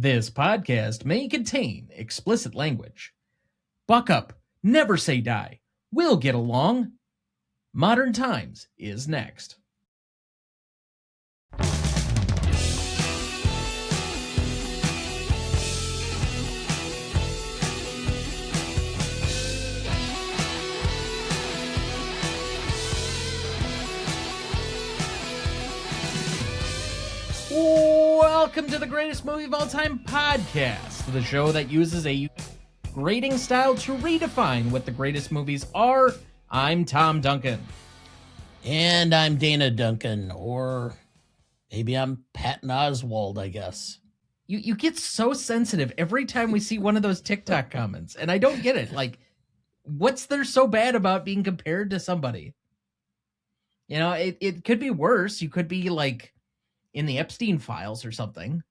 This podcast may contain explicit language. Buck up, never say die. We'll get along. Modern Times is next. Welcome to the Greatest Movie of All Time podcast, the show that uses a grading style to redefine what the greatest movies are. I'm Tom Duncan. And I'm Dana Duncan, or maybe I'm Patton Oswald, I guess. You get so sensitive every time we see one of those TikTok comments, and I don't get it. Like, what's there so bad about being compared to somebody? You know, it could be worse. You could be like in the Epstein files or something.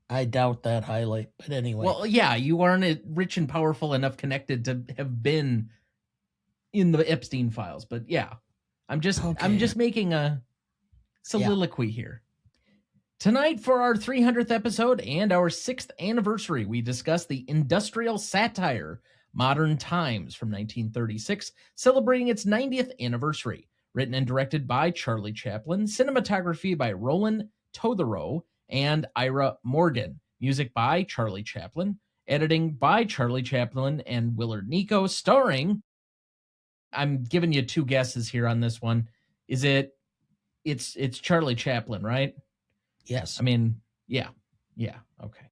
I doubt that highly, but anyway. Well, yeah, you aren't rich and powerful enough connected to have been in the Epstein files, but yeah. I'm just making a soliloquy here. Tonight, for our 300th episode and our 6th anniversary, we discuss the industrial satire Modern Times from 1936, celebrating its 90th anniversary. Written and directed by Charlie Chaplin, cinematography by Roland Totherow and Ira Morgan, music by Charlie Chaplin, editing by Charlie Chaplin and Willard Nico, starring... I'm giving you two guesses here on this one. Is it's Charlie Chaplin, right? Yes. I mean, yeah, okay.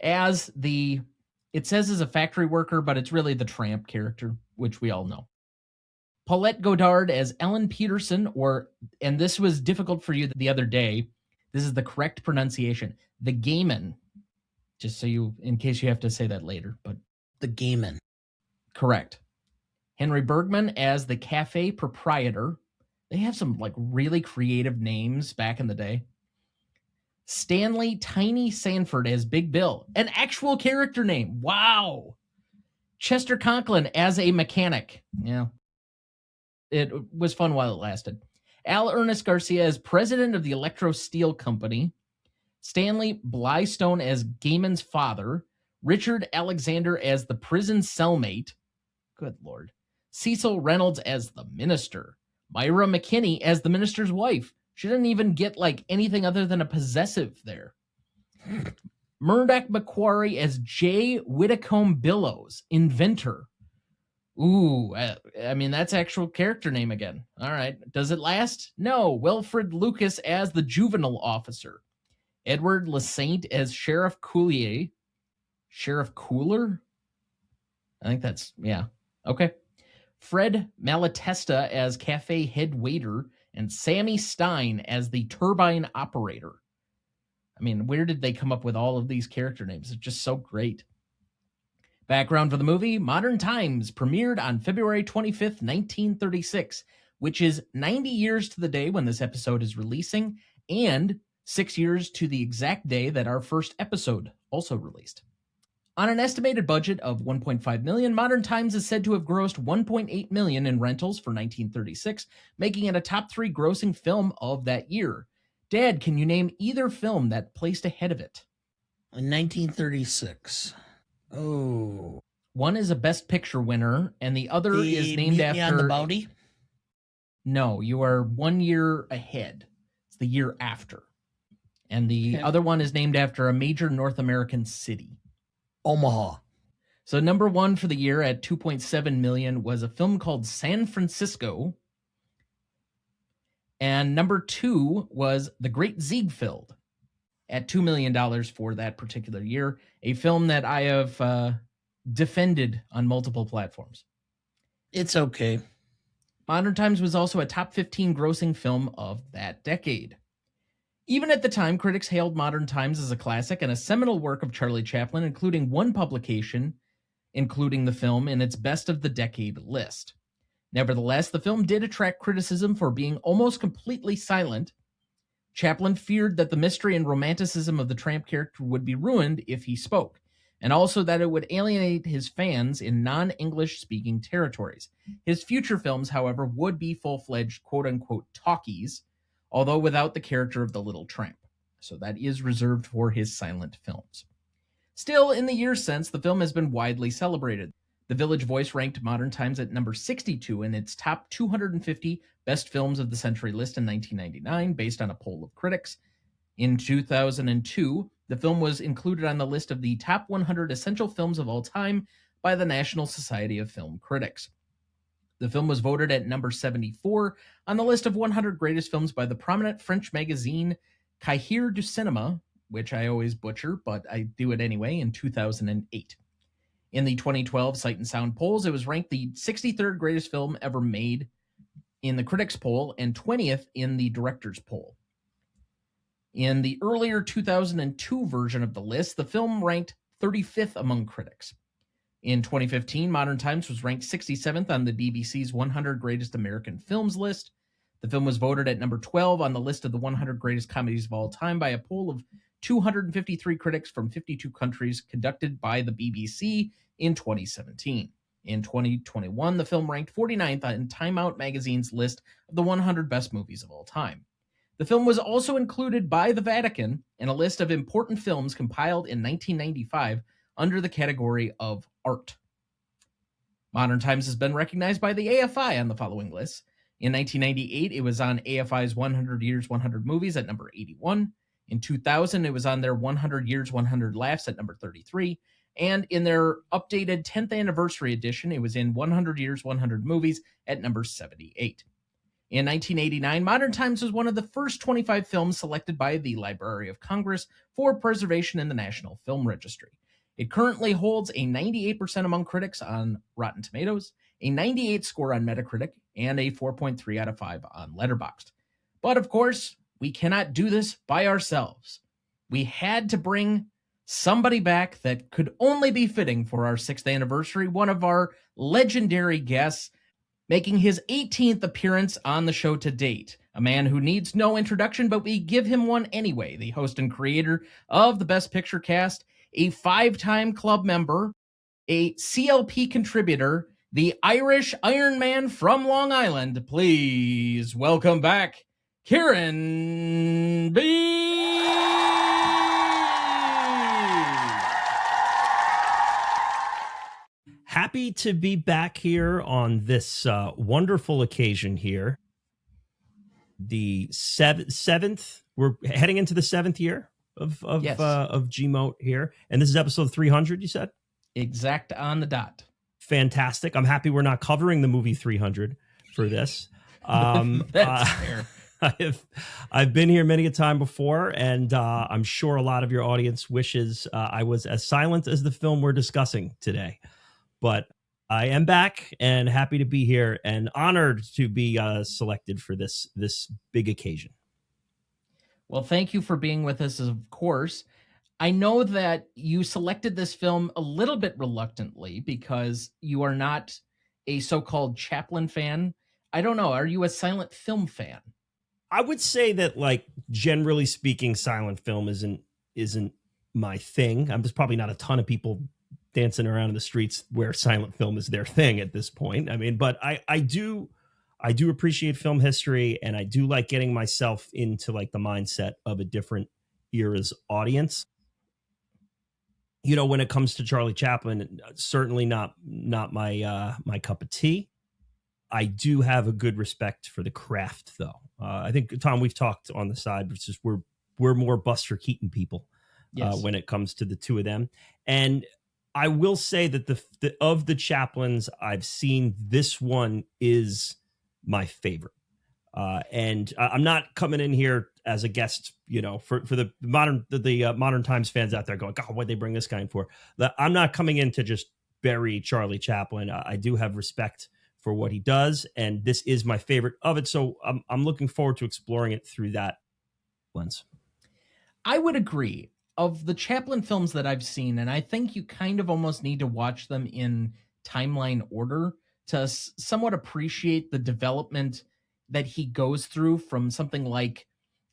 It says as a factory worker, but it's really the Tramp character, which we all know. Paulette Goddard as Ellen Peterson, and this was difficult for you the other day. This is the correct pronunciation. The Gaiman. Just so in case you have to say that later, but. The Gaiman. Correct. Henry Bergman as the cafe proprietor. They have some like really creative names back in the day. Stanley Tiny Sanford as Big Bill, an actual character name. Wow. Chester Conklin as a mechanic. Yeah. It was fun while it lasted. Al Ernest Garcia as president of the Electro Steel Company. Stanley Blystone as Gaiman's father. Richard Alexander as the prison cellmate. Good Lord. Cecil Reynolds as the minister. Myra McKinney as the minister's wife. She didn't even get like anything other than a possessive there. Murdoch Macquarie as J. Whitcomb Billows, inventor. Ooh, I mean, that's actual character name again. All right. Does it last? No. Wilfred Lucas as the juvenile officer. Edward Lasainte as Sheriff Coulier. Sheriff Cooler? I think that's, yeah. Okay. Fred Malatesta as cafe head waiter, and Sammy Stein as the turbine operator. I mean, where did they come up with all of these character names? It's just so great. Background for the movie: Modern Times premiered on February 25th, 1936, which is 90 years to the day when this episode is releasing, and 6 years to the exact day that our first episode also released. On an estimated budget of $1.5 million, Modern Times is said to have grossed $1.8 million in rentals for 1936, making it a top 3 grossing film of that year. Dad, can you name either film that placed ahead of it? In 1936. Oh. One is a Best Picture winner, and the other is named after... on the Bounty? No, you are 1 year ahead. It's the year after. And the other one is named after a major North American city. Omaha. So number 1 for the year at $2.7 million was a film called San Francisco. And number 2 was The Great Ziegfeld at $2 million for that particular year. A film that I have defended on multiple platforms. It's okay. Modern Times was also a top 15 grossing film of that decade. Even at the time, critics hailed Modern Times as a classic and a seminal work of Charlie Chaplin, including one publication, including the film in its best of the decade list. Nevertheless, the film did attract criticism for being almost completely silent. Chaplin feared that the mystery and romanticism of the Tramp character would be ruined if he spoke, and also that it would alienate his fans in non-English speaking territories. His future films, however, would be full-fledged quote-unquote talkies, although without the character of the Little Tramp. So that is reserved for his silent films. Still, in the years since, the film has been widely celebrated. The Village Voice ranked Modern Times at number 62 in its top 250 best films of the century list in 1999, based on a poll of critics. In 2002, the film was included on the list of the top 100 essential films of all time by the National Society of Film Critics. The film was voted at number 74 on the list of 100 greatest films by the prominent French magazine Cahiers du Cinéma, which I always butcher, but I do it anyway, in 2008. In the 2012 Sight and Sound polls, it was ranked the 63rd greatest film ever made in the critics poll and 20th in the directors poll. In the earlier 2002 version of the list, the film ranked 35th among critics. In 2015, Modern Times was ranked 67th on the BBC's 100 Greatest American Films list. The film was voted at number 12 on the list of the 100 Greatest Comedies of All Time by a poll of 253 critics from 52 countries conducted by the BBC in 2017. In 2021, the film ranked 49th on Time Out magazine's list of the 100 best movies of all time. The film was also included by the Vatican in a list of important films compiled in 1995 under the category of art. Modern Times has been recognized by the AFI on the following lists. In 1998, it was on AFI's 100 Years, 100 Movies at number 81. In 2000, it was on their 100 Years, 100 Laughs at number 33. And in their updated 10th anniversary edition, it was in 100 Years, 100 Movies at number 78. In 1989, Modern Times was one of the first 25 films selected by the Library of Congress for preservation in the National Film Registry. It currently holds a 98% among critics on Rotten Tomatoes, a 98 score on Metacritic, and a 4.3 out of 5 on Letterboxd. But of course, we cannot do this by ourselves. We had to bring somebody back that could only be fitting for our 6th anniversary, one of our legendary guests, making his 18th appearance on the show to date. A man who needs no introduction, but we give him one anyway. The host and creator of the Best Picture cast, a 5-time club member, a CLP contributor, the Irish Iron Man from Long Island. Please welcome back Kieran B. Happy to be back here on this wonderful occasion here. The seventh, we're heading into the 7th year of Gmote here, and this is episode 300. You said exact on the dot. Fantastic. I'm happy we're not covering the movie 300 for this. That's fair. I've been here many a time before, and I'm sure a lot of your audience wishes I was as silent as the film we're discussing today. But I am back and happy to be here and honored to be selected for this big occasion. Well, thank you for being with us, of course. I know that you selected this film a little bit reluctantly because you are not a so-called Chaplin fan. I don't know. Are you a silent film fan? I would say that, like, generally speaking, silent film isn't my thing. There's probably not a ton of people dancing around in the streets where silent film is their thing at this point. I mean, but I do appreciate film history, and I do like getting myself into like the mindset of a different era's audience. You know, when it comes to Charlie Chaplin, certainly not my cup of tea. I do have a good respect for the craft, though. I think, Tom, we've talked on the side, but it's just we're more Buster Keaton people when it comes to the two of them. And I will say that of the Chaplins I've seen, this one is my favorite. And I'm not coming in here as a guest, you know, for the Modern Times fans out there going, God, what'd they bring this guy in for? I'm not coming in to just bury Charlie Chaplin. I do have respect for what he does, and this is my favorite of it. So I'm looking forward to exploring it through that lens. I would agree. Of the Chaplin films that I've seen, and I think you kind of almost need to watch them in timeline order to somewhat appreciate the development that he goes through from something like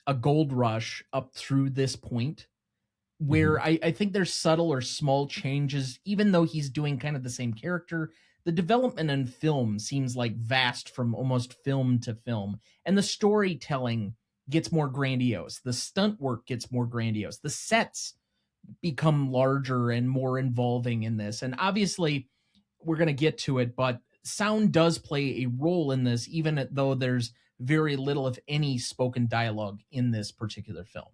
a Gold Rush up through this point, where I think there's subtle or small changes, even though he's doing kind of the same character. The development in film seems like vast from almost film to film, and the storytelling gets more grandiose. The stunt work gets more grandiose. The sets become larger and more involving in this. And obviously, we're going to get to it, but sound does play a role in this, even though there's very little, if any, spoken dialogue in this particular film.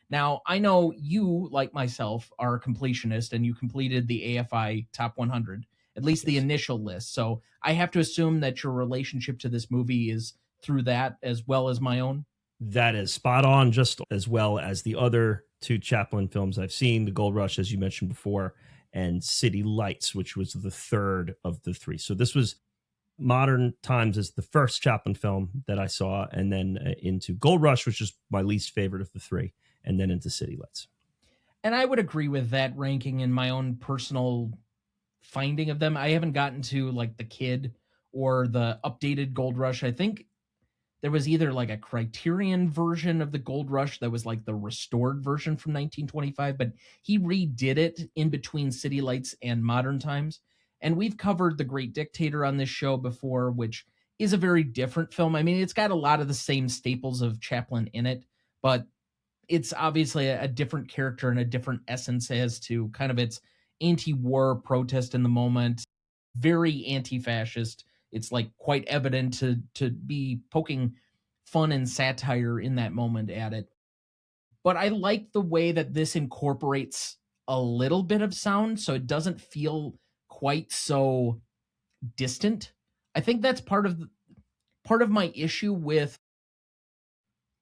Now, I know you, like myself, are a completionist, and you completed the AFI Top 100, at least the initial list. So I have to assume that your relationship to this movie is through that as well as my own. That is spot on, just as well as the other two Chaplin films I've seen, The Gold Rush, as you mentioned before, and City Lights, which was the third of the three. So this was Modern Times is the first Chaplin film that I saw, and then into Gold Rush, which is my least favorite of the three, and then into City Lights. And I would agree with that ranking in my own personal finding of them. I haven't gotten to like The Kid or the updated Gold Rush. I think there was either like a Criterion version of the Gold Rush that was like the restored version from 1925, but he redid it in between City Lights and Modern Times. And we've covered The Great Dictator on this show before, which is a very different film. I mean, it's got a lot of the same staples of Chaplin in it, but it's obviously a different character and a different essence as to kind of its anti-war protest in the moment, very anti-fascist. It's like quite evident to be poking fun and satire in that moment at it. But I like the way that this incorporates a little bit of sound, so it doesn't feel quite so distant. I think that's part of my issue with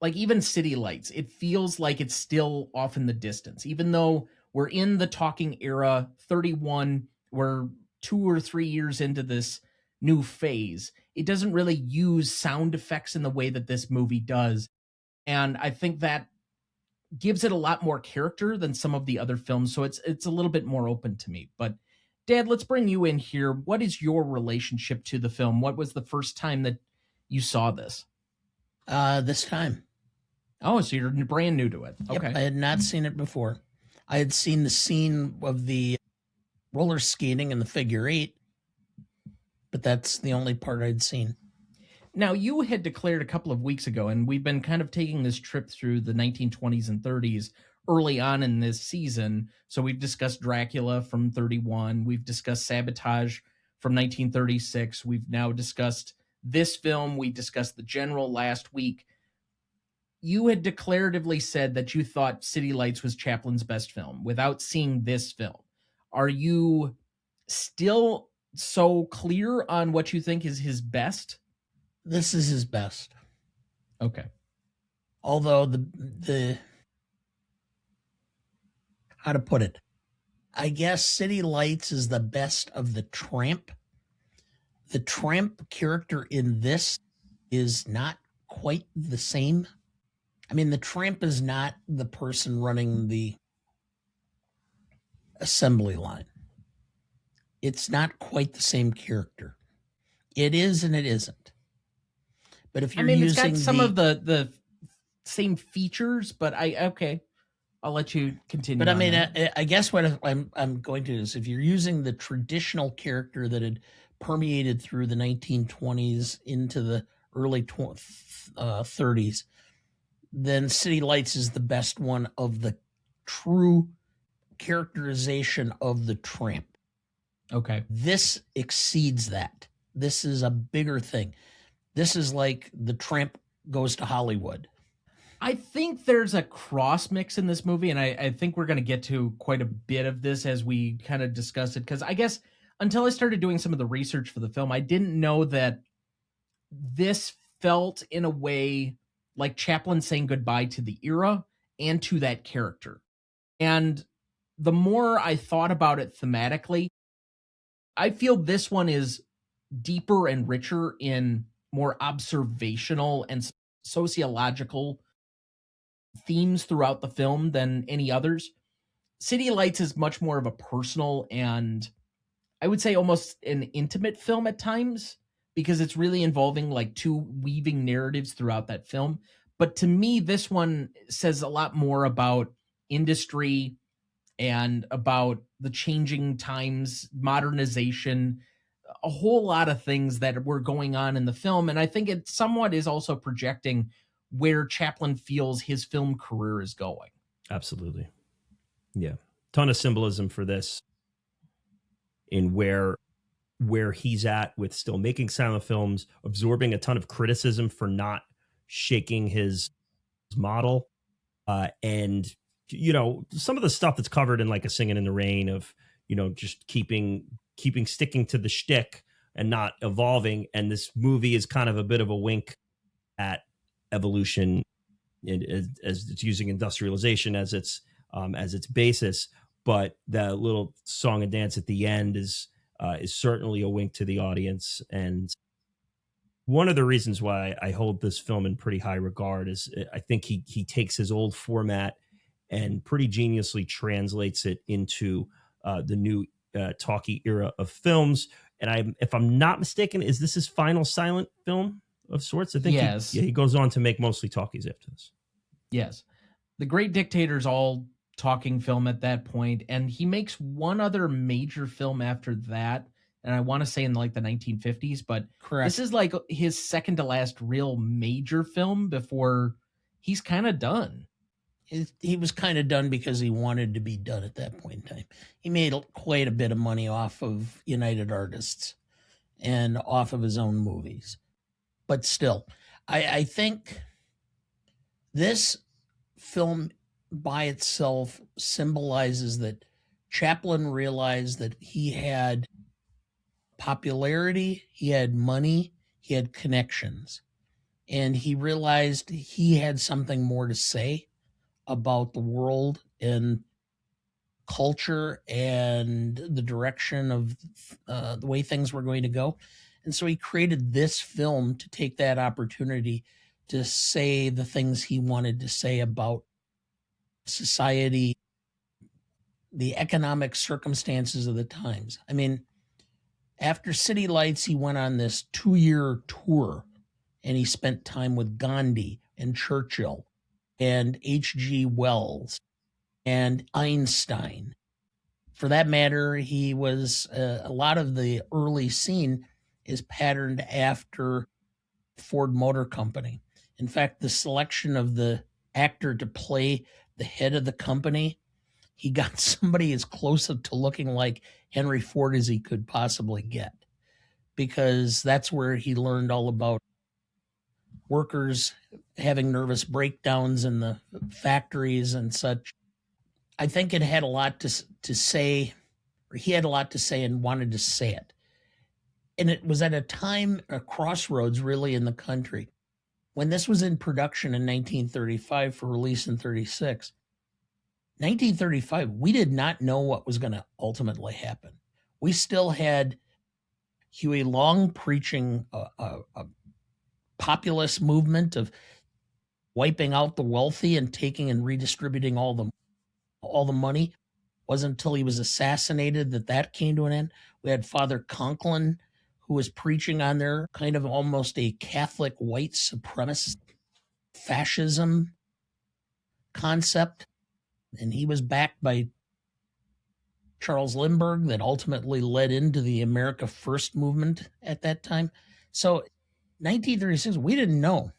like even City Lights. It feels like it's still off in the distance, even though we're in the talking era, 31, we're 2 or 3 years into this new phase. It doesn't really use sound effects in the way that this movie does. And I think that gives it a lot more character than some of the other films. So it's a little bit more open to me. But Dad, let's bring you in here. What is your relationship to the film? What was the first time that you saw this? This time. Oh, so you're brand new to it. Yep, Okay. I had not seen it before. I had seen the scene of the roller skating and the figure eight, but that's the only part I'd seen. Now, you had declared a couple of weeks ago, and we've been kind of taking this trip through the 1920s and 30s early on in this season. So we've discussed Dracula from 31. We've discussed Sabotage from 1936. We've now discussed this film. We discussed The General last week. You had declaratively said that you thought City Lights was Chaplin's best film without seeing this film. Are you still so clear on what you think is his best? This is his best. Okay. Although the how to put it, I guess City Lights is the best of the Tramp. The Tramp character in this is not quite the same. I mean, the Tramp is not the person running the assembly line. It's not quite the same character. It is and it isn't. But if you're it's got using some of the same features, but I'll let you continue. But I mean, that. I guess what I'm going to is if you're using the traditional character that had permeated through the 1920s into the early 30s, then City Lights is the best one of the true characterization of the Tramp. Okay. This exceeds that. This is a bigger thing. This is like the Tramp goes to Hollywood. I think there's a cross mix in this movie, and I think we're going to get to quite a bit of this as we kind of discuss it, because I guess until I started doing some of the research for the film, I didn't know that this felt in a way like Chaplin saying goodbye to the era and to that character. And the more I thought about it thematically, I feel this one is deeper and richer in more observational and sociological themes throughout the film than any others. City Lights is much more of a personal and I would say almost an intimate film at times, because it's really involving like two weaving narratives throughout that film. But to me, this one says a lot more about industry and about the changing times, modernization, a whole lot of things that were going on in the film. And I think it somewhat is also projecting where Chaplin feels his film career is going. Absolutely. Yeah. ton of symbolism for this in where he's at with still making silent films, absorbing a ton of criticism for not shaking his model. And, some of the stuff that's covered in like A Singin' in the Rain of, just sticking to the shtick and not evolving. And this movie is kind of a bit of a wink at evolution as it's using industrialization as its basis. But the little song and dance at the end is certainly a wink to the audience. And one of the reasons why I hold this film in pretty high regard is I think he takes his old format and pretty geniusly translates it into the new talkie era of films. And if I'm not mistaken, is this his final silent film of sorts? I think yes. He goes on to make mostly talkies after this. Yes. The Great Dictator's all talking film at that point, and he makes one other major film after that, and I want to say in like the 1950s, but Correct. This is like his second to last real major film before he's kind of done. He was kind of done because he wanted to be done at that point in time. He made quite a bit of money off of United Artists and off of his own movies. But still, I think this film by itself symbolizes that Chaplin realized that he had popularity, he had money, he had connections, and he realized he had something more to say about the world and culture and the direction of the way things were going to go. And so he created this film to take that opportunity to say the things he wanted to say about society, the economic circumstances of the times. I mean, after City Lights, he went on this 2-year tour, and he spent time with Gandhi and Churchill and H.G. Wells and Einstein. For that matter, he was a lot of the early scene is patterned after Ford Motor Company. In fact, the selection of the actor to play the head of the company, he got somebody as close to looking like Henry Ford as he could possibly get, because that's where he learned all about workers having nervous breakdowns in the factories and such. I think it had a lot to say, or he had a lot to say and wanted to say it. And it was at a time, a crossroads really in the country. When this was in production in 1935 for release in 36, 1935, we did not know what was going to ultimately happen. We still had Huey Long preaching a populist movement of wiping out the wealthy and taking and redistributing all the money. It wasn't until he was assassinated that came to an end. We had Father Conklin, who was preaching on there kind of almost a Catholic white supremacist fascism concept. And he was backed by Charles Lindbergh, that ultimately led into the America First movement at that time. So 1936, we didn't know.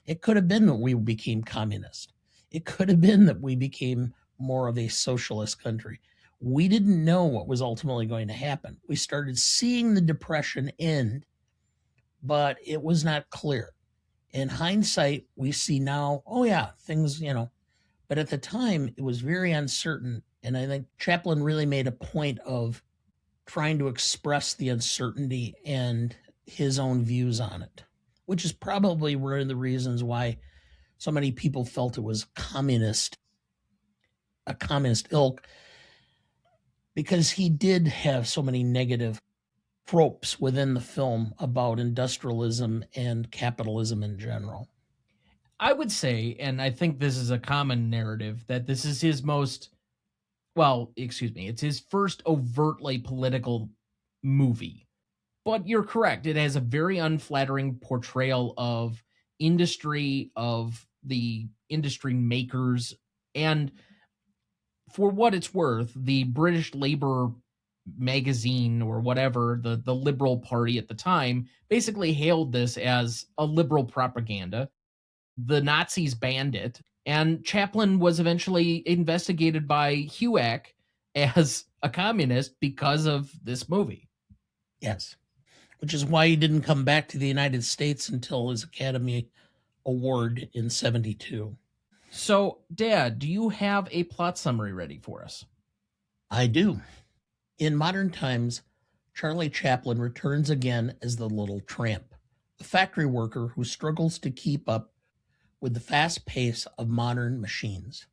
It could have been that we became communist. It could have been that we became more of a socialist country. We didn't know what was ultimately going to happen. We started seeing the Depression end, but it was not clear. In hindsight, we see now, oh yeah, things, but at the time it was very uncertain. And I think Chaplin really made a point of trying to express the uncertainty and his own views on it, which is probably one of the reasons why so many people felt it was a communist ilk, because he did have so many negative tropes within the film about industrialism and capitalism in general. I would say, and I think this is a common narrative, that this is his it's his first overtly political movie. But you're correct. It has a very unflattering portrayal of industry, of the industry makers, and for what it's worth, the British Labour magazine or whatever, the Liberal Party at the time, basically hailed this as a liberal propaganda. The Nazis banned it. And Chaplin was eventually investigated by HUAC as a communist because of this movie. Yes. Which is why he didn't come back to the United States until his Academy Award in 1972. So, Dad, do you have a plot summary ready for us? I do. In modern times, Charlie Chaplin returns again as the Little Tramp, a factory worker who struggles to keep up with the fast pace of modern machines.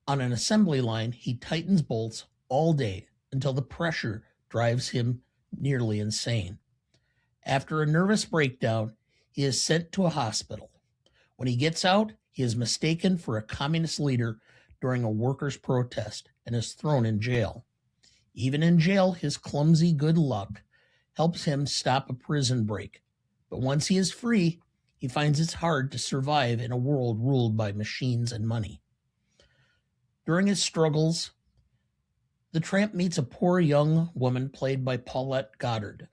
On an assembly line, he tightens bolts all day until the pressure drives him nearly insane. After a nervous breakdown, he is sent to a hospital. When he gets out, he is mistaken for a communist leader during a workers' protest and is thrown in jail. Even in jail, his clumsy good luck helps him stop a prison break. But once he is free, he finds it's hard to survive in a world ruled by machines and money. During his struggles, the tramp meets a poor young woman played by Paulette Goddard.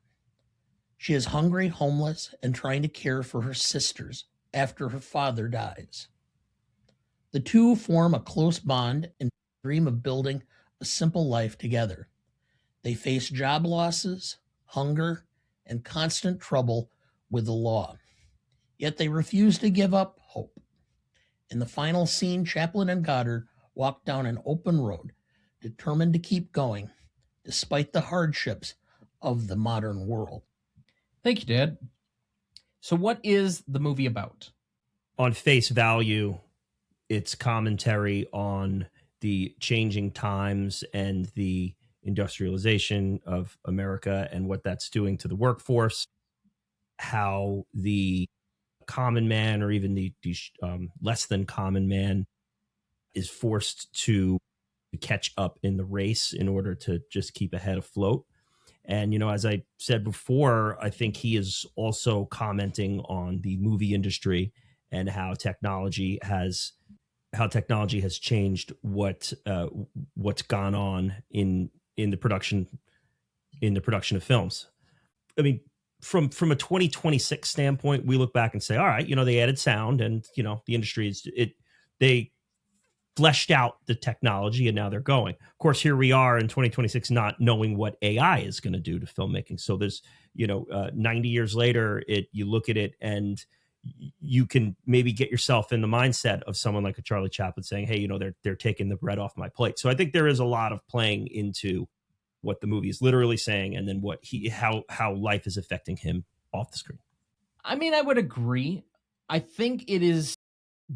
She is hungry, homeless, and trying to care for her sisters after her father dies. The two form a close bond and dream of building a simple life together. They face job losses, hunger, and constant trouble with the law. Yet they refuse to give up hope. In the final scene, Chaplin and Goddard walk down an open road, determined to keep going, despite the hardships of the modern world. Thank you, Dad. So, what is the movie about? On face value, it's commentary on the changing times and the industrialization of America and what that's doing to the workforce, how the common man or even the less than common man is forced to catch up in the race in order to just keep ahead afloat. And, as I said before, I think he is also commenting on the movie industry and how technology has changed what's gone on in the production of films. I mean, from a 2026 standpoint, we look back and say, all right, they added sound and, the industry they fleshed out the technology and now they're going. Of course, here we are in 2026, not knowing what AI is going to do to filmmaking. So there's, 90 years later, you look at it and you can maybe get yourself in the mindset of someone like a Charlie Chaplin saying, hey, they're taking the bread off my plate. So I think there is a lot of playing into what the movie is literally saying and then how life is affecting him off the screen. I mean, I would agree. I think it is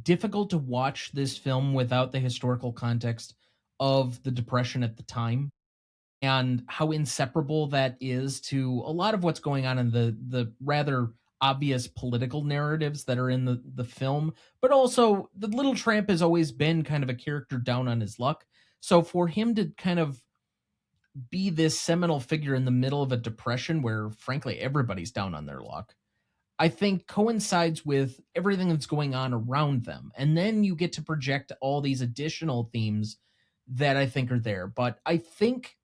difficult to watch this film without the historical context of the Depression at the time and how inseparable that is to a lot of what's going on in the rather obvious political narratives that are in the film. But also, the Little Tramp has always been kind of a character down on his luck. So for him to kind of be this seminal figure in the middle of a depression where, frankly, everybody's down on their luck, I think coincides with everything that's going on around them. And then you get to project all these additional themes that I think are there. But I think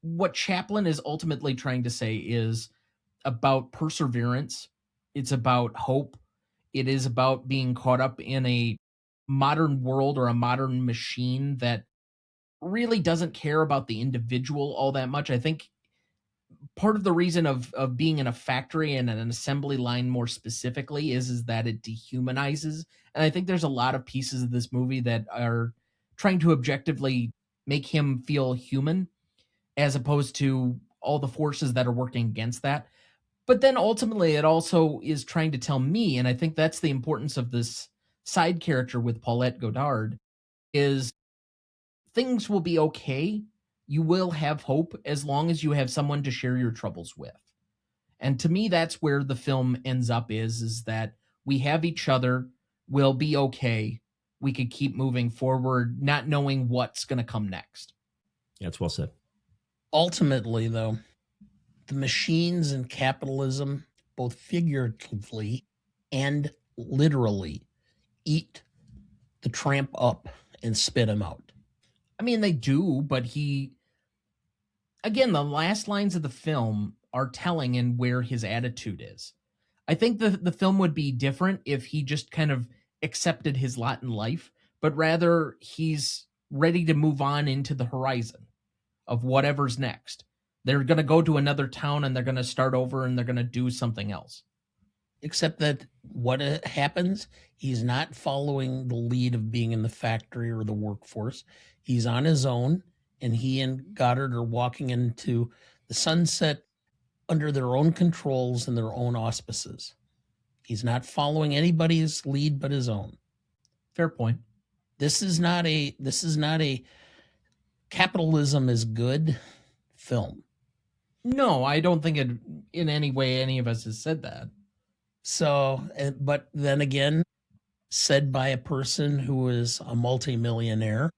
what Chaplin is ultimately trying to say is about perseverance. It's about hope. It is about being caught up in a modern world or a modern machine that really doesn't care about the individual all that much. I think part of the reason of being in a factory and an assembly line more specifically is that it dehumanizes. And I think there's a lot of pieces of this movie that are trying to objectively make him feel human as opposed to all the forces that are working against that. But then ultimately it also is trying to tell me, and I think that's the importance of this side character with Paulette Goddard, is things will be okay. You will have hope as long as you have someone to share your troubles with. And to me, that's where the film ends up is that we have each other, we'll be okay. We could keep moving forward, not knowing what's going to come next. Yeah, that's well said. Ultimately, though, the machines and capitalism, both figuratively and literally, eat the tramp up and spit him out. I mean, they do, but again, the last lines of the film are telling in where his attitude is. I think the film would be different if he just kind of accepted his lot in life, but rather he's ready to move on into the horizon of whatever's next. They're going to go to another town and they're going to start over and they're going to do something else. Except that what happens, he's not following the lead of being in the factory or the workforce. He's on his own, and he and Goddard are walking into the sunset under their own controls and their own auspices. He's not following anybody's lead but his own. Fair point. This is not a capitalism is good film. No, I don't think it in any way any of us has said that. So, but then again, said by a person who was a multimillionaire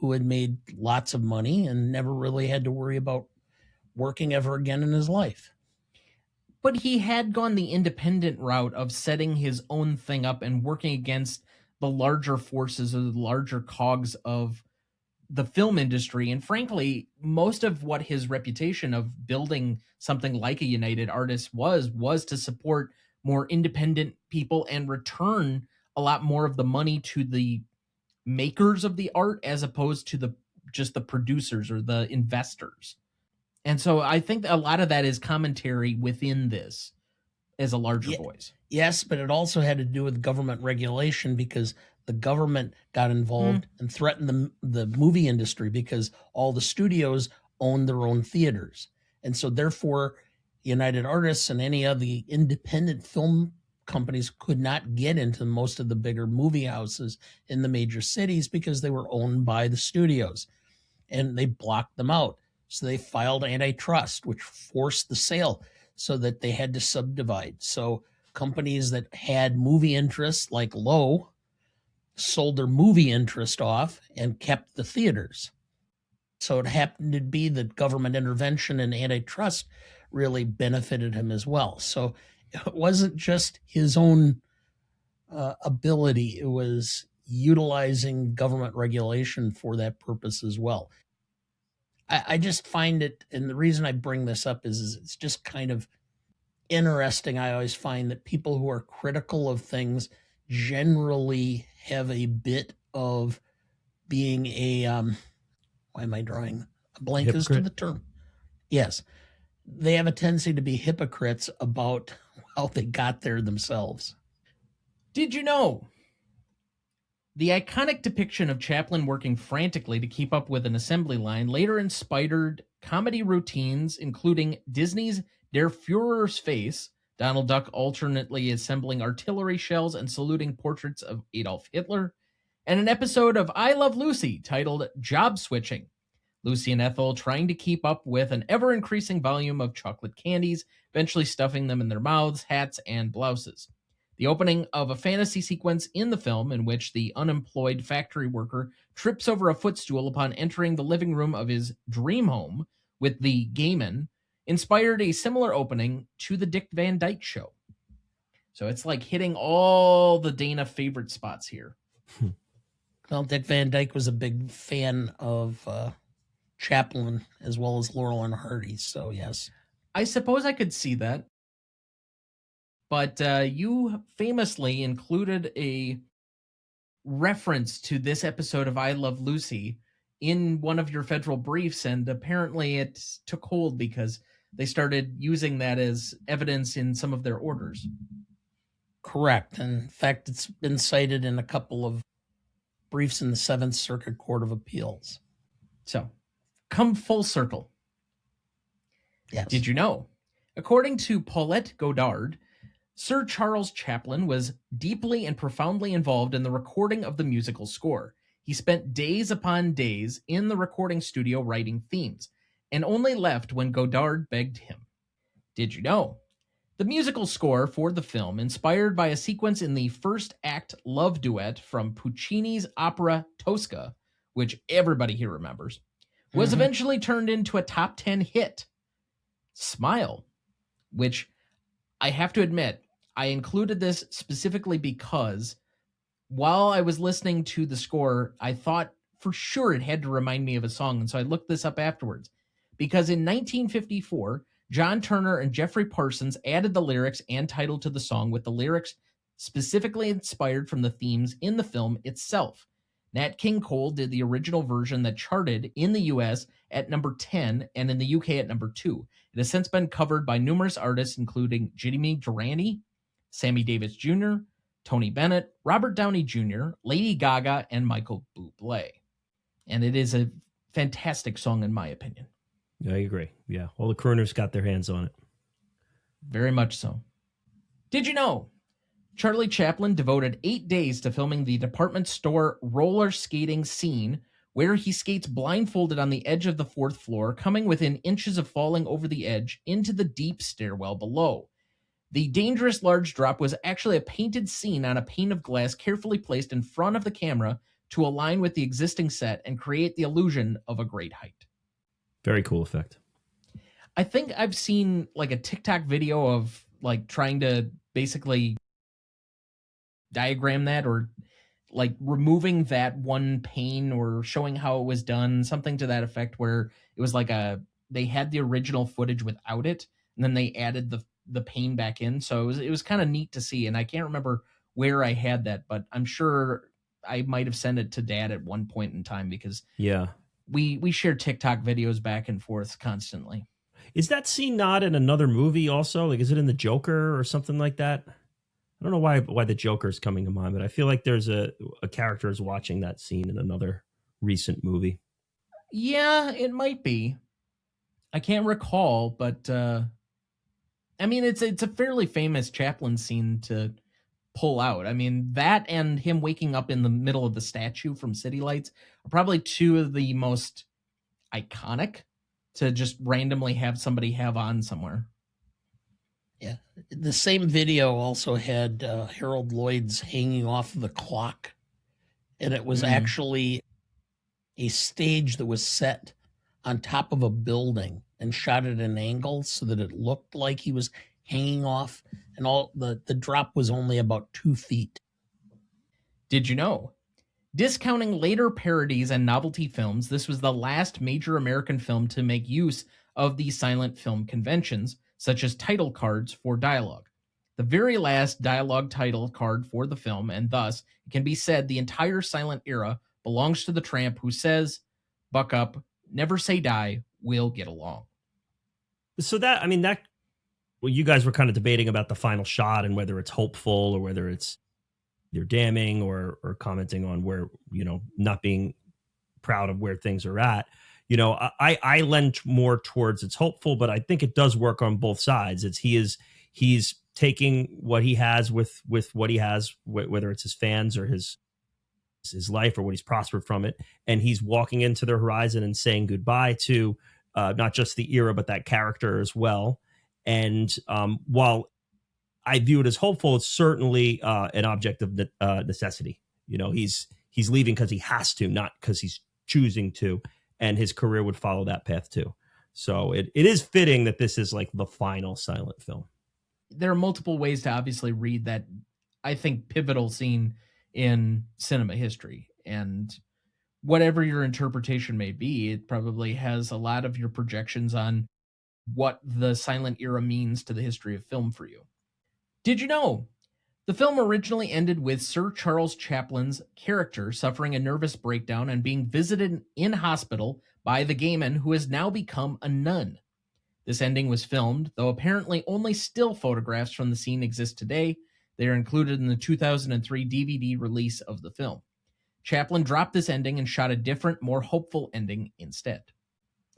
who had made lots of money and never really had to worry about working ever again in his life. But he had gone the independent route of setting his own thing up and working against the larger forces or the larger cogs of the film industry. And frankly, most of what his reputation of building something like a United Artists was to support more independent people and return a lot more of the money to the makers of the art as opposed to just the producers or the investors. And so I think a lot of that is commentary within this as a larger voice. Yes, but it also had to do with government regulation because the government got involved and threatened the movie industry because all the studios owned their own theaters. And so therefore, United Artists and any of the independent film companies could not get into most of the bigger movie houses in the major cities because they were owned by the studios. And they blocked them out. So they filed antitrust, which forced the sale so that they had to subdivide. So companies that had movie interests like Lowe sold their movie interest off and kept the theaters. So it happened to be that government intervention and antitrust really benefited him as well. So it wasn't just his own ability. It was utilizing government regulation for that purpose as well. I just find it, and the reason I bring this up is it's just kind of interesting. I always find that people who are critical of things generally have a bit of being a, why am I drawing a blank as to the term? Yes. They have a tendency to be hypocrites about how they got there themselves. Did you know? The iconic depiction of Chaplin working frantically to keep up with an assembly line later inspired comedy routines, including Disney's Der Fuhrer's Face, Donald Duck alternately assembling artillery shells and saluting portraits of Adolf Hitler, and an episode of I Love Lucy titled Job Switching. Lucy and Ethel trying to keep up with an ever-increasing volume of chocolate candies, eventually stuffing them in their mouths, hats, and blouses. The opening of a fantasy sequence in the film in which the unemployed factory worker trips over a footstool upon entering the living room of his dream home with the Gaiman inspired a similar opening to the Dick Van Dyke Show. So it's like hitting all the Dana favorite spots here. Well, Dick Van Dyke was a big fan of Chaplin as well as Laurel and Hardy, so yes. I suppose I could see that. But you famously included a reference to this episode of I Love Lucy in one of your federal briefs, and apparently it took hold because they started using that as evidence in some of their orders. Correct. In fact, it's been cited in a couple of briefs in the Seventh Circuit Court of Appeals. So, come full circle. Yes. Did you know? According to Paulette Goddard, Sir Charles Chaplin was deeply and profoundly involved in the recording of the musical score. He spent days upon days in the recording studio writing themes, and only left when Goddard begged him. Did you know? The musical score for the film, inspired by a sequence in the first act love duet from Puccini's opera Tosca, which everybody here remembers, was eventually turned into a top 10 hit, Smile, which I have to admit, I included this specifically because while I was listening to the score, I thought for sure it had to remind me of a song. And so I looked this up afterwards because in 1954, John Turner and Jeffrey Parsons added the lyrics and title to the song with the lyrics specifically inspired from the themes in the film itself. Nat King Cole did the original version that charted in the US at number 10 and in the UK at number 2. It has since been covered by numerous artists, including Jimmy Durante, Sammy Davis Jr., Tony Bennett, Robert Downey Jr., Lady Gaga, and Michael Bublé. And it is a fantastic song, in my opinion. Yeah, I agree. Yeah, all the crooners got their hands on it. Very much so. Did you know Charlie Chaplin devoted 8 days to filming the department store roller skating scene where he skates blindfolded on the edge of the 4th floor, coming within inches of falling over the edge into the deep stairwell below. The dangerous large drop was actually a painted scene on a pane of glass carefully placed in front of the camera to align with the existing set and create the illusion of a great height. Very cool effect. I think I've seen like a TikTok video of like trying to basically diagram that, or like removing that one pane or showing how it was done, something to that effect, where it was like they had the original footage without it and then they added the pane back in. So it was kind of neat to see, and I can't remember where I had that, but I'm sure I might have sent it to Dad at one point in time, because we share TikTok videos back and forth constantly. Is that scene not in another movie also? Like, is it in The Joker or something like that? I don't know why The Joker is coming to mind, but I feel like there's a character is watching that scene in another recent movie. Yeah, it might be. I can't recall, but I mean, it's a fairly famous Chaplin scene to pull out. I mean, that and him waking up in the middle of the statue from City Lights are probably two of the most iconic to just randomly have somebody have on somewhere. Yeah. The same video also had Harold Lloyd's hanging off the clock. And it was actually a stage that was set on top of a building and shot at an angle so that it looked like he was hanging off. And all the drop was only about 2 feet. Did you know? Discounting later parodies and novelty films, this was the last major American film to make use of the silent film conventions, such as title cards for dialogue. The very last dialogue title card for the film, and thus it can be said the entire silent era belongs to the tramp who says, "Buck up, never say die, we'll get along." So that, I mean, that, well, you guys were kind of debating about the final shot and whether it's hopeful or whether it's you're damning or commenting on where, you know, not being proud of where things are at. You know, I lend more towards it's hopeful, but I think it does work on both sides. He's taking what he has with what he has, whether it's his fans or his life or what he's prospered from it, and he's walking into the horizon and saying goodbye to not just the era but that character as well. And while I view it as hopeful, it's certainly an object of necessity. You know, he's leaving because he has to, not because he's choosing to, and his career would follow that path too. So it is fitting that this is like the final silent film. There are multiple ways to obviously read that, I think, pivotal scene in cinema history. And whatever your interpretation may be, it probably has a lot of your projections on what the silent era means to the history of film for you. Did you know? The film originally ended with Sir Charles Chaplin's character suffering a nervous breakdown and being visited in hospital by the gayman who has now become a nun. This ending was filmed, though apparently only still photographs from the scene exist today. They are included in the 2003 DVD release of the film. Chaplin dropped this ending and shot a different, more hopeful ending instead.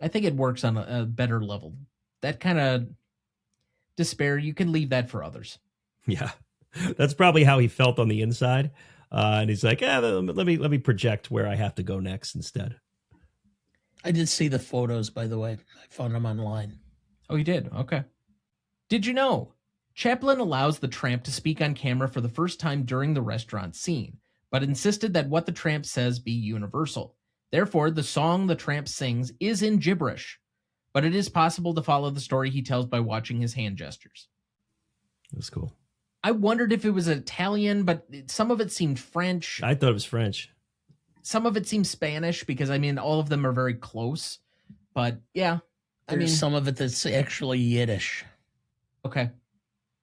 I think it works on a better level. That kind of despair, you can leave that for others. Yeah, that's probably how he felt on the inside. And he's like, let me project where I have to go next instead. I did see the photos, by the way. I found them online. Oh, you did? Okay. Did you know? Chaplin allows the tramp to speak on camera for the first time during the restaurant scene, but insisted that what the tramp says be universal. Therefore, the song the tramp sings is in gibberish, but it is possible to follow the story he tells by watching his hand gestures. That's cool. I wondered if it was Italian, but some of it seemed French. I thought it was French. Some of it seemed Spanish, because, I mean, all of them are very close. But, yeah. There's some of it that's actually Yiddish. Okay.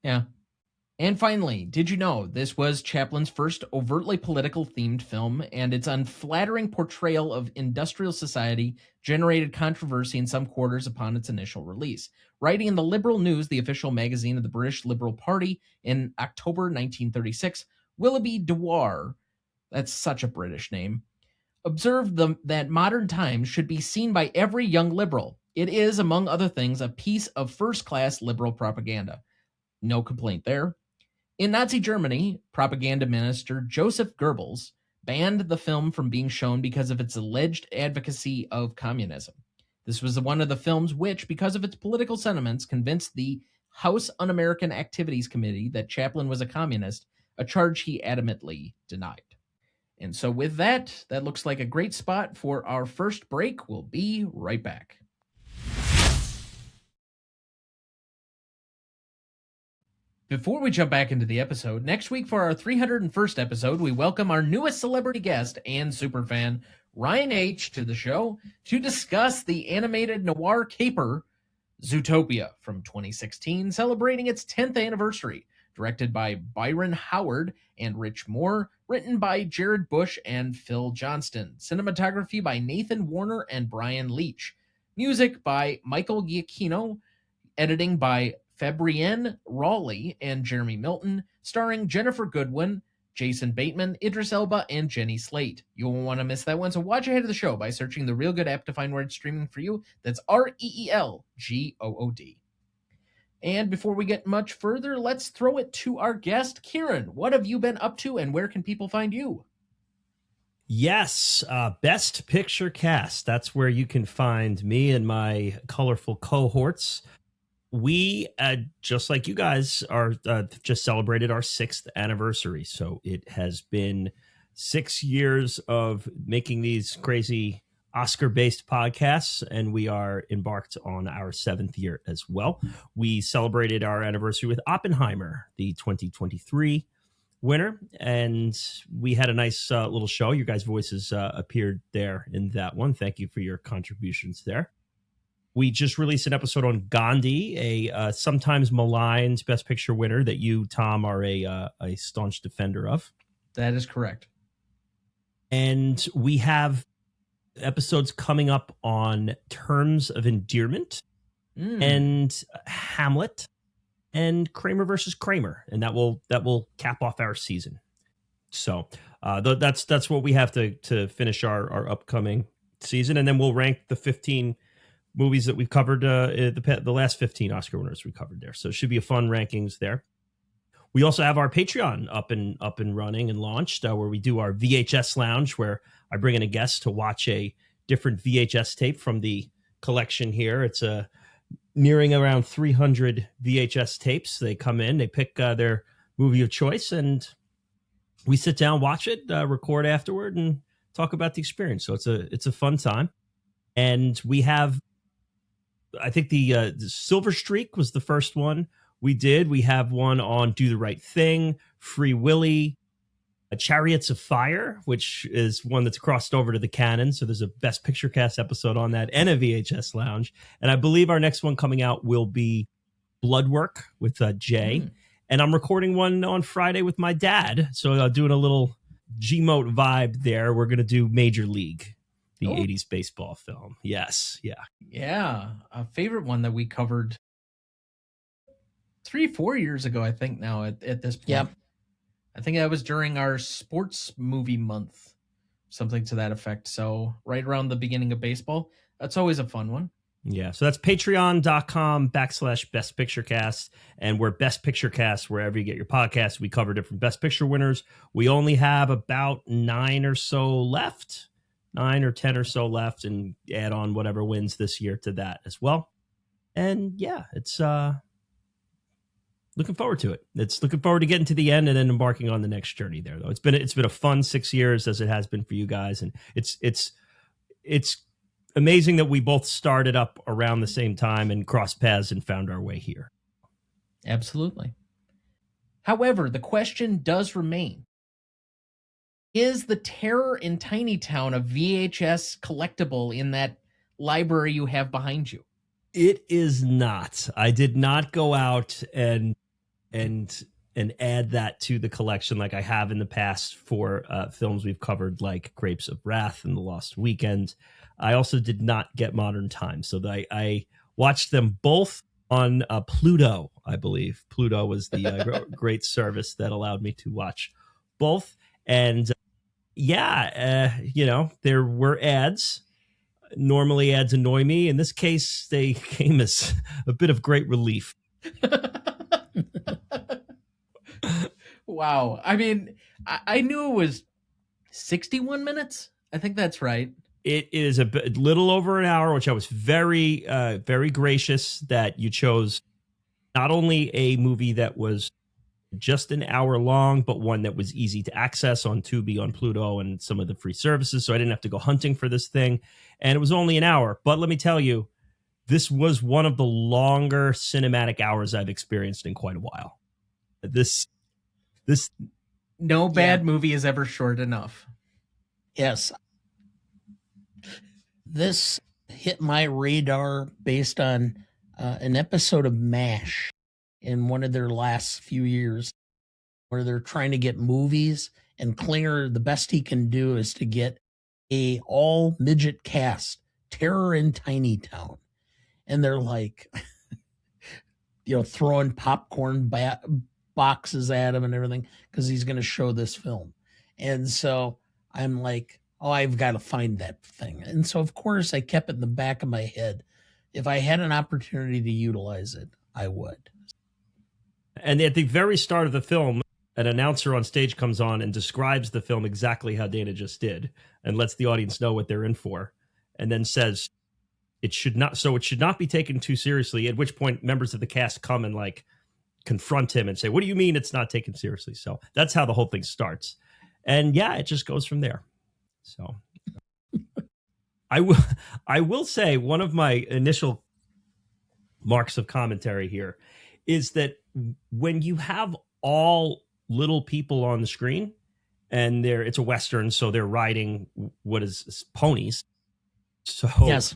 Yeah. And finally, did you know this was Chaplin's first overtly political themed film, and its unflattering portrayal of industrial society generated controversy in some quarters upon its initial release. Writing in the Liberal News, the official magazine of the British Liberal Party, in October 1936, Willoughby Dewar, that's such a British name, observed that modern times should be seen by every young liberal. It is, among other things, a piece of first-class liberal propaganda. No complaint there. In Nazi Germany, propaganda minister Joseph Goebbels banned the film from being shown because of its alleged advocacy of communism. This was one of the films which, because of its political sentiments, convinced the House Un-American Activities Committee that Chaplin was a communist, a charge he adamantly denied. And so with that, that looks like a great spot for our first break. We'll be right back. Before we jump back into the episode, next week for our 301st episode, we welcome our newest celebrity guest and superfan, Ryan H., to the show to discuss the animated noir caper, Zootopia, from 2016, celebrating its 10th anniversary. Directed by Byron Howard and Rich Moore, written by Jared Bush and Phil Johnston. Cinematography by Nathan Warner and Brian Leach. Music by Michael Giacchino. Editing by Fabrienne Raleigh and Jeremy Milton, starring Jennifer Goodwin, Jason Bateman, Idris Elba, and Jenny Slate. You won't want to miss that one, so watch ahead of the show by searching the Real Good app to find where it's streaming for you. That's REELGOOD. And before we get much further, let's throw it to our guest, Kieran. What have you been up to, and where can people find you? Yes, Best Picture Cast. That's where you can find me and my colorful cohorts. We, just like you guys, are just celebrated our 6th anniversary. So it has been 6 years of making these crazy Oscar-based podcasts, and we are embarked on our 7th year as well. We celebrated our anniversary with Oppenheimer, the 2023 winner, and we had a nice little show. Your guys' voices appeared there in that one. Thank you for your contributions there. We just released an episode on Gandhi, a sometimes maligned Best Picture winner that you, Tom, are a staunch defender of. That is correct. And we have episodes coming up on Terms of Endearment and Hamlet and Kramer versus Kramer, and that will cap off our season. So that's what we have to finish our upcoming season, and then we'll rank the 15 movies that we've covered, the last 15 Oscar winners we covered there. So it should be a fun rankings there. We also have our Patreon up and running and launched, where we do our VHS Lounge, where I bring in a guest to watch a different VHS tape from the collection here. It's nearing around 300 VHS tapes. They come in, they pick their movie of choice, and we sit down, watch it, record afterward, and talk about the experience. So it's a fun time. And we have, I think the Silver Streak was the first one we did. We have one on Do the Right Thing, Free Willy, Chariots of Fire, which is one that's crossed over to the canon. So there's a Best Picture Cast episode on that and a VHS Lounge. And I believe our next one coming out will be Bloodwork with Jay. And I'm recording one on Friday with my dad. So doing a little G-Mote vibe there. We're going to do Major League, the 80s baseball film. Yes. Yeah. Yeah. A favorite one that we covered 3-4 years ago, I think now at this point. Yep. I think that was during our sports movie month, something to that effect. So right around the beginning of baseball. That's always a fun one. Yeah. So that's patreon.com/Best Picture Cast. And we're Best Picture Cast wherever you get your podcasts. We cover different Best Picture winners. We only have about 9 or 10 or so left, and add on whatever wins this year to that as well. And yeah, it's looking forward to it. It's looking forward to getting to the end and then embarking on the next journey there, though. It's been a fun 6 years, as it has been for you guys. And it's amazing that we both started up around the same time and crossed paths and found our way here. Absolutely. However, the question does remain. Is the Terror in Tiny Town a VHS collectible in that library you have behind you? It is not. I did not go out and and add that to the collection like I have in the past for films we've covered like Grapes of Wrath and The Lost Weekend. I also did not get Modern Times, so I watched them both on Pluto, I believe. Pluto was the great service that allowed me to watch both. And there were ads. Normally ads annoy me. In this case, they came as a bit of great relief. Wow. I mean, I knew it was 61 minutes. I think that's right. It is a little over an hour, which I was very, very gracious that you chose not only a movie that was just an hour long, but one that was easy to access on Tubi, on Pluto, and some of the free services. So I didn't have to go hunting for this thing. And it was only an hour. But let me tell you, this was one of the longer cinematic hours I've experienced in quite a while. No bad movie is ever short enough. Yes. This hit my radar based on an episode of MASH in one of their last few years where they're trying to get movies, and Klinger, the best he can do is to get a all midget cast, Terror in Tiny Town. And they're like, throwing popcorn boxes at him and everything because he's going to show this film. And so I'm like, oh, I've got to find that thing. And so, of course, I kept it in the back of my head. If I had an opportunity to utilize it, I would. And at the very start of the film, an announcer on stage comes on and describes the film exactly how Dana just did and lets the audience know what they're in for, and then says it should not be taken too seriously, at which point members of the cast come and like confront him and say, what do you mean it's not taken seriously? So that's how the whole thing starts. And it just goes from there. So I will say one of my initial marks of commentary here is that when you have all little people on the screen and it's a Western, so they're riding what is ponies. So yes,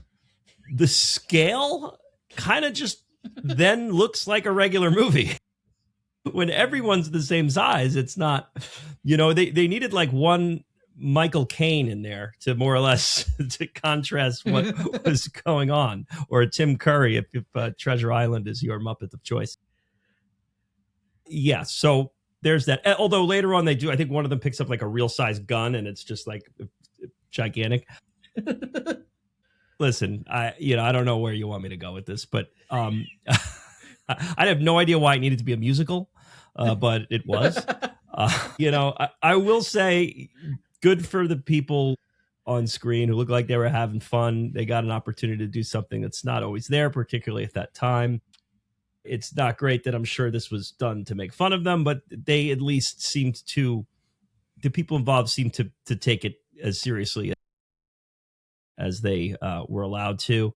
the scale kind of just then looks like a regular movie. When everyone's the same size, it's not, they needed like one Michael Caine in there to more or less to contrast what was going on, or a Tim Curry if Treasure Island is your Muppet of choice. Yeah, so there's that. Although later on they do, I think one of them picks up like a real size gun and it's just like gigantic. Listen, I don't know where you want me to go with this, but I have no idea why it needed to be a musical, but it was. I will say, good for the people on screen who look like they were having fun. They got an opportunity to do something that's not always there, particularly at that time. It's not great that I'm sure this was done to make fun of them, but they at least the people involved seemed to take it as seriously as they were allowed to.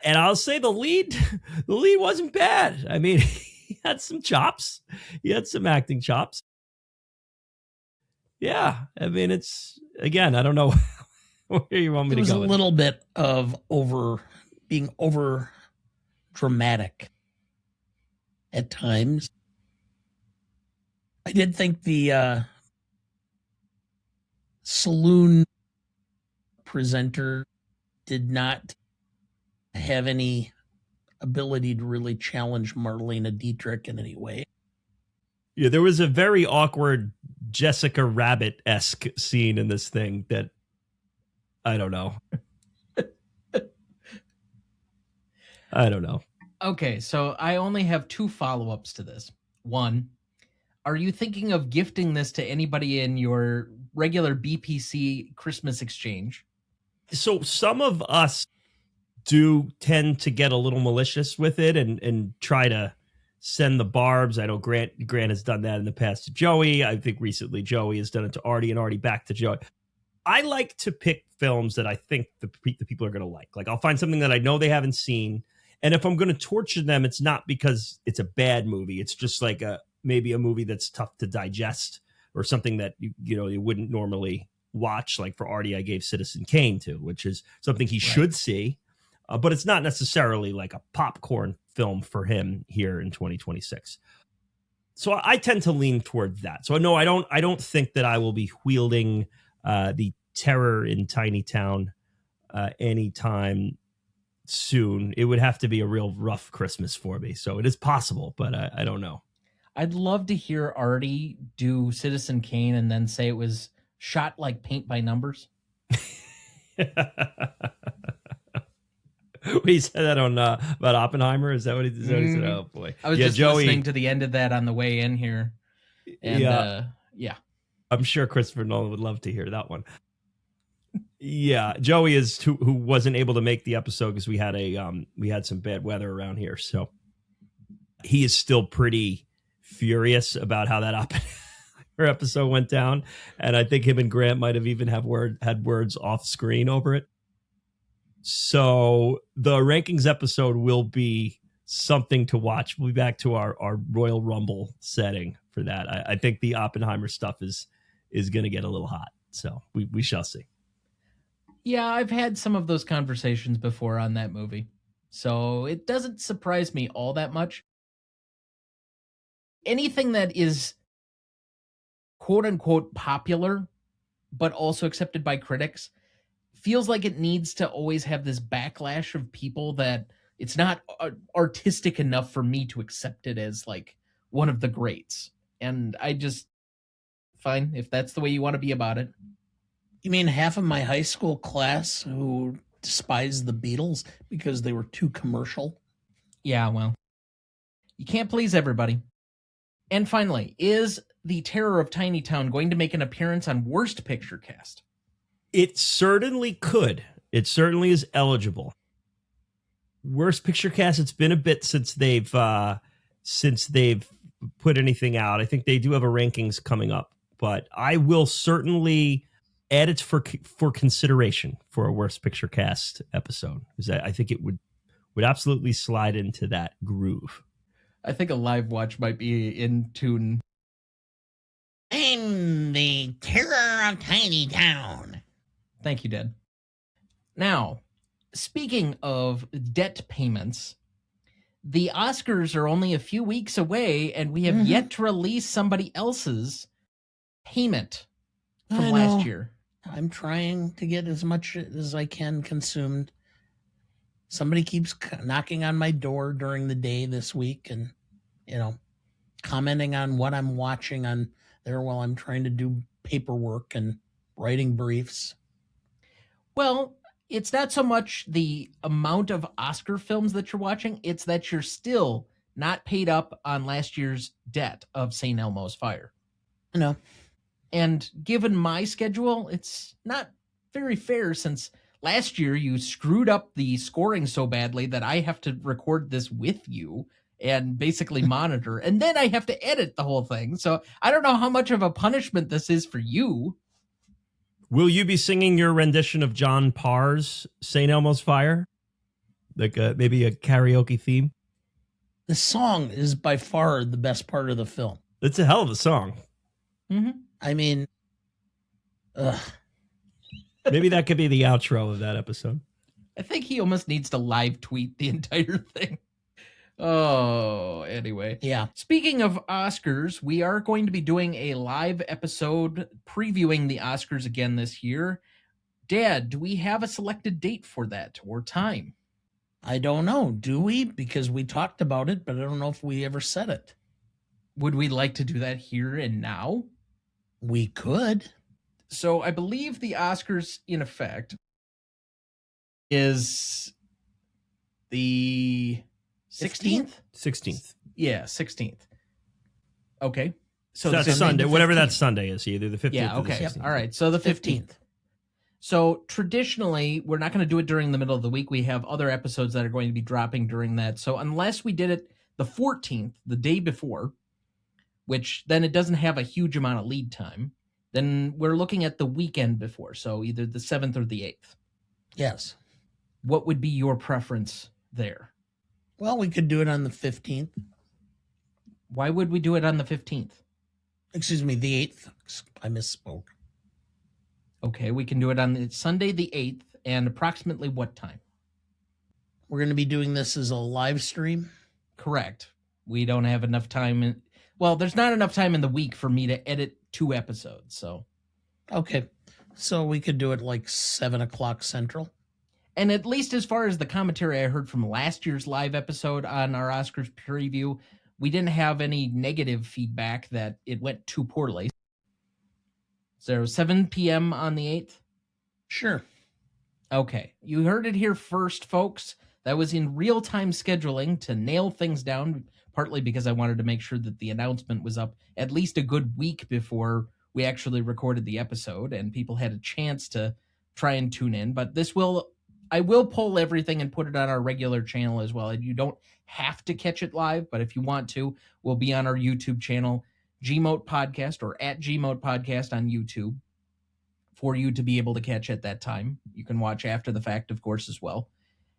And I'll say the lead wasn't bad. I mean, he had some chops. He had some acting chops. Yeah, I mean, it's, again, I don't know where you want me to go. It was a little bit of being over dramatic at times. I did think the saloon presenter did not have any ability to really challenge Marlena Dietrich in any way. Yeah, there was a very awkward Jessica Rabbit-esque scene in this thing that I don't know. I don't know. Okay, so I only have 2 follow-ups to this. One, are you thinking of gifting this to anybody in your regular BPC Christmas exchange? So some of us do tend to get a little malicious with it and try to send the barbs. I know Grant has done that in the past to Joey. I think recently Joey has done it to Artie, and Artie back to Joey. I like to pick films that I think the people are going to like. Like, I'll find something that I know they haven't seen, and if I'm going to torture them, it's not because it's a bad movie. It's just like maybe a movie that's tough to digest, or something that you wouldn't normally watch. Like for Artie, I gave Citizen Kane to, which is something he should see, but it's not necessarily like a popcorn film for him here in 2026. So I tend to lean toward that. So no, I don't think that I will be wielding the terror in Tiny Town anytime soon. It would have to be a real rough Christmas for me. So it is possible, but I don't know. I'd love to hear Artie do Citizen Kane and then say it was shot like paint by numbers. He said that on about Oppenheimer. Is that what he said? Oh boy, I was just Joey, listening to the end of that on the way in here. And, yeah. I'm sure Christopher Nolan would love to hear that one. Yeah, Joey is who wasn't able to make the episode because we had some bad weather around here, so he is still pretty furious about how that Oppenheimer episode went down, and I think him and Grant might have even had words off screen over it. So the rankings episode will be something to watch. We'll be back to our Royal Rumble setting for that. I think the Oppenheimer stuff is going to get a little hot. So we shall see. Yeah, I've had some of those conversations before on that movie. So it doesn't surprise me all that much. Anything that is quote unquote popular, but also accepted by critics, feels like it needs to always have this backlash of people that it's not artistic enough for me to accept it as like one of the greats. And I just, fine, if that's the way you want to be about it. You mean half of my high school class who despised the Beatles because they were too commercial? Yeah, well, you can't please everybody. And finally, is The Terror of Tiny Town going to make an appearance on Worst Picture Cast? It certainly could. It certainly is eligible. Worst Picture Cast, it's been a bit since they've put anything out. I think they do have a rankings coming up, but I will certainly add it for consideration for a Worst Picture Cast episode, because I think it would absolutely slide into that groove. I think a live watch might be in tune. I'm the Terror of Tiny Town. Thank you, Dad. Now, speaking of debt payments, the Oscars are only a few weeks away, and we have yet to release somebody else's payment from last year. I'm trying to get as much as I can consumed. Somebody keeps knocking on my door during the day this week and, commenting on what I'm watching on there while I'm trying to do paperwork and writing briefs. Well, it's not so much the amount of Oscar films that you're watching, it's that you're still not paid up on last year's debt of St. Elmo's Fire. No. And given my schedule, it's not very fair since last year you screwed up the scoring so badly that I have to record this with you and basically monitor, and then I have to edit the whole thing. So I don't know how much of a punishment this is for you. Will you be singing your rendition of John Parr's St. Elmo's Fire? Like maybe a karaoke theme? The song is by far the best part of the film. It's a hell of a song. Mm-hmm. I mean, maybe that could be the outro of that episode. I think he almost needs to live tweet the entire thing. Oh, anyway. Yeah. Speaking of Oscars, we are going to be doing a live episode previewing the Oscars again this year. Dad, do we have a selected date for that or time? I don't know. Do we? Because we talked about it, but I don't know if we ever said it. Would we like to do that here and now? We could. So I believe the Oscars, in effect, is the 16th? 16th. Yeah, 16th. Okay. So that's Sunday, whatever that Sunday is, either the 15th yeah, or the okay. 16th. All right, so the 15th. So traditionally, we're not going to do it during the middle of the week. We have other episodes that are going to be dropping during that. So unless we did it the 14th, the day before, which then it doesn't have a huge amount of lead time, then we're looking at the weekend before. So either the 7th or the 8th. Yes. What would be your preference there? Well, we could do it on the 15th. Why would we do it on the 15th? Excuse me, the 8th. I misspoke. Okay, we can do it on the Sunday the 8th, and approximately what time? We're going to be doing this as a live stream. Correct. We don't have enough time. Well, there's not enough time in the week for me to edit 2 episodes, so. Okay. So we could do it like 7 o'clock Central. And at least as far as the commentary I heard from last year's live episode on our Oscars preview, we didn't have any negative feedback that it went too poorly. So 7 p.m. on the 8th? Sure. Okay. You heard it here first, folks. That was in real-time scheduling to nail things down, partly because I wanted to make sure that the announcement was up at least a good week before we actually recorded the episode and people had a chance to try and tune in. But I will pull everything and put it on our regular channel as well. And you don't have to catch it live, but if you want to, we'll be on our YouTube channel, Gmote Podcast, or at Gmote Podcast on YouTube, for you to be able to catch at that time. You can watch after the fact, of course, as well.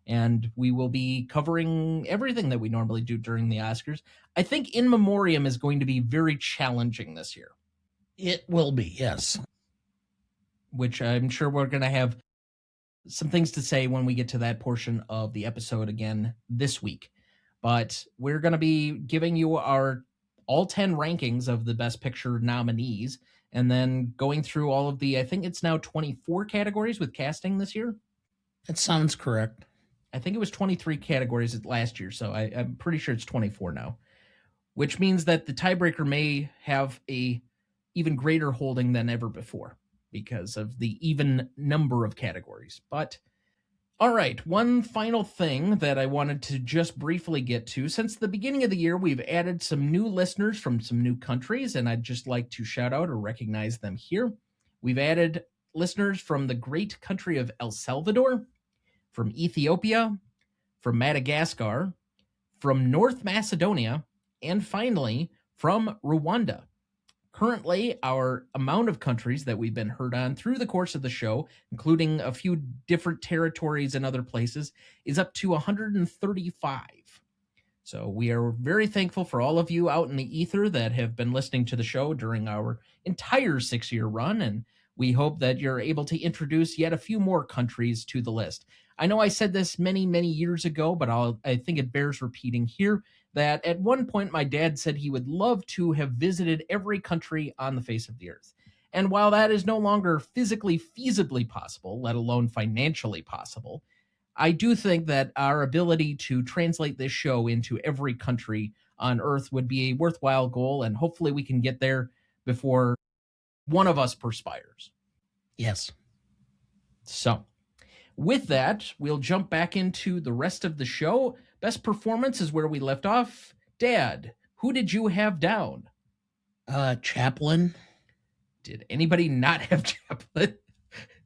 And we will be covering everything that we normally do during the Oscars. I think In Memoriam is going to be very challenging this year. It will be, yes. Which I'm sure we're going to have some things to say when we get to that portion of the episode again this week. But we're going to be giving you our all 10 rankings of the Best Picture nominees, and then going through all of the, I think it's now 24 categories with casting this year. That sounds correct. I think it was 23 categories last year, so I'm pretty sure it's 24 now, which means that the tiebreaker may have a even greater holding than ever before because of the even number of categories. But all right, one final thing that I wanted to just briefly get to. Since the beginning of the year, we've added some new listeners from some new countries, and I'd just like to shout out or recognize them here. We've added listeners from the great country of El Salvador, from Ethiopia, from Madagascar, from North Macedonia, and finally, from Rwanda. Currently, our amount of countries that we've been heard on through the course of the show, including a few different territories and other places, is up to 135. So we are very thankful for all of you out in the ether that have been listening to the show during our entire 6-year run, and we hope that you're able to introduce yet a few more countries to the list. I know I said this many, many years ago, but I think it bears repeating here, that at one point my dad said he would love to have visited every country on the face of the earth. And while that is no longer physically feasibly possible, let alone financially possible, I do think that our ability to translate this show into every country on earth would be a worthwhile goal, and hopefully we can get there before one of us perspires. Yes. So, with that, we'll jump back into the rest of the show. Best performance is where we left off. Dad, who did you have down? Chaplin. Did anybody not have Chaplin?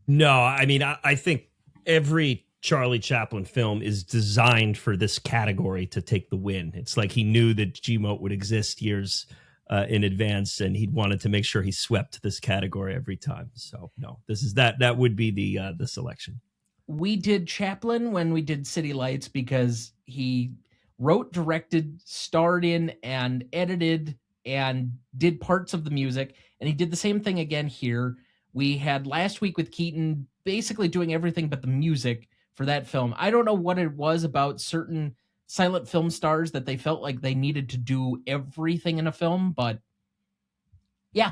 No, I mean, I think every Charlie Chaplin film is designed for this category to take the win. It's like he knew that Gmote would exist years in advance, and he wanted to make sure he swept this category every time. So no, this is that would be the selection. We did Chaplin when we did City Lights because he wrote, directed, starred in, and edited and did parts of the music. And he did the same thing again here. We had last week with Keaton basically doing everything but the music for that film. I don't know what it was about certain silent film stars that they felt like they needed to do everything in a film, but yeah.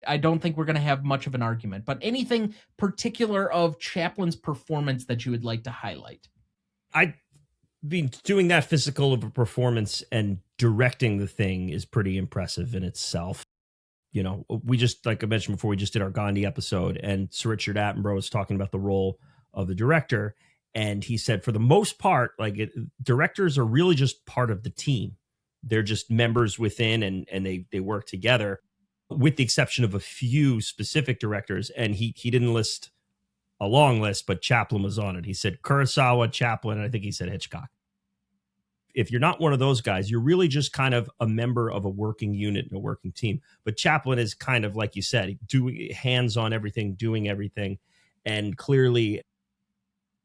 I don't think we're going to have much of an argument, but anything particular of Chaplin's performance that you would like to highlight? I mean, doing that physical of a performance and directing the thing is pretty impressive in itself. You know, we just, like I mentioned before, we just did our Gandhi episode, and Sir Richard Attenborough was talking about the role of the director. And he said, for the most part, directors are really just part of the team. They're just members within, and they work together, with the exception of a few specific directors. And he didn't list a long list, but Chaplin was on it. He said Kurosawa, Chaplin, and I think he said Hitchcock. If you're not one of those guys, you're really just kind of a member of a working unit and a working team. But Chaplin is kind of, like you said, doing hands on everything, doing everything, and clearly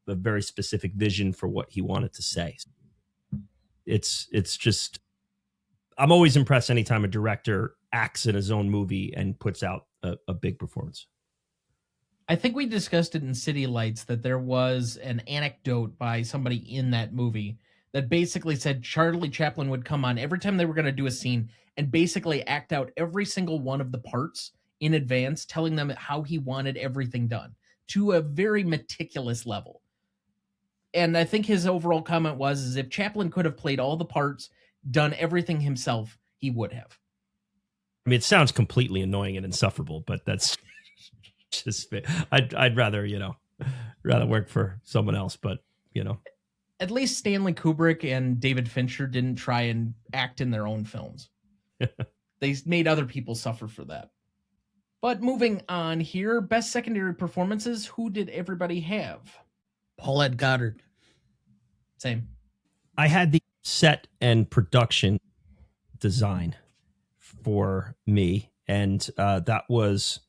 a very specific vision for what he wanted to say. It's just, I'm always impressed anytime a director acts in his own movie and puts out a big performance. I think we discussed it in City Lights that there was an anecdote by somebody in that movie that basically said Charlie Chaplin would come on every time they were going to do a scene and basically act out every single one of the parts in advance, telling them how he wanted everything done to a very meticulous level. And I think his overall comment was if Chaplin could have played all the parts, done everything himself, he would have. I mean, it sounds completely annoying and insufferable, but that's just, I'd rather, rather work for someone else, but, At least Stanley Kubrick and David Fincher didn't try and act in their own films. They made other people suffer for that. But moving on here, best secondary performances, who did everybody have? Paulette Goddard. Same. I had the set and production design for me, and that was,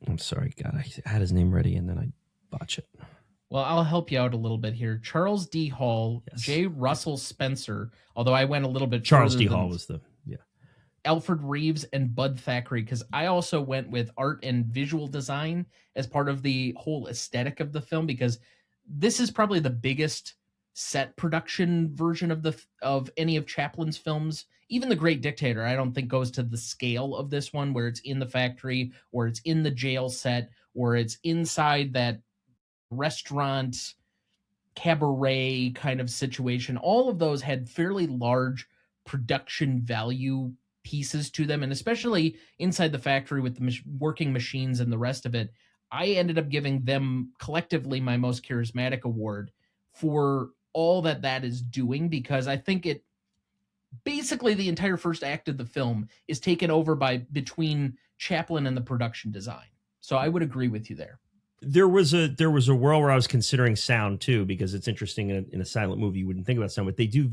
I'm sorry, God, I had his name ready and then I botch it. Well, I'll help you out a little bit here. Charles D. Hall, Yes. J. Russell Spencer, although I went a little bit Charles further D. than Hall was Alfred Reeves and Bud Thackeray, because I also went with art and visual design as part of the whole aesthetic of the film, because this is probably the biggest set production version of any of Chaplin's films. Even The Great Dictator, I don't think goes to the scale of this one, where it's in the factory, or it's in the jail set, or it's inside that restaurant cabaret kind of situation. All of those had fairly large production value pieces to them, and especially inside the factory with the working machines and the rest of it. I ended up giving them collectively my most charismatic award for all that is doing, because I think it basically the entire first act of the film is taken over by between Chaplin and the production design. So I would agree with you there. There was a world where I was considering sound too, because it's interesting in a silent movie you wouldn't think about sound, but they do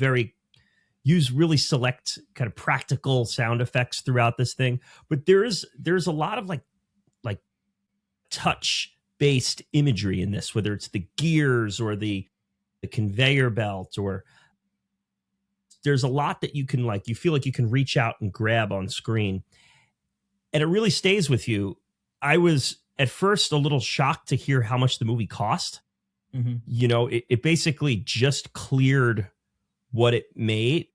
use really select kind of practical sound effects throughout this thing. But there's a lot of like touch based imagery in this, whether it's the gears or the conveyor belt, or there's a lot that you feel like you can reach out and grab on screen, and it really stays with you. I was at first a little shocked to hear how much the movie cost. Mm-hmm. It basically just cleared what it made.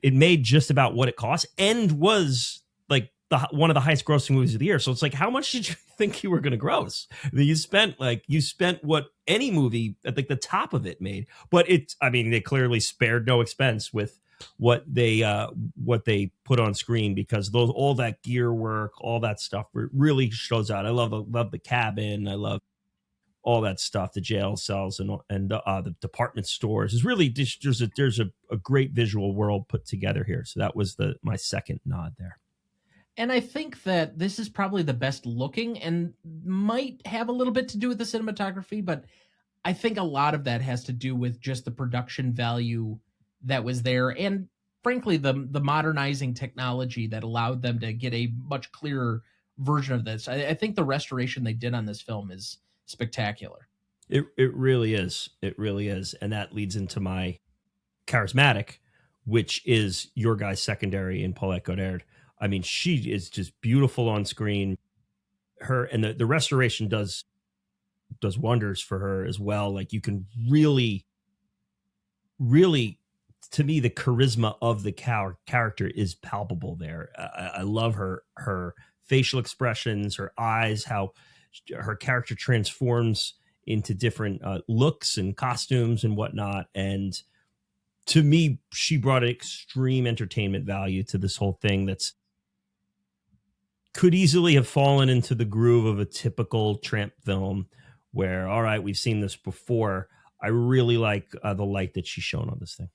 It made just about what it cost, and was like one of the highest grossing movies of the year. So it's like, how much did you think you were going to gross? You spent what any movie at like the top of it made, but they clearly spared no expense with what they put on screen, because all that gear work, all that stuff really shows out. I love the cabin. I love all that stuff, the jail cells and the department stores. Is really there's a great visual world put together here. So that was my second nod there. And I think that this is probably the best looking, and might have a little bit to do with the cinematography, but I think a lot of that has to do with just the production value that was there, and frankly the modernizing technology that allowed them to get a much clearer version of this. I think the restoration they did on this film is spectacular. It really is. It really is. And that leads into my charismatic, which is your guy's secondary in Paulette Goddard. I mean, she is just beautiful on screen. Her and the restoration does wonders for her as well. Like, you can really, to me, the charisma of the character is palpable there. I love her facial expressions, her eyes, how her character transforms into different looks and costumes and whatnot. And to me, she brought an extreme entertainment value to this whole thing that's could easily have fallen into the groove of a typical Tramp film where, all right, we've seen this before. I really like the light that she's shown on this thing.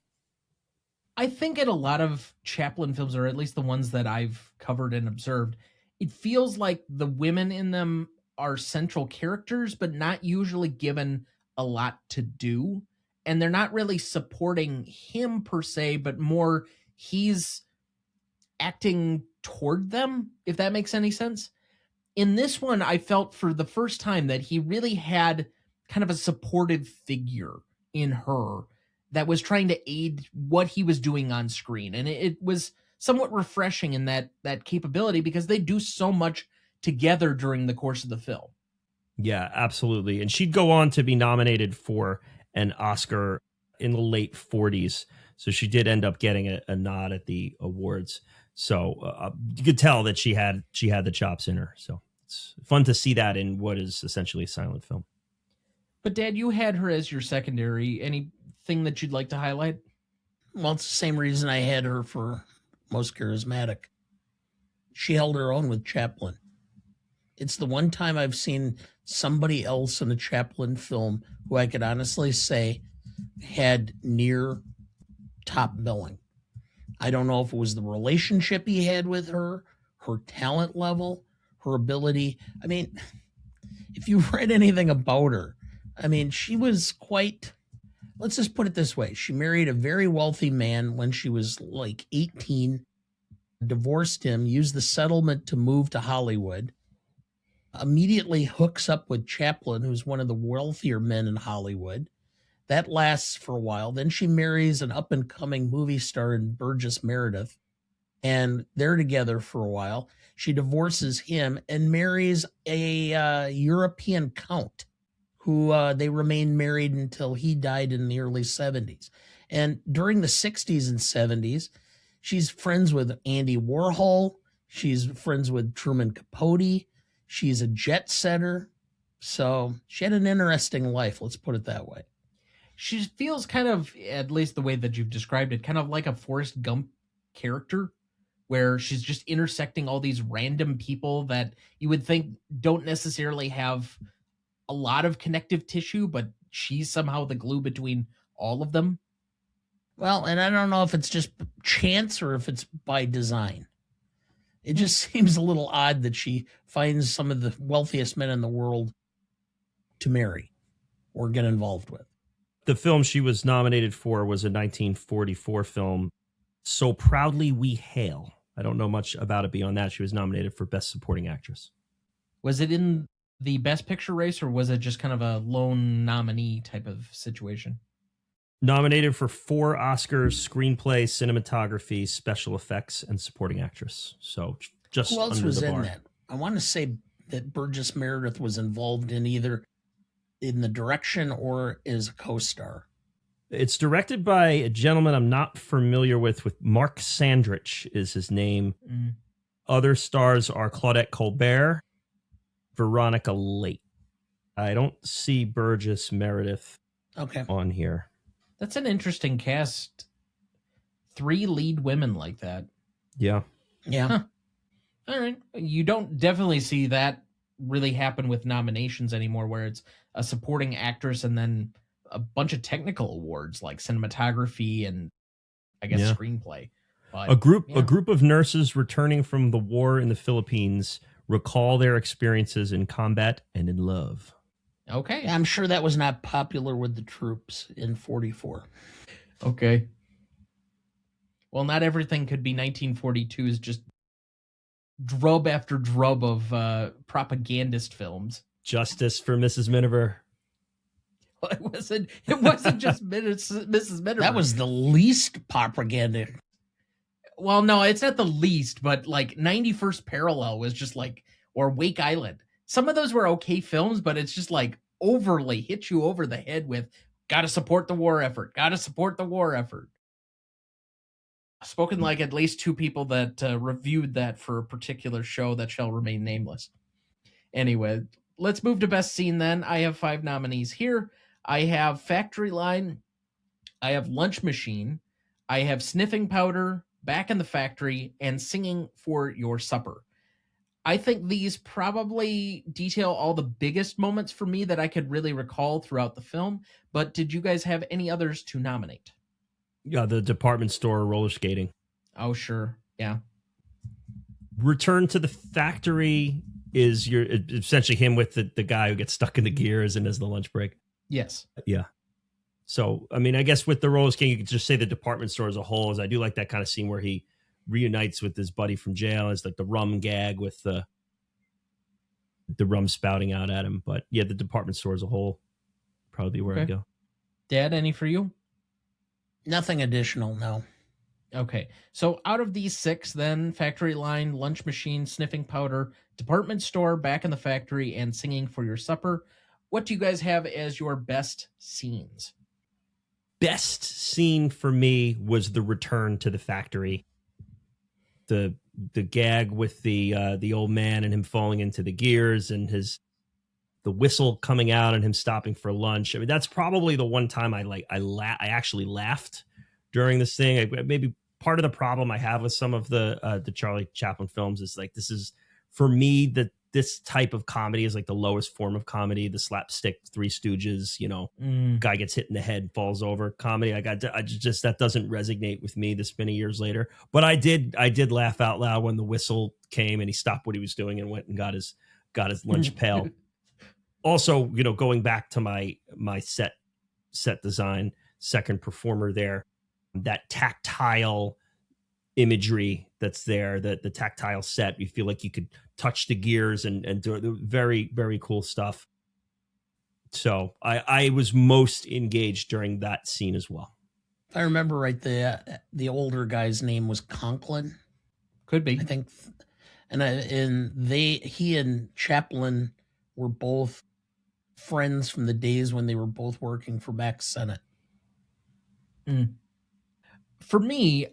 I think in a lot of Chaplin films, or at least the ones that I've covered and observed, it feels like the women in them are central characters, but not usually given a lot to do. And they're not really supporting him per se, but more he's acting toward them, if that makes any sense. In this one, I felt for the first time that he really had kind of a supportive figure in her that was trying to aid what he was doing on screen. And it was somewhat refreshing in that capability, because they do so much together during the course of the film. Yeah, absolutely. And she'd go on to be nominated for an Oscar in the late 40s. So she did end up getting a nod at the awards. So you could tell that she had the chops in her. So it's fun to see that in what is essentially a silent film. But Dad, you had her as your secondary. Anything that you'd like to highlight? Well, it's the same reason I had her for most charismatic. She held her own with Chaplin. It's the one time I've seen somebody else in a Chaplin film who I could honestly say had near top billing. I don't know if it was the relationship he had with her talent level, her ability. I mean, if you've read anything about her, I mean, she was quite, let's just put it this way. She married a very wealthy man when she was like 18, divorced him, used the settlement to move to Hollywood, immediately hooks up with Chaplin, who's one of the wealthier men in Hollywood. That lasts for a while. Then she marries an up-and-coming movie star in Burgess Meredith, and they're together for a while. She divorces him and marries a European count who they remained married until he died in the early 70s. And during the 60s and 70s, she's friends with Andy Warhol. She's friends with Truman Capote. She's a jet setter. So she had an interesting life, let's put it that way. She feels kind of, at least the way that you've described it, kind of like a Forrest Gump character, where she's just intersecting all these random people that you would think don't necessarily have a lot of connective tissue, but she's somehow the glue between all of them. Well, and I don't know if it's just chance or if it's by design. It just seems a little odd that she finds some of the wealthiest men in the world to marry or get involved with. The film she was nominated for was a 1944 film, So Proudly We Hail. I don't know much about it beyond that. She was nominated for Best Supporting Actress. Was it in the Best Picture race, or was it just kind of a lone nominee type of situation? Nominated for 4 Oscars: screenplay, cinematography, special effects, and supporting actress. So just who else under was the in bar. that? I want to say that Burgess Meredith was involved in either in the direction or as a co-star. It's directed by a gentleman I'm not familiar with Mark Sandrich is his name. Other stars are Claudette Colbert, Veronica Lake. I don't see Burgess Meredith on here. That's an interesting cast. 3 lead women like that. Yeah. Yeah. All right. You don't definitely see that really happen with nominations anymore, where it's a supporting actress and then a bunch of technical awards like cinematography and I guess screenplay. But, a group of nurses returning from the war in the Philippines recall their experiences in combat and in love. Okay. I'm sure that was not popular with the troops in 44. Okay. Well, not everything could be 1942's just drub after drub of propagandist films. Justice for Mrs. Miniver. Well, it wasn't just Mrs. Miniver. That was the least propaganda. Well, no, it's not the least, but like 91st Parallel was just like, or Wake Island. Some of those were okay films, but it's just like overly hit you over the head with gotta support the war effort, gotta support the war effort. Spoken like at least 2 people that reviewed that for a particular show that shall remain nameless. Anyway, let's move to best scene then. I have 5 nominees here. I have Factory Line, I have Lunch Machine, I have Sniffing Powder, Back in the Factory, and Singing for Your Supper. I think these probably detail all the biggest moments for me that I could really recall throughout the film, but did you guys have any others to nominate? Yeah, the department store roller skating. Oh, sure. Yeah. Return to the Factory is essentially him with the guy who gets stuck in the gears and is the lunch break. Yes. Yeah. So, I mean, I guess with the roller skating, you could just say the department store as a whole. As I do like that kind of scene where he reunites with his buddy from jail. It's like the rum gag with the rum spouting out at him. But yeah, the department store as a whole probably where I'd go. Dad, any for you? Nothing additional, no. Okay, so out of these 6 then, Factory Line, Lunch Machine, Sniffing Powder, Department Store, Back in the Factory, and Singing for Your Supper, what do you guys have as your best scenes? best scene for me was the return to the factory. The gag with the old man and him falling into the gears and the whistle coming out and him stopping for lunch. I mean, that's probably the one time I actually laughed during this thing. Maybe part of the problem I have with some of the Charlie Chaplin films is like, this is for me this type of comedy is like the lowest form of comedy, the slapstick Three Stooges, guy gets hit in the head, falls over comedy. I just that doesn't resonate with me this many years later. But I did laugh out loud when the whistle came and he stopped what he was doing and went and got his lunch pail. Also, going back to my set design, second performer there, that tactile imagery that's there, the tactile set, you feel like you could touch the gears and do very, very cool stuff. So I was most engaged during that scene as well. If I remember right, the older guy's name was Conklin. Could be, I think, he and Chaplin were both friends from the days when they were both working for Mac Sennett. For me,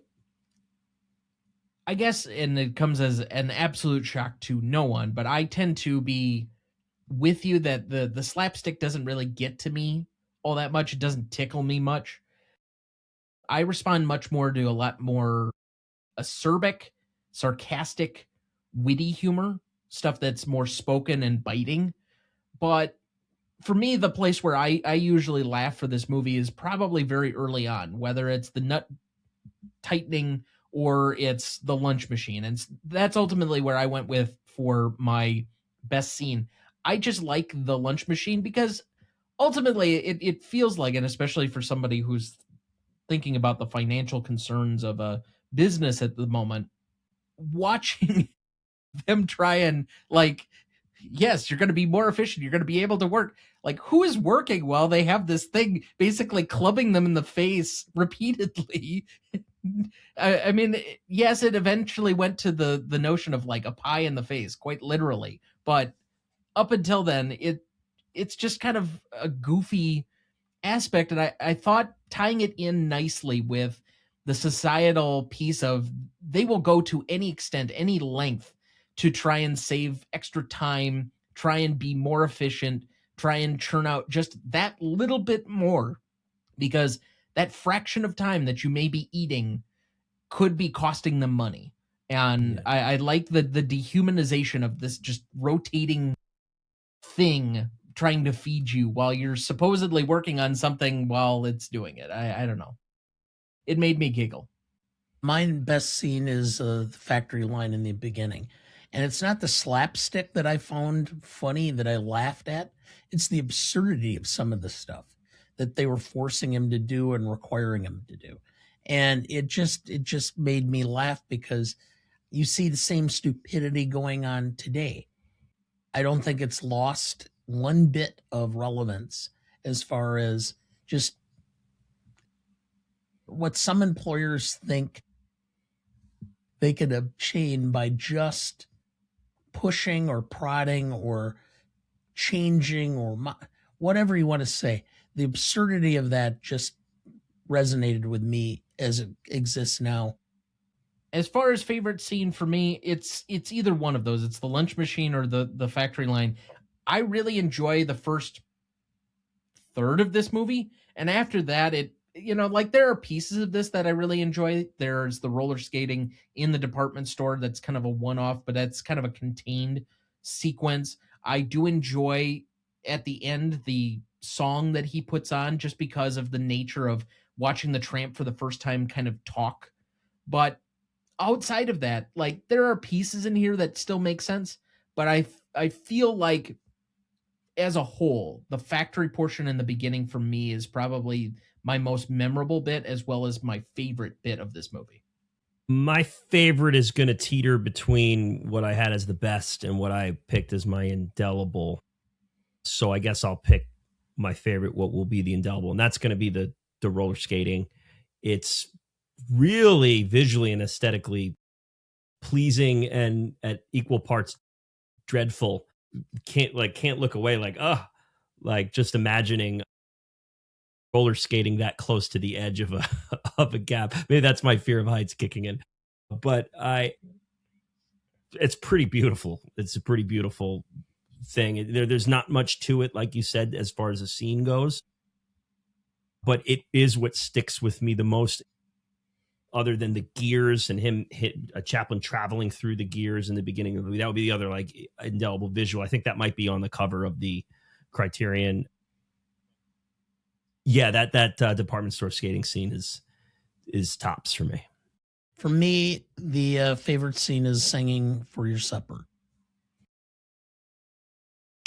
I guess, and it comes as an absolute shock to no one, but I tend to be with you that the slapstick doesn't really get to me all that much. It doesn't tickle me much. I respond much more to a lot more acerbic, sarcastic, witty humor, stuff that's more spoken and biting. But for me, the place where I usually laugh for this movie is probably very early on, whether it's the nut tightening or it's the lunch machine. And that's ultimately where I went with for my best scene. I just like the lunch machine because ultimately it feels like, and especially for somebody who's thinking about the financial concerns of a business at the moment, watching them try and yes, you're going to be more efficient. You're going to be able to work. Like, who is working while they have this thing basically clubbing them in the face repeatedly? I mean, yes, it eventually went to the notion of like a pie in the face, quite literally. But up until then, it's just kind of a goofy aspect. And I thought tying it in nicely with the societal piece of they will go to any extent, any length to try and save extra time, try and be more efficient, try and churn out just that little bit more, because that fraction of time that you may be eating could be costing them money. And yeah. I like the dehumanization of this just rotating thing trying to feed you while you're supposedly working on something while it's doing it. I don't know. It made me giggle. My best scene is the factory line in the beginning. And it's not the slapstick that I found funny that I laughed at. It's the absurdity of some of the stuff that they were forcing him to do and requiring him to do. And it just made me laugh because you see the same stupidity going on today. I don't think it's lost one bit of relevance as far as just what some employers think they could obtain by just pushing or prodding or changing or whatever you want to say. The absurdity of that just resonated with me as it exists now. As far as favorite scene for me, it's either one of those. It's the lunch machine or the factory line. I really enjoy the first third of this movie, and after that, there are pieces of this that I really enjoy. There's the roller skating in the department store that's kind of a one-off, but that's kind of a contained sequence. I do enjoy at the end the song that he puts on just because of the nature of watching the Tramp for the first time kind of talk. But outside of that, there are pieces in here that still make sense, but I feel like as a whole, the factory portion in the beginning for me is probably my most memorable bit as well as my favorite bit of this movie. My favorite is going to teeter between what I had as the best and what I picked as my indelible. So I guess I'll pick my favorite, what will be the indelible, and that's going to be the roller skating. It's really visually and aesthetically pleasing and at equal parts dreadful. Can't look away just imagining roller skating that close to the edge of a of a gap. Maybe that's my fear of heights kicking in. But it's pretty beautiful. It's a pretty beautiful thing. There's not much to it, like you said, as far as the scene goes. But it is what sticks with me the most, other than the gears and him Chaplin traveling through the gears in the beginning of the movie. That would be the other like indelible visual. I think that might be on the cover of the Criterion. Yeah, that department store skating scene is tops for me. For me, the favorite scene is Singing for Your Supper.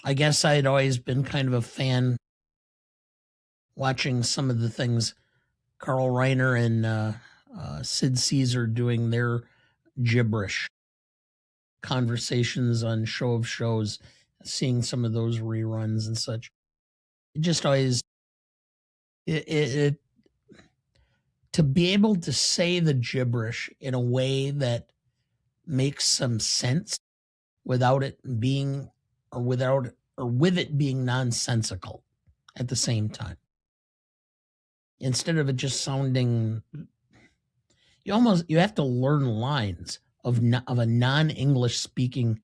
I guess I had always been kind of a fan watching some of the things Carl Reiner and Sid Caesar doing their gibberish conversations on Show of Shows, seeing some of those reruns and such. It just always it to be able to say the gibberish in a way that makes some sense without it being or with it being nonsensical at the same time. Instead of it just sounding, you have to learn lines of a non-English speaking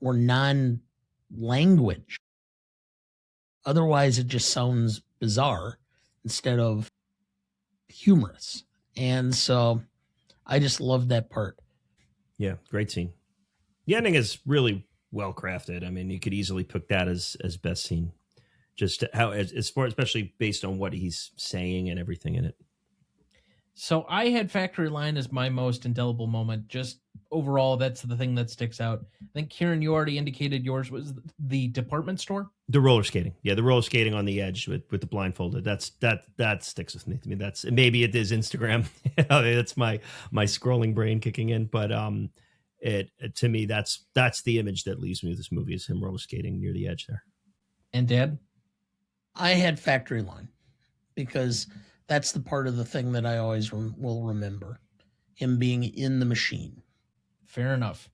or non-language. Otherwise, it just sounds bizarre instead of humorous. And so I just love that part. Yeah, great scene. The ending is really well crafted. I mean, you could easily pick that as best scene. Just how, as far, especially based on what he's saying and everything in it. So I had Factory Line as my most indelible moment. Just overall, that's the thing that sticks out. I think, Kieran, you already indicated yours was the department store. The roller skating. Yeah, the roller skating on the edge with the blindfolded. That sticks with me. I mean, that's, maybe it is Instagram. That's my scrolling brain kicking in. But it to me, that's the image that leaves me with this movie, is him roller skating near the edge there. And Dad? I had Factory Line because that's the part of the thing that I always will remember, him being in the machine. Fair enough.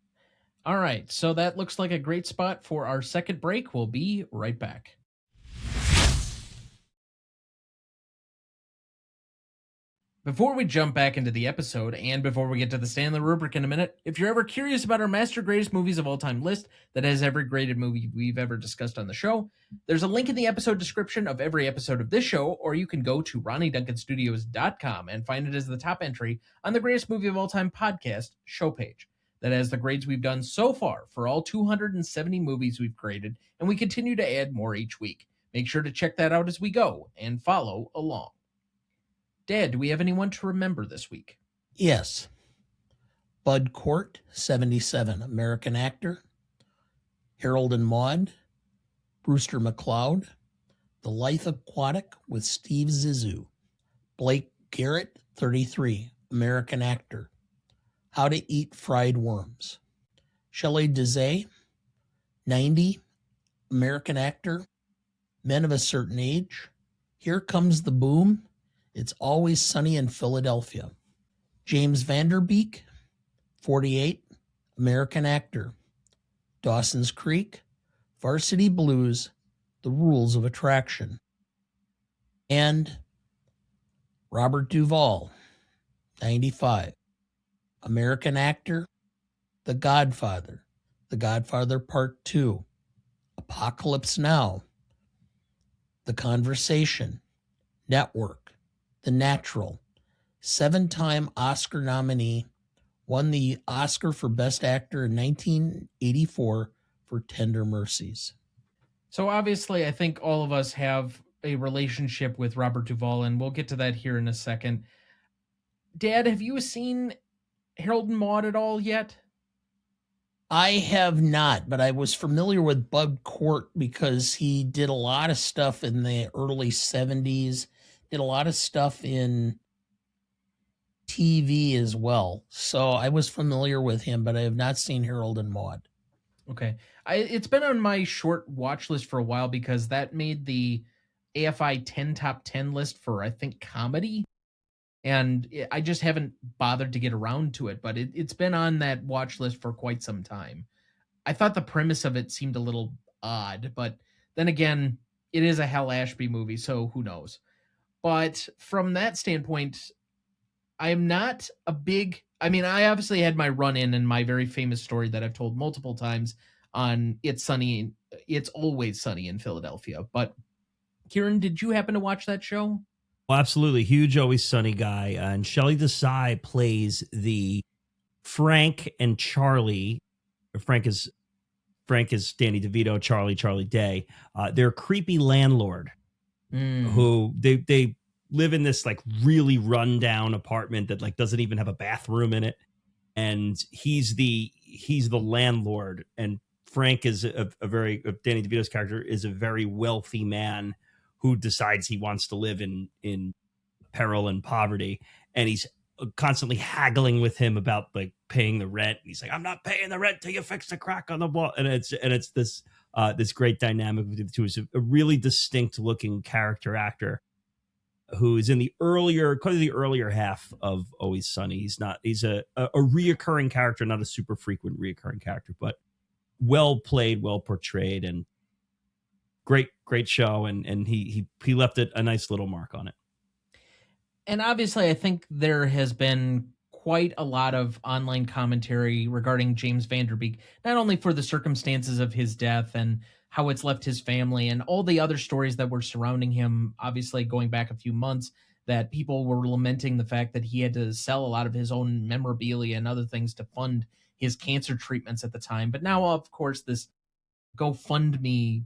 All right, so that looks like a great spot for our second break. We'll be right back. Before we jump back into the episode, and before we get to the Stanley Rubric in a minute, if you're ever curious about our Master Greatest Movies of All Time list that has every graded movie we've ever discussed on the show, there's a link in the episode description of every episode of this show, or you can go to RonnieDuncanStudios.com and find it as the top entry on the Greatest Movie of All Time podcast show page. That has the grades we've done so far for all 270 movies we've graded, and we continue to add more each week. Make sure to check that out as we go and follow along. Dad, do we have anyone to remember this week? Yes. Bud Cort, 77, American actor. Harold and Maude, Brewster McCloud. The Life Aquatic with Steve Zissou. Blake Garrett, 33, American actor. How to Eat Fried Worms. Shelley Dazay, 90, American actor. Men of a Certain Age. Here Comes the Boom. It's Always Sunny in Philadelphia. James Vanderbeek, 48, American actor. Dawson's Creek, Varsity Blues, The Rules of Attraction. And Robert Duvall, 95, American actor. The Godfather Part 2, Apocalypse Now, The Conversation, Network, The Natural, 7-time Oscar nominee, won the Oscar for Best Actor in 1984 for Tender Mercies. So obviously, I think all of us have a relationship with Robert Duvall, and we'll get to that here in a second. Dad, have you seen Harold and Maude at all yet? I have not, but I was familiar with Bud Cort because he did a lot of stuff in the early 70s, did a lot of stuff in TV as well. So I was familiar with him, but I have not seen Harold and Maude. Okay. It's been on my short watch list for a while because that made the AFI 10 top 10 list for, I think, comedy. And I just haven't bothered to get around to it, but it's been on that watch list for quite some time. I thought the premise of it seemed a little odd, but then again, it is a Hal Ashby movie, so who knows? But from that standpoint, I am not a big. I mean, I obviously had my run in and my very famous story that I've told multiple times on It's Always Sunny in Philadelphia. But Kieran, did you happen to watch that show? Well, absolutely. Huge Always Sunny guy. And Shelley Desai plays the Frank and Charlie. Frank is Danny DeVito, Charlie Day. Their creepy landlord who they live in this like really rundown apartment that like doesn't even have a bathroom in it. And he's the landlord. And Frank is Danny DeVito's character is a very wealthy man who decides he wants to live in peril and poverty. And he's constantly haggling with him about like paying the rent. And he's like, I'm not paying the rent till you fix the crack on the wall. And it's this great dynamic between the two. It's a really distinct looking character actor who is in the earlier half of Always Sunny. He's a reoccurring character, not a super frequent reoccurring character, but well played, well portrayed, and great show. And he left a nice little mark on it. And obviously, I think there has been quite a lot of online commentary regarding James Van Der Beek, not only for the circumstances of his death and how it's left his family and all the other stories that were surrounding him, obviously going back a few months, that people were lamenting the fact that he had to sell a lot of his own memorabilia and other things to fund his cancer treatments at the time. But now, of course, this GoFundMe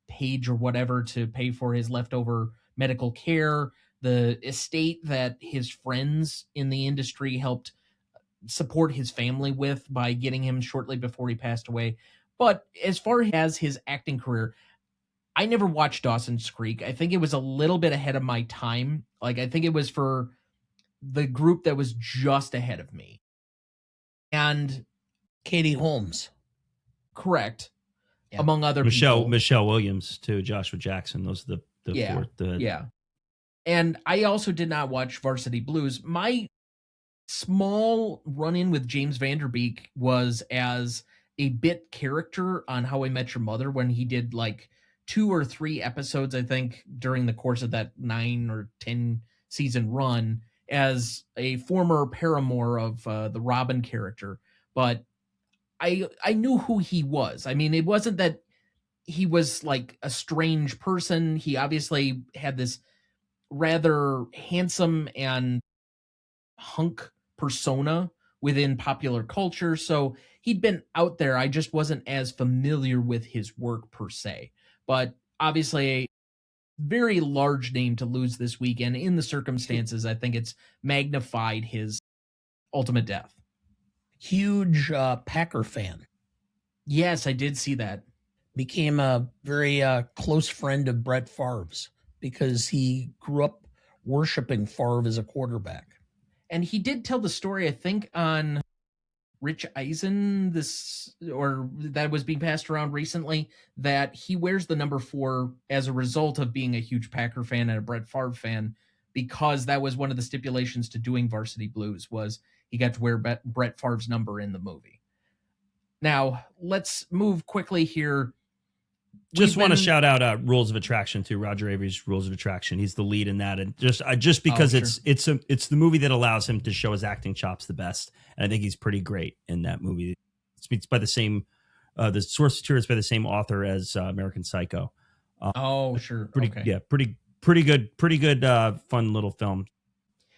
page or whatever to pay for his leftover medical care, the estate that his friends in the industry helped support his family with by getting him shortly before he passed away. But as far as his acting career, I never watched Dawson's Creek. I think it was a little bit ahead of my time. Like, I think it was for the group that was just ahead of me. And Katie Holmes. Correct. Yeah. Among other Michelle people. Williams too, Joshua Jackson. Those are the four. Yeah. And I also did not watch Varsity Blues. My small run-in with James Van Der Beek was as a bit character on How I Met Your Mother when he did like 2 or 3 episodes, I think, during the course of that 9 or 10 season run as a former paramour of the Robin character. But I knew who he was. I mean, it wasn't that he was like a strange person. He obviously had this rather handsome and hunk persona within popular culture. So he'd been out there. I just wasn't as familiar with his work per se. But obviously a very large name to lose this weekend. In the circumstances, I think it's magnified his ultimate death. Huge Packer fan. Yes, I did see that. Became a very close friend of Brett Favre's because he grew up worshiping Favre as a quarterback. And he did tell the story, I think, on Rich Eisen, that was being passed around recently, that he wears the number 4 as a result of being a huge Packer fan and a Brett Favre fan, because that was one of the stipulations to doing Varsity Blues, was he got to wear Brett Favre's number in the movie. Now, let's move quickly here. Just want to shout out Rules of Attraction too. Roger Avery's Rules of Attraction. He's the lead in that, and just because it's the movie that allows him to show his acting chops the best, and I think he's pretty great in that movie. It's by the same the source material is by the same author as American Psycho. Pretty good fun little film.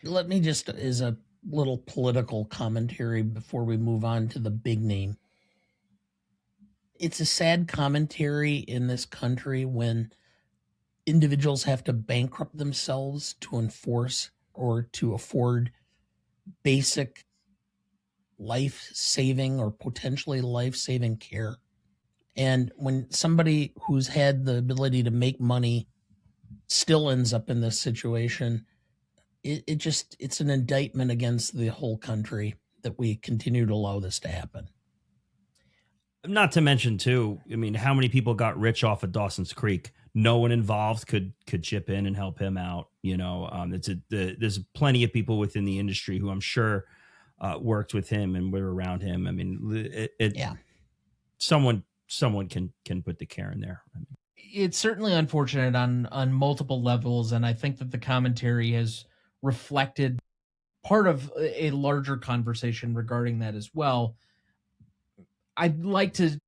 Let me just, as a little political commentary before we move on to the big name. It's a sad commentary in this country when individuals have to bankrupt themselves to enforce or to afford basic life-saving or potentially life-saving care. And when somebody who's had the ability to make money still ends up in this situation, it's an indictment against the whole country that we continue to allow this to happen. Not to mention, too, I mean, how many people got rich off of Dawson's Creek? No one involved could chip in and help him out. You know, there's plenty of people within the industry who I'm sure worked with him and were around him. I mean, someone can put the care in there. I mean. It's certainly unfortunate on multiple levels, and I think that the commentary has reflected part of a larger conversation regarding that as well. I'd like to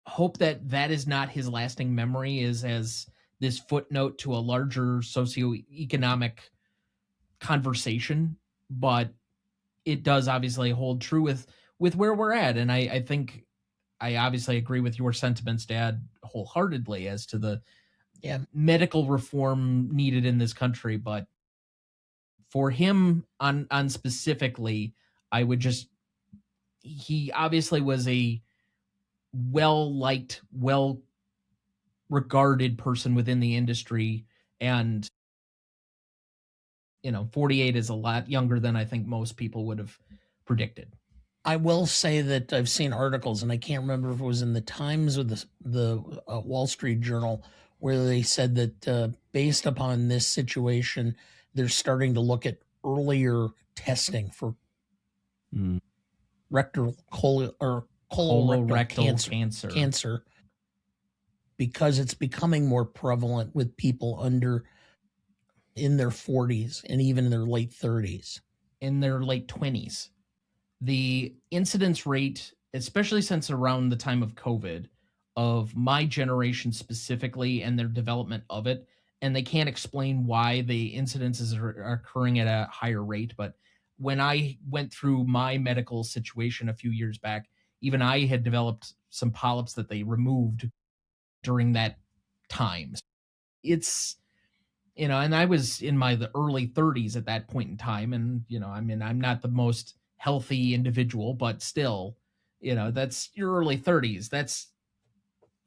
hope that that is not his lasting memory, is as this footnote to a larger socioeconomic conversation, but it does obviously hold true with where we're at. And I think I obviously agree with your sentiments, Dad, wholeheartedly as to the medical reform needed in this country. But for him on specifically, I would just, he obviously was a well-liked, well-regarded person within the industry. And, 48 is a lot younger than I think most people would have predicted. I will say that I've seen articles, and I can't remember if it was in the Times or the Wall Street Journal, where they said that based upon this situation, they're starting to look at earlier testing for rectal colorectal cancer because it's becoming more prevalent with people in their 40s and even in their late 30s. In their late 20s. The incidence rate, especially since around the time of COVID, of my generation specifically and their development of it, and they can't explain why the incidences are occurring at a higher rate, but when I went through my medical situation a few years back, even I had developed some polyps that they removed during that time. It's, and I was in the early 30s at that point in time. And, I'm not the most healthy individual, but still, that's your early 30s. That's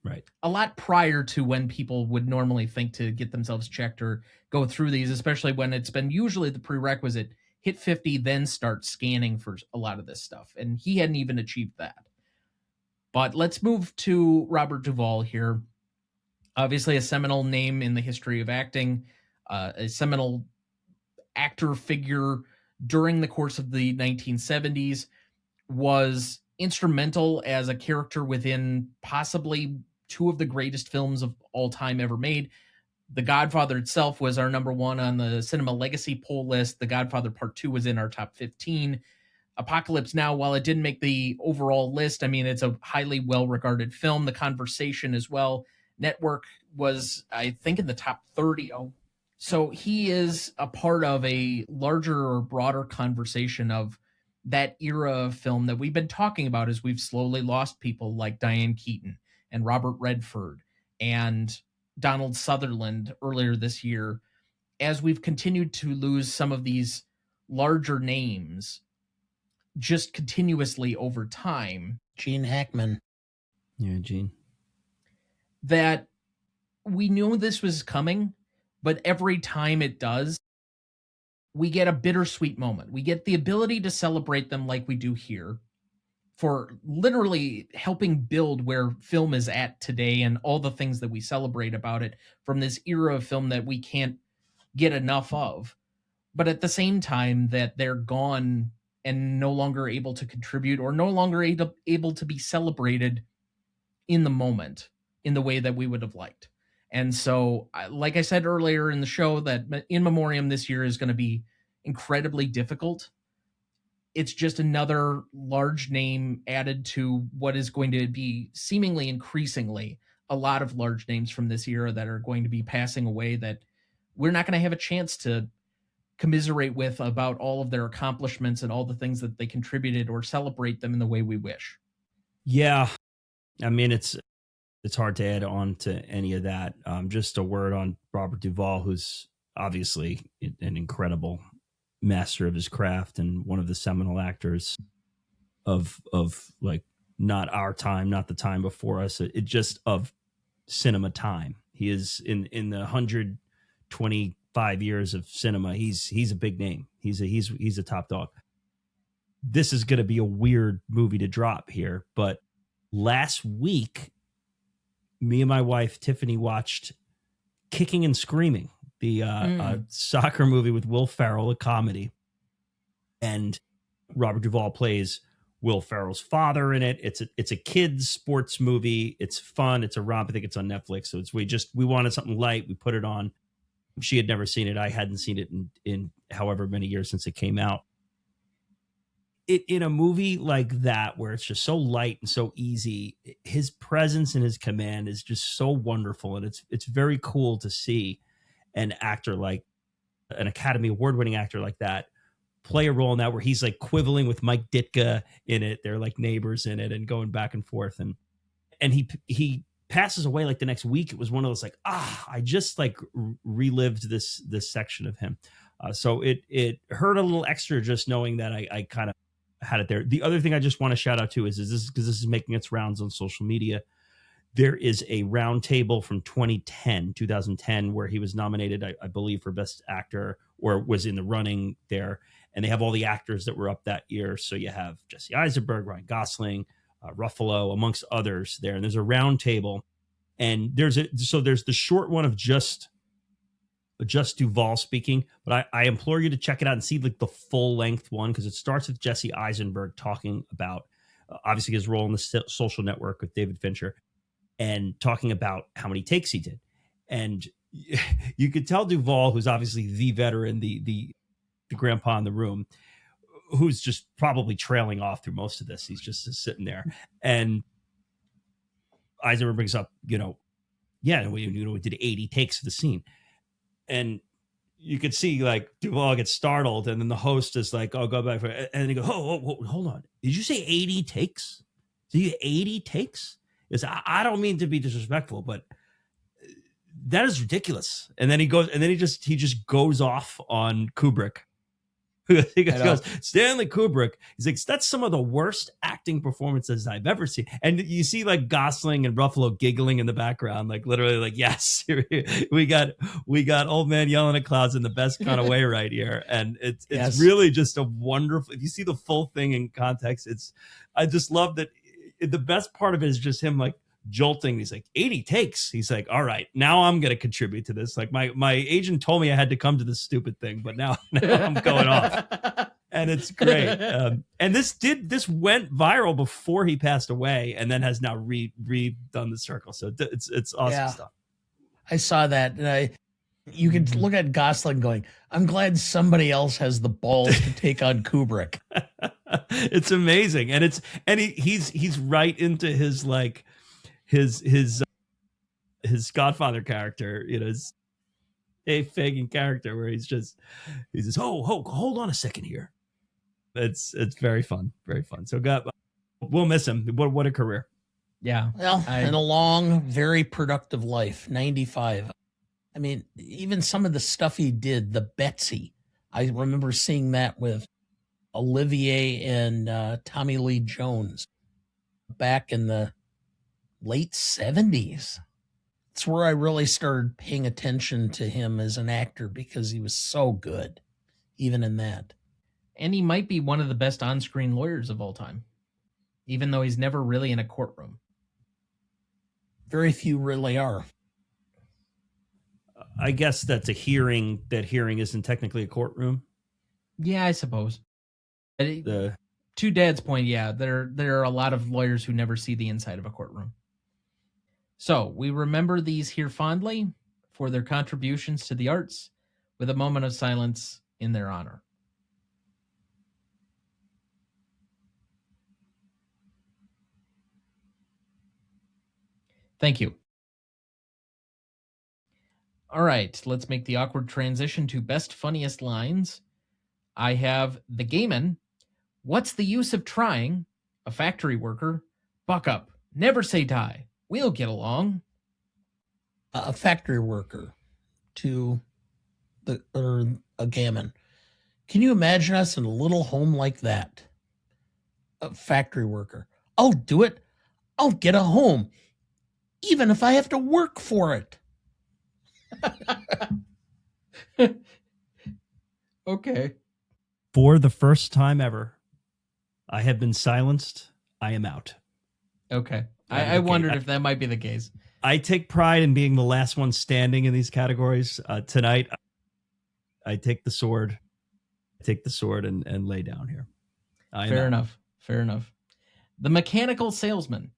right. A lot prior to when people would normally think to get themselves checked or go through these, especially when it's been usually the prerequisite, hit 50, then start scanning for a lot of this stuff. And he hadn't even achieved that. But let's move to Robert Duvall here. Obviously a seminal name in the history of acting, a seminal actor figure during the course of the 1970s, was instrumental as a character within possibly two of the greatest films of all time ever made. The Godfather itself was our number one on the Cinema Legacy poll list. The Godfather Part 2 was in our top 15. Apocalypse Now, while it didn't make the overall list, it's a highly well-regarded film. The Conversation as well. Network was, I think, in the top 30. So he is a part of a larger or broader conversation of that era of film that we've been talking about as we've slowly lost people like Diane Keaton and Robert Redford and Donald Sutherland earlier this year, as we've continued to lose some of these larger names just continuously over time. Gene Hackman. Yeah, Gene. That we knew this was coming, but every time it does, we get a bittersweet moment. We get the ability to celebrate them like we do here for literally helping build where film is at today and all the things that we celebrate about it from this era of film that we can't get enough of. But at the same time that they're gone and no longer able to contribute or no longer able to be celebrated in the moment in the way that we would have liked. And so, like I said earlier in the show, that In Memoriam this year is going to be incredibly difficult. It's just another large name added to what is going to be seemingly increasingly a lot of large names from this era that are going to be passing away that we're not going to have a chance to commiserate with about all of their accomplishments and all the things that they contributed or celebrate them in the way we wish. Yeah. It's hard to add on to any of that. Just a word on Robert Duvall, who's obviously an incredible master of his craft and one of the seminal actors of like not our time, not the time before us, it just of cinema time. He is in the 125 years of cinema. He's a big name. He's a top dog. This is going to be a weird movie to drop here, but last week, me and my wife Tiffany watched Kicking and Screaming, the soccer movie with Will Ferrell, a comedy, and Robert Duvall plays Will Ferrell's father in it. It's a kids sports movie. It's fun. It's a romp. I think it's on Netflix. So we wanted something light. We put it on. She had never seen it. I hadn't seen it in however many years since it came out. In a movie like that, where it's just so light and so easy, his presence and his command is just so wonderful. And it's very cool to see an actor like an Academy Award-winning actor like that play a role in that, where he's like quibbling with Mike Ditka in it. They're like neighbors in it and going back and forth. And he passes away like the next week. It was one of those like, I just like relived this section of him. So it hurt a little extra just knowing that I kind of had it there. The other thing I just want to shout out to is this, because this is making its rounds on social media. There is a round table from 2010, where he was nominated, I believe, for Best Actor, or was in the running there. And they have all the actors that were up that year. So you have Jesse Eisenberg, Ryan Gosling, Ruffalo, amongst others there. And there's a round table. And there's the short one of just Duvall speaking, but I implore you to check it out and see like the full length one, because it starts with Jesse Eisenberg talking about obviously his role in the Social Network with David Fincher, and talking about how many takes he did. And you could tell Duvall, who's obviously the veteran, the grandpa in the room, who's just probably trailing off through most of this. He's just sitting there, and Eisenberg brings up, we did 80 takes of the scene. And you could see like Duvall gets startled, and then the host is like, "Oh, go back for it." And then he goes, "Oh, hold on. Did you say 80 takes? Did you 80 takes?" Is I don't mean to be disrespectful, but that is ridiculous. And then he just goes off on Kubrick. He goes, Stanley Kubrick. He's like, that's some of the worst acting performances I've ever seen. And you see like Gosling and Ruffalo giggling in the background, like literally like, yes, we got old man yelling at clouds in the best kind of way right here. And it's really just a wonderful, if you see the full thing in context, I just love that. The best part of it is just him like jolting. He's like, 80 takes. He's like, all right, now I'm going to contribute to this. Like my agent told me I had to come to this stupid thing, but now I'm going off. And it's great. And this went viral before he passed away, and then has now redone the circle. So it's awesome stuff. I saw that, and you can look at Gosling going, I'm glad somebody else has the balls to take on Kubrick. It's amazing. And he's right into his like his Godfather character, his Dave Fagan character, where he says, oh, hold on a second here. It's very fun, very fun. So we'll miss him. What a career. Yeah. Well, and a long, very productive life. 95. I mean, even some of the stuff he did, the Betsy, I remember seeing that with Olivier and Tommy Lee Jones back in the late 70s. It's where I really started paying attention to him as an actor, because he was so good, even in that. And he might be one of the best on-screen lawyers of all time, even though he's never really in a courtroom. Very few really are. I guess that's a hearing. That hearing isn't technically a courtroom. Yeah, I suppose. To Dad's point, yeah, there are a lot of lawyers who never see the inside of a courtroom. So we remember these here fondly for their contributions to the arts, with a moment of silence in their honor. Thank you. All right, let's make the awkward transition to best funniest lines. I have the Gaiman. What's the use of trying? A factory worker. Buck up. Never say die. We'll get along. A factory worker to a gammon. Can you imagine us in a little home like that? A factory worker. I'll do it. I'll get a home, even if I have to work for it. Okay. For the first time ever, I have been silenced. I am out. Okay. I wondered if that might be the case. I take pride in being the last one standing in these categories. Tonight, I take the sword. I take the sword and lay down here. Fair enough. Fair enough. The mechanical salesman.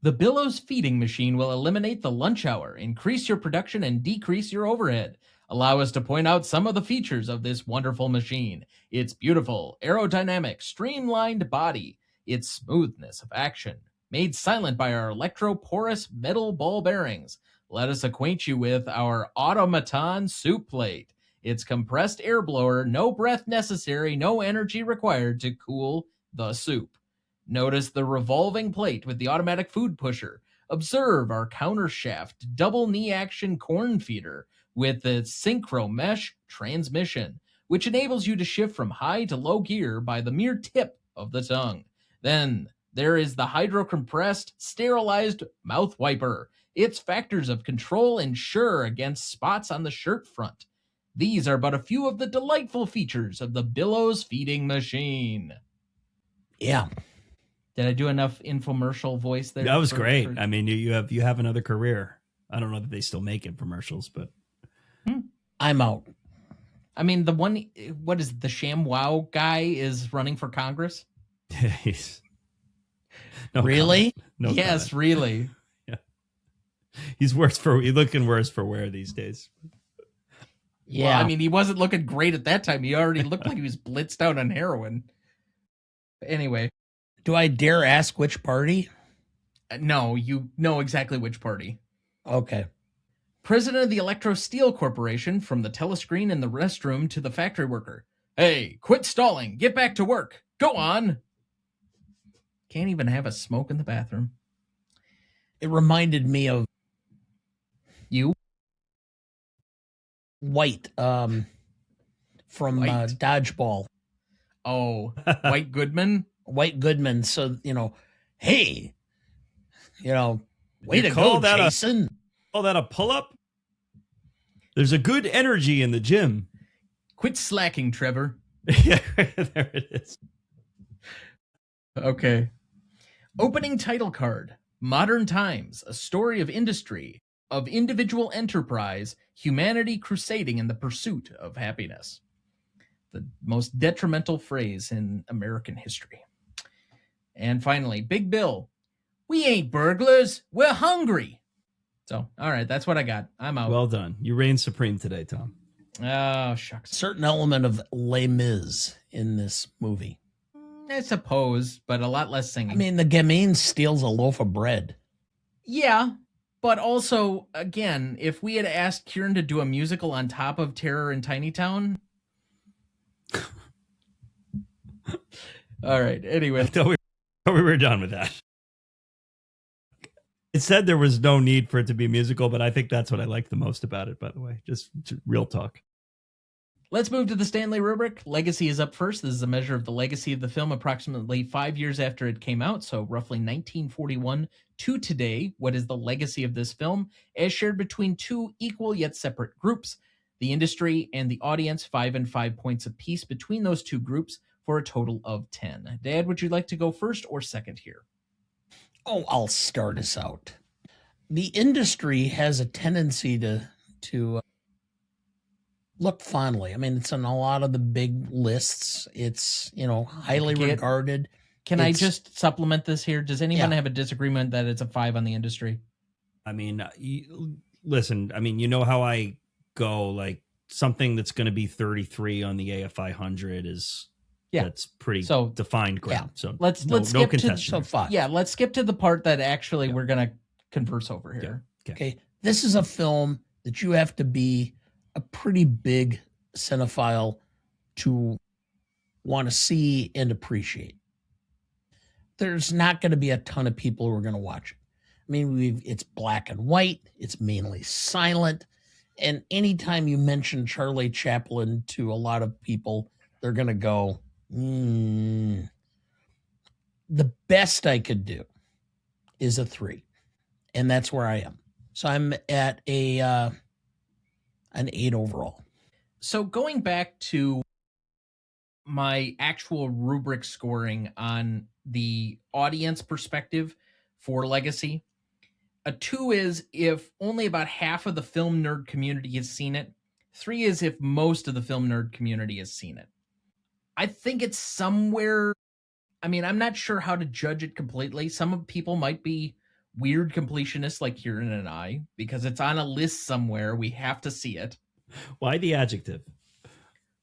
The Billows feeding machine will eliminate the lunch hour, increase your production, and decrease your overhead. Allow us to point out some of the features of this wonderful machine. Its beautiful, aerodynamic, streamlined body, its smoothness of action, made silent by our electroporous metal ball bearings. Let us acquaint you with our automaton soup plate. Its compressed air blower, no breath necessary, no energy required to cool the soup. Notice the revolving plate with the automatic food pusher. Observe our counter shaft double knee action corn feeder with the synchro mesh transmission, which enables you to shift from high to low gear by the mere tip of the tongue. Then there is the hydro-compressed, sterilized mouth wiper. Its factors of control ensure against spots on the shirt front. These are but a few of the delightful features of the Billows feeding machine. Yeah. Did I do enough infomercial voice there? That was great. I mean, you have another career. I don't know that they still make infomercials, but I'm out. I mean, the one, what is it, the ShamWow guy is running for Congress? he's no Really? comment. No Yes, comment. really. Yeah. He's looking worse for wear these days. Yeah. Well, I mean, he wasn't looking great at that time. He already looked like he was blitzed out on heroin. Anyway. Do I dare ask which party? No, you know exactly which party. Okay. President of the Electro Steel Corporation, from the telescreen in the restroom to the factory worker. Hey, quit stalling. Get back to work. Go on. Can't even have a smoke in the bathroom. It reminded me of You? White from White. Dodgeball. Oh, White Goodman? White Goodman. So, hey, way You to call go, that Jason. Oh, that a pull-up? There's a good energy in the gym. Quit slacking, Trevor. Yeah, there it is. Okay. Opening title card. Modern Times, a story of industry, of individual enterprise, humanity crusading in the pursuit of happiness. The most detrimental phrase in American history. And finally, Big Bill. We ain't burglars. We're hungry. So, all right, that's what I got. I'm out. Well done. You reign supreme today, Tom. Oh, shucks. Certain element of Les Mis in this movie. I suppose, but a lot less singing. I mean, the gamine steals a loaf of bread. Yeah, but also, again, if we had asked Kieran to do a musical on top of Terror in Tiny Town. All right, anyway. I thought we were done with that. It said there was no need for it to be musical, but I think that's what I like the most about it, by the way. Just real talk. Let's move to the Stanley rubric. Legacy is up first. This is a measure of the legacy of the film approximately 5 years after it came out, so roughly 1941 to today. What is the legacy of this film as shared between two equal yet separate groups? The industry and the audience, 5 and 5 points apiece between those two groups for a total of 10. Dad, would you like to go first or second here? Oh, I'll start us out. The industry has a tendency to look fondly. I mean, it's on a lot of the big lists. It's, highly regarded. Can I just supplement this here? Does anyone Yeah. have a disagreement that it's a 5 on the industry? I mean, listen, I mean, you know how I go, like something that's going to be 33 on the AFI 100 is, that's pretty defined ground. So let's skip to so 5. Yeah, let's skip to the part that actually we're going to converse over here. Yeah. Okay. This is a film that you have to be a pretty big cinephile to want to see and appreciate. There's not going to be a ton of people who are going to watch it. I mean, it's black and white. It's mainly silent. And anytime you mention Charlie Chaplin to a lot of people, they're going to go, The best I could do is a 3. And that's where I am. So I'm at an 8 overall. So going back to my actual rubric scoring on the audience perspective for Legacy, a 2 is if only about half of the film nerd community has seen it. 3 is if most of the film nerd community has seen it. I think it's somewhere I mean, I'm not sure how to judge it completely. Some people might be weird completionists like Kieran and I, because it's on a list somewhere. We have to see it. Why the adjective?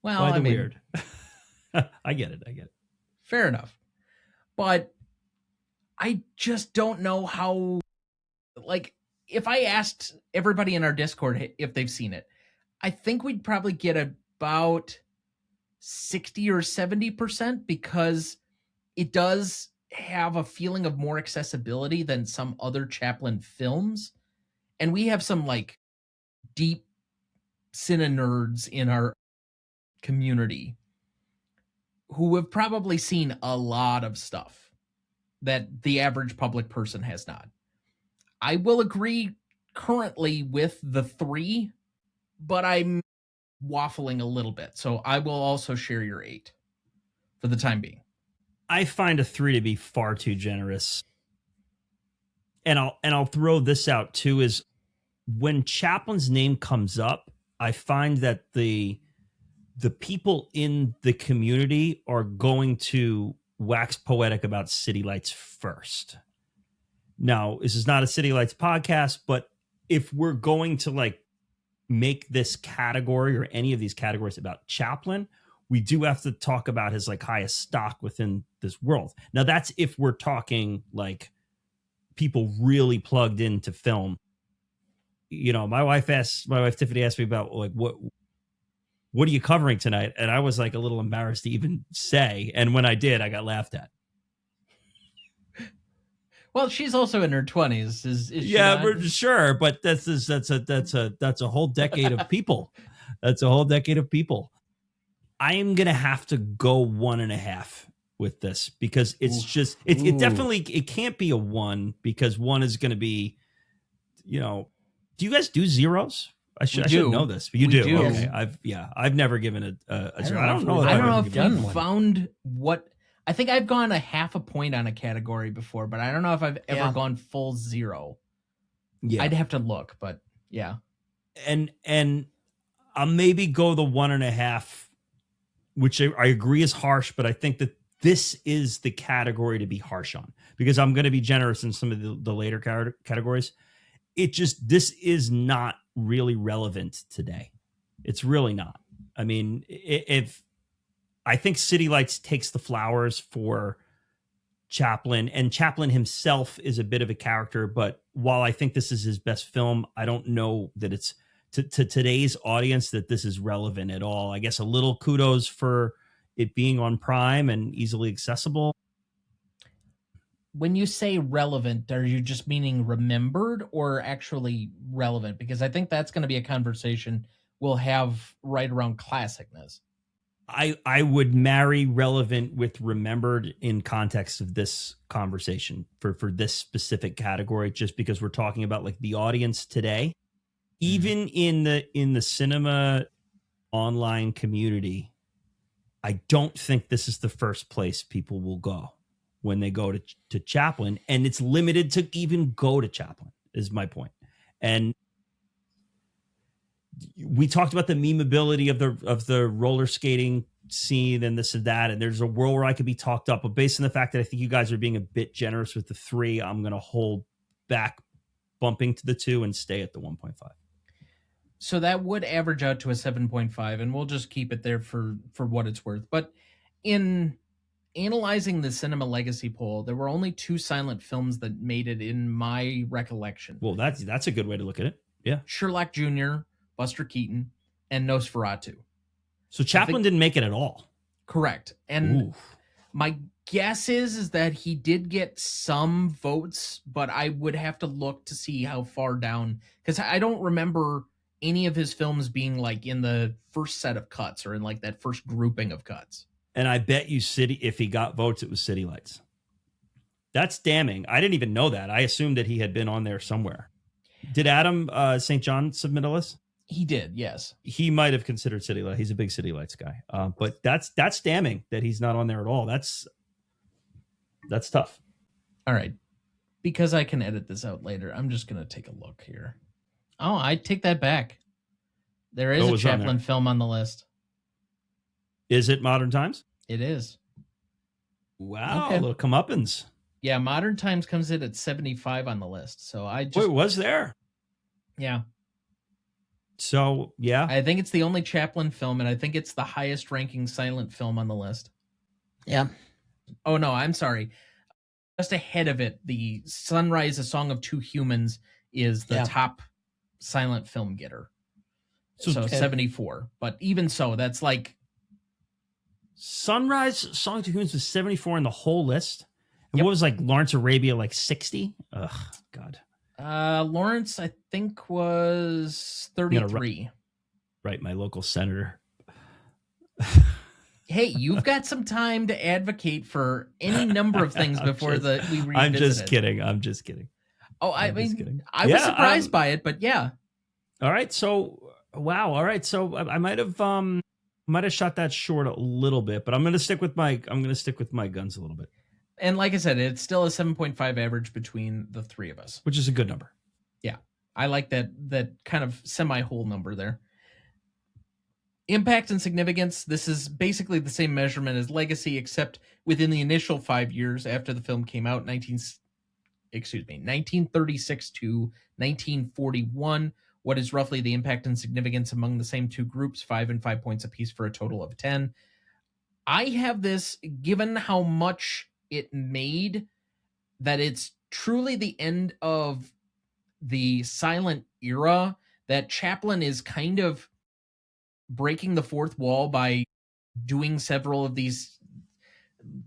Well, Why the I mean, weird? I get it. fair enough. But I just don't know how, like, if I asked everybody in our Discord if they've seen it, I think we'd probably get about 60 or 70% because it does have a feeling of more accessibility than some other Chaplin films. And we have some like deep cine nerds in our community who have probably seen a lot of stuff that the average public person has not. I will agree currently with the 3, but I'm waffling a little bit. So I will also share your 8 for the time being. I find a 3 to be far too generous. And I'll throw this out too, is when Chaplin's name comes up, I find that the people in the community are going to wax poetic about City Lights first. Now, this is not a City Lights podcast, but if we're going to like make this category or any of these categories about Chaplin, we do have to talk about his like highest stock within this world. Now, that's if we're talking like people really plugged into film. You know, my wife Tiffany asked me about like what are you covering tonight? And I was like a little embarrassed to even say. And when I did, I got laughed at. Well, she's also in her 20s. Is yeah, we're sure, but that's a whole decade of people. That's a whole decade of people. I am gonna have to go 1.5 with this because it's just it definitely it can't be a 1 because 1 is gonna be, you know. Do you guys do zeros? I should know this, but you do. Okay, I've never given a 0. I don't know if you've found what. I think I've gone a half a point on a category before, but I don't know if I've ever gone full 0. Yeah, I'd have to look, but yeah. And I'll maybe go the 1.5, which I agree is harsh, but I think that this is the category to be harsh on because I'm going to be generous in some of the later categories. This is not really relevant today. It's really not. I mean, if I think City Lights takes the flowers for Chaplin, and Chaplin himself is a bit of a character, but while I think this is his best film, I don't know that it's to today's audience that this is relevant at all. I guess a little kudos for it being on Prime and easily accessible. When you say relevant, are you just meaning remembered or actually relevant? Because I think that's going to be a conversation we'll have right around classicness. I would marry relevant with remembered in context of this conversation for this specific category, just because we're talking about like the audience today. Even in the cinema online community, I don't think this is the first place people will go when they go to Chaplin, and it's limited to even go to Chaplin is my point. And we talked about the memeability of the roller skating scene and this and that, and there's a world where I could be talked up, but based on the fact that I think you guys are being a bit generous with the 3, I'm going to hold back bumping to the 2 and stay at the 1.5. So that would average out to a 7.5, and we'll just keep it there for what it's worth. But in analyzing the Cinema Legacy poll, there were only 2 silent films that made it in my recollection. Well, that's a good way to look at it. Yeah. Sherlock Jr., Buster Keaton, and Nosferatu. So Chaplin didn't make it at all. Correct. And my guess is that he did get some votes, but I would have to look to see how far down, because I don't remember any of his films being like in the first set of cuts or in like that first grouping of cuts. And I bet you if he got votes, it was City Lights. That's damning. I didn't even know that. I assumed that he had been on there somewhere. Did Adam St. John submit a list? He did, yes. He might have considered City Lights. He's a big City Lights guy. But that's damning that he's not on there at all. That's tough. All right. Because I can edit this out later, I'm just going to take a look here. Oh, I take that back. There is a Chaplin film on the list. Is it Modern Times? It is. Wow, Okay. a little comeuppance. Yeah, Modern Times comes in at 75 on the list. So I just Wait, was there? yeah. So, yeah. I think it's the only Chaplin film, and I think it's the highest ranking silent film on the list. Yeah. Oh no, I'm sorry. Just ahead of it, the Sunrise, A Song of Two Humans is the Yeah. top silent film getter. So Okay. 74. But even so, that's like Sunrise, Song to Humans was 74 in the whole list. And Yep. what was like Lawrence Arabia, like 60? Ugh, God. Lawrence, I think, was 33. Right, my local senator. Hey, you've got some time to advocate for any number of things before we revisit I'm just it. kidding. I'm just kidding. Oh, I I'm just mean, kidding. I was Yeah, surprised by it, but yeah. All right, so wow. All right, so I might have shot that short a little bit, but I'm gonna stick with my guns a little bit, And like I said, it's still a 7.5 average between the three of us. which is a good number. Yeah, I like that kind of semi-whole number there. Impact and significance. This is basically the same measurement as Legacy, except within the initial 5 years after the film came out, 1936 to 1941. What is roughly the impact and significance among the same two groups? 5 and 5 points apiece for a total of 10. I have this, given how much it made, that it's truly the end of the silent era, that Chaplin is kind of breaking the fourth wall by doing several of these.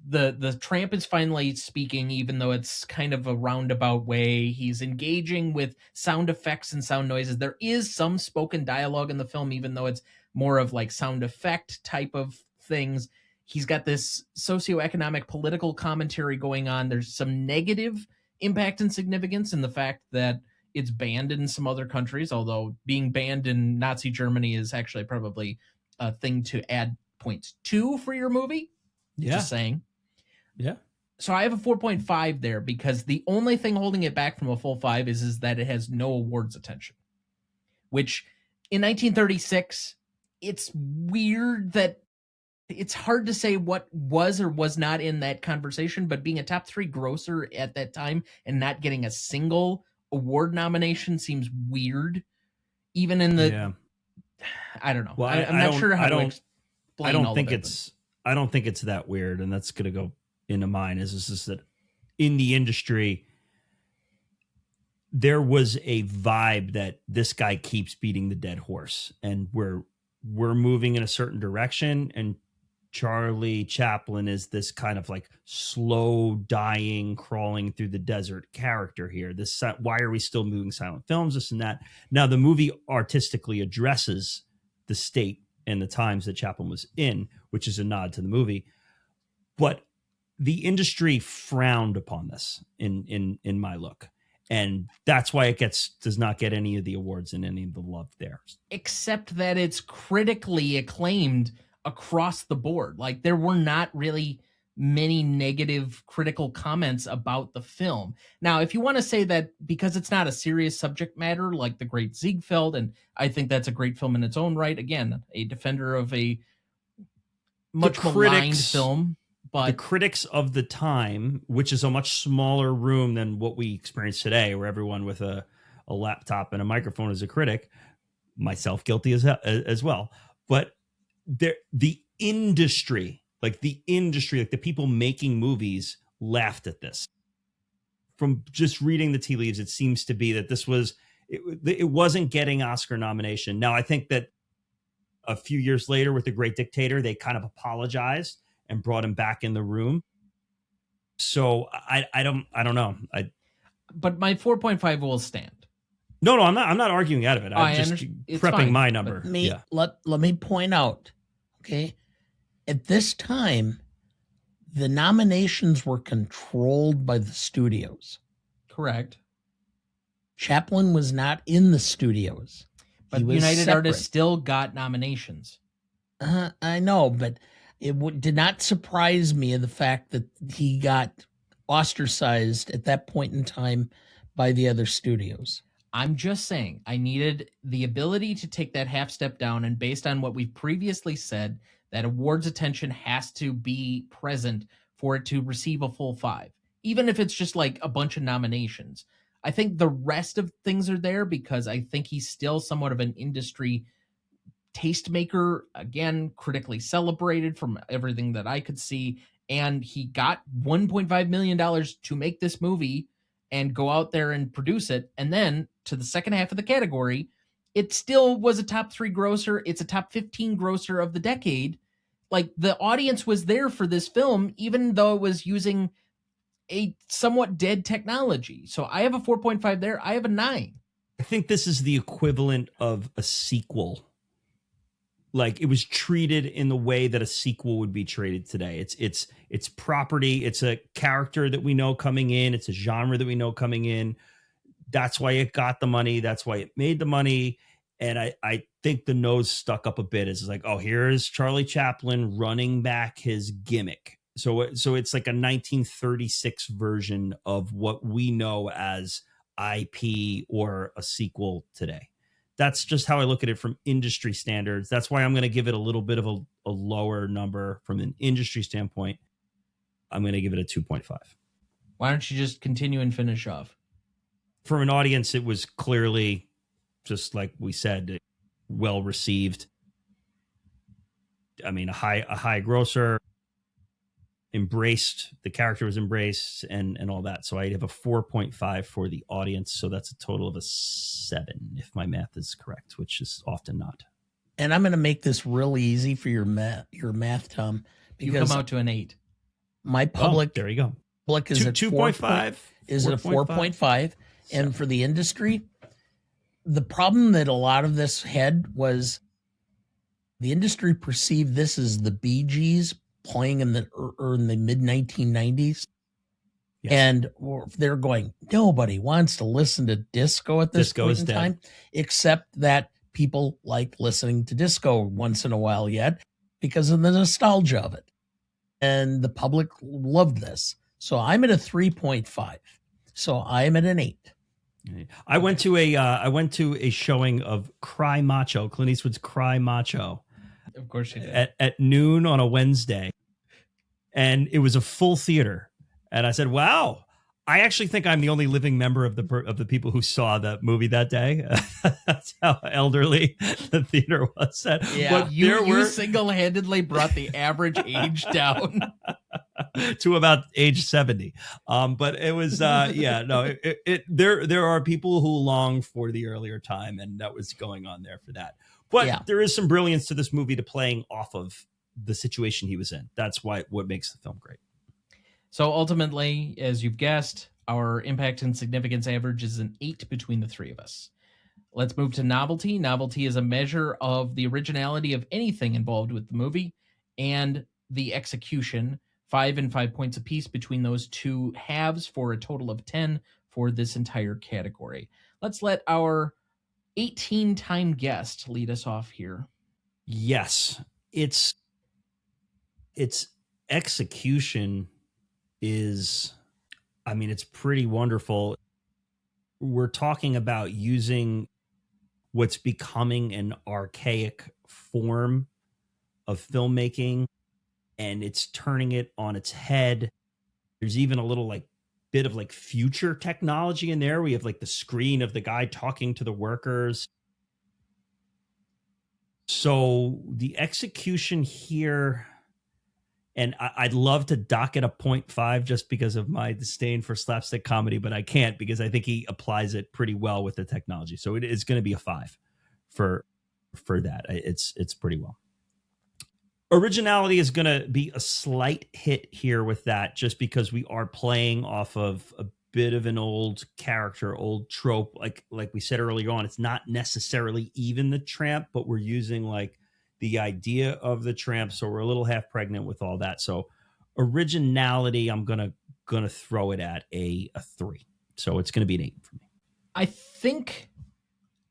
The Tramp is finally speaking, even though it's kind of a roundabout way. He's engaging with sound effects and sound noises. There is some spoken dialogue in the film, even though it's more of like sound effect type of things. He's got this socioeconomic political commentary going on. There's some negative impact and significance in the fact that it's banned in some other countries, although being banned in Nazi Germany is actually probably a thing to add points to for your movie. Yeah, Just saying. yeah. So I have a 4.5 there because the only thing holding it back from a full 5 is that it has no awards attention. Which in 1936, it's weird that it's hard to say what was or was not in that conversation, but being a top 3 grosser at that time and not getting a single award nomination seems weird. Even in the, Yeah. I don't know. Well, I'm not sure how to explain I don't all think of it, it's. I don't think it's that weird, and that's going to go into mine. Is just that in the industry, there was a vibe that this guy keeps beating the dead horse, and we're moving in a certain direction, and Charlie Chaplin is this kind of like slow dying, crawling through the desert character here. This, why are we still moving silent films? This and that. Now, the movie artistically addresses the state and the times that Chaplin was in, which is a nod to the movie. But the industry frowned upon this in my look. And that's why it does not get any of the awards and any of the love there. Except that it's critically acclaimed across the board. Like, there were not really many negative critical comments about the film. Now, if you want to say that because it's not a serious subject matter like The Great Ziegfeld, and I think that's a great film in its own right, again, a defender of a much maligned film. But the critics of the time, which is a much smaller room than what we experience today, where everyone with a laptop and a microphone is a critic, myself guilty as well. But the industry, like the people making movies laughed at this. From just reading the tea leaves, it seems to be that it wasn't getting Oscar nomination. Now, I think that a few years later with The Great Dictator, they kind of apologized and brought him back in the room. So I don't know. But my 4.5 will stand. No, I'm not arguing out of it. I'm just prepping fine, my number. Let me point out, okay, at this time, the nominations were controlled by the studios. Correct. Chaplin was not in the studios. But United Artists still got nominations. I know, but it did not surprise me the fact that he got ostracized at that point in time by the other studios. I'm just saying, I needed the ability to take that half step down, and based on what we've previously said, that awards attention has to be present for it to receive a full 5, even if it's just like a bunch of nominations. I think the rest of things are there because I think he's still somewhat of an industry tastemaker, again, critically celebrated from everything that I could see. And he got $1.5 million to make this movie and go out there and produce it. And then to the second half of the category, it still was a top 3 grosser. It's a top 15 grosser of the decade. Like, the audience was there for this film, even though it was using a somewhat dead technology. So I have a 4.5 there. I have a 9. I think this is the equivalent of a sequel. Like, it was treated in the way that a sequel would be treated today. It's property. It's a character that we know coming in. It's a genre that we know coming in. That's why it got the money. That's why it made the money. And I think the nose stuck up a bit. It's like, oh, here's Charlie Chaplin running back his gimmick. So it's like a 1936 version of what we know as IP or a sequel today. That's just how I look at it from industry standards. That's why I'm going to give it a little bit of a lower number from an industry standpoint. I'm going to give it a 2.5. Why don't you just continue and finish off? From an audience, it was clearly, just like we said, well received. I mean, a high grosser, embraced, the character was embraced and all that. So I have a 4.5 for the audience. So that's a total of a 7, if my math is correct, which is often not. And I'm going to make this real easy for your math, Tom, You because come out to an 8. my public there you go. public is at 2.5 is at a 4.5. And for the industry, the problem that a lot of this had was the industry perceived this as the Bee Gees playing in the mid 1990s. Yes. And they're going, nobody wants to listen to disco at this point in time, except that people like listening to disco once in a while yet because of the nostalgia of it. And the public loved this. So I'm at a 3.5. So I'm at an 8. I went to a showing of Cry Macho, Clint Eastwood's Cry Macho. Of course you did. At noon on a Wednesday. And it was a full theater. And I said, wow, I actually think I'm the only living member of the people who saw that movie that day. That's how elderly the theater was. Yeah, but you single-handedly brought the average age down to about age 70. But it was, there are people who long for the earlier time, and that was going on there for that. But there is some brilliance to this movie to playing off of the situation he was in. That's what makes the film great. So ultimately, as you've guessed, our impact and significance average is an 8 between the three of us. Let's move to novelty. Novelty is a measure of the originality of anything involved with the movie and the execution. 5 and 5 points apiece between those two halves for a total of 10 for this entire category. Let's let our 18-time guest lead us off here. Yes, its execution is, I mean, it's pretty wonderful. We're talking about using what's becoming an archaic form of filmmaking, and it's turning it on its head. There's even a little bit of future technology in there. We have the screen of the guy talking to the workers. So the execution here, and I'd love to dock it a 0.5 just because of my disdain for slapstick comedy, but I can't because I think he applies it pretty well with the technology. So it is going to be a 5 for that. It's pretty well. Originality is going to be a slight hit here with that, just because we are playing off of a bit of an old character, old trope. Like we said earlier on, it's not necessarily even the Tramp, but we're using the idea of the Tramp, so we're a little half pregnant with all that. So originality, I'm gonna throw it at a 3. So it's gonna be an 8 for me. I think